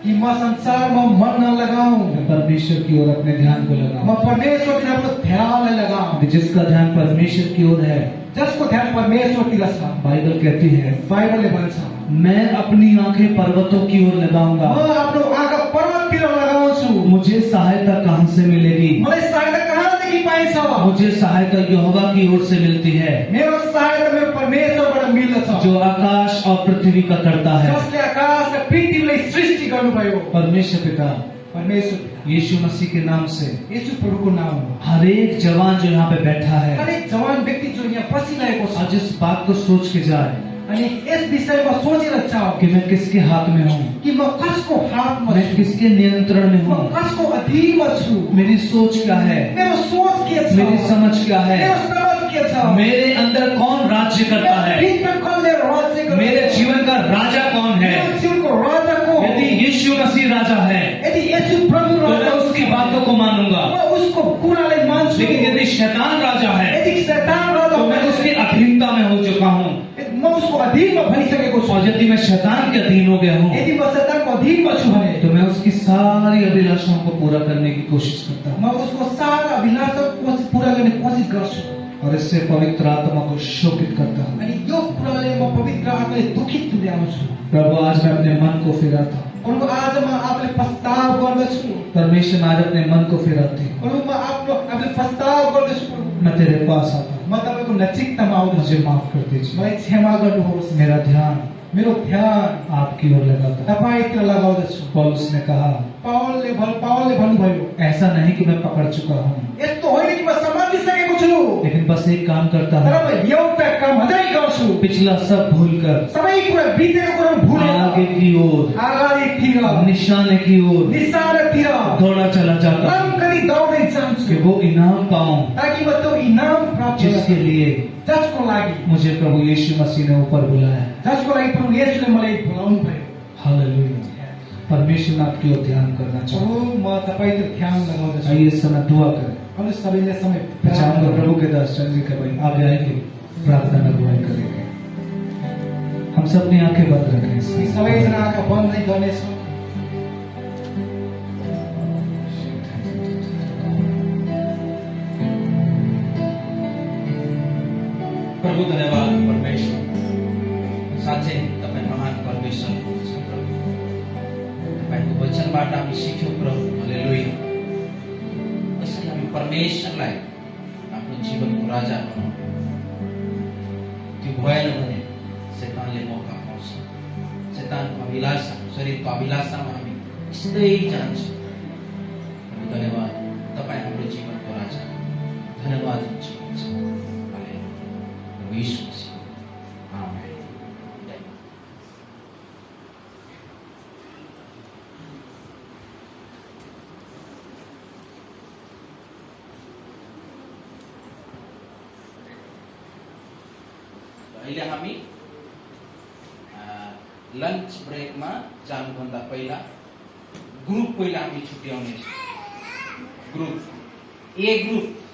कि म संसारमा मन नलगाऊं, मैं परमेश्वर की ओर अपने ध्यान को म लगाऊं। परमेश्वरतिर आफ्नो ध्यानलाई लगाऊं। जिसका ध्यान परमेश्वर की ओर है, जसको ध्यान परमेश्वरतिर छ, बाइबल कहती है बाइबलले भन्छ, मैं अपनी आंखें पर्वतों की ओर म लगाऊंगा, आफ्नो आँखा पर्वततिर लगाउँछु। मुझे सहायता कहाँ से मिलेगी, मलाई सहायता कहाँदेखि पाइन्छ? मुझे सहायता यहोवा की ओर से मिलती है मेरो सहायता मेरो परमेश्वरबाट मिल्दछ, जो आकाश और पृथ्वी का करता है। जसले आकाश र पृथ्वीलाई सृष्टि गर्नुभयो। परमेश्वर पिता परमेश्वर यीशु मसीह के नाम से यीशु प्रभुको नाममा हर एक जवान जो यहाँ पे बैठा है हरेक जवान व्यक्ति जो यहाँ बसिरहेको छ, आज इस बात को सोच के जाए अनि यस विषयमा सोचेर जाओ कि मैं किसके हाथ में हूँ, कि म कसको हातमा मैं छु, किसके नियंत्रण में म हूँ, कसको अधीनमा छु, मेरी सोच क्या है, मेरो सोच के छ, मेरी समझ क्या है, मेरो समझ के छ, मेरे अंदर कौन राज्य करता मेरो है, भित्र कसले राज्य गर्छ, मेरे जीवन का राजा कौन है। मेरो जीवनको राजा को हो? यदि यीशु मसीह राजा है यदि यीशु प्रभु तो मैं राजा उसकी बातों को मानूंगा, म उसको कुरालाई मान्छु। लेकिन यदि शैतान राजा है यदि शैतान राजा तो मैं उसकी अधीनता में हो चुका हूँ। म उसको अधीनमा भइसकेको छु। और यदि मैं शैतान के अधीन हो गया हूँ यदि म शैतानको अधीनमा छु भने तो मैं उसकी सारी अभिलाषाओं को पूरा करने की कोशिश करता हूँ म उसको सारा अभिलाषा पूरा गर्ने कोसिस गर्छु। और इससे पवित्र आत्मा को शोकित करता हूँ। अनि यो कुराले म पवित्र आत्माले दुखित तुल्याउँछु। प्रभु आज मैं अपने मन को फिराता हूँ, प्रभु आज म आफूले प्रस्ताव गर्दछु। परमेश्वर आज अपने मन को फिराते हूँ, प्रभु म आफूले प्रस्ताव गर्दछु। प्रभु मैं तेरे पास आता हूँ, म तपाईँको नजिकतामा आउँदछु। मुझे माफ कर दीजिए, मलाई क्षमा गर्नुहोस्। मेरा ध्यान मेरो ध्यान आपकी ओर लगाता हूँ। तपाईँतिर लगाउँदछु। पौलुस ने कहा पावलले भन्नुभयो, ऐसा नहीं कि मैं पकड़ चुका हूँ, यस्तो होइन कि म समातिसकेको छु, लेकिन बस एक काम करता तर हूँ, म एउटा काम अझै गर्छु। पिछला सब भूलकर सबै कुरा बितेको कुरा भुलेर आगे की ओर अगाडितिर निशाने की ओर निशानातिर दौड़ा चला जाता हूँ लम्कनी दौड्दै कि जान्छु, वो इनाम पाऊं ताकि म त्यो इनाम प्राप्त जिसके गर्छु, लिए जसको लागि मुझे प्रभु यीशु मसीह ने ऊपर बुलाया है। जसको लागि प्रभु येशूले मलाई बोलाउनु भयो। हालेलुया। परमेश्वर ने आपकी ओर ध्यान करना चाहता प्रभु म तपाईँतिर ध्यान है। लगाउँदछु। आइए इस समय दुआ करें। अनि सबैले समय मैं चाहूंगा प्रभु के दास चंद्र के भाई आगे आएंगे, प्रार्थना में अगुवाई करेंगे। हम सब अपनी आंखें बंद रखें इस समय। सबैजना आँखा बन्द नै गर्नेछौँ। प्रभु धन्यवाद परमेश्वर, साँच्चै तपाईँ महान परमेश्वर हुनुहुन्छ प्रभु। तपाईँको वचनबाट हामी सिक्यौँ प्रभु। हालेलुया। यसरी हामी परमेश्वरलाई आफ्नो जीवनको राजा बनाउँ। त्यो भएन भने शैतानले मौका पाउँछ। शैतानको अभिलाषा, शरीरको अभिलाषामा हामी यस्तै जान्छौँ। प्रभु धन्यवाद, तपाईँ हाम्रो जीवनको राजा। धन्यवाद हुन्छ। यीशु मसीह। आमेन। अहिले हामी लन्च ब्रेकमा जानुभन्दा पहिला ग्रुप पहिला हामी छुट्याउने ग्रुप ए ग्रुप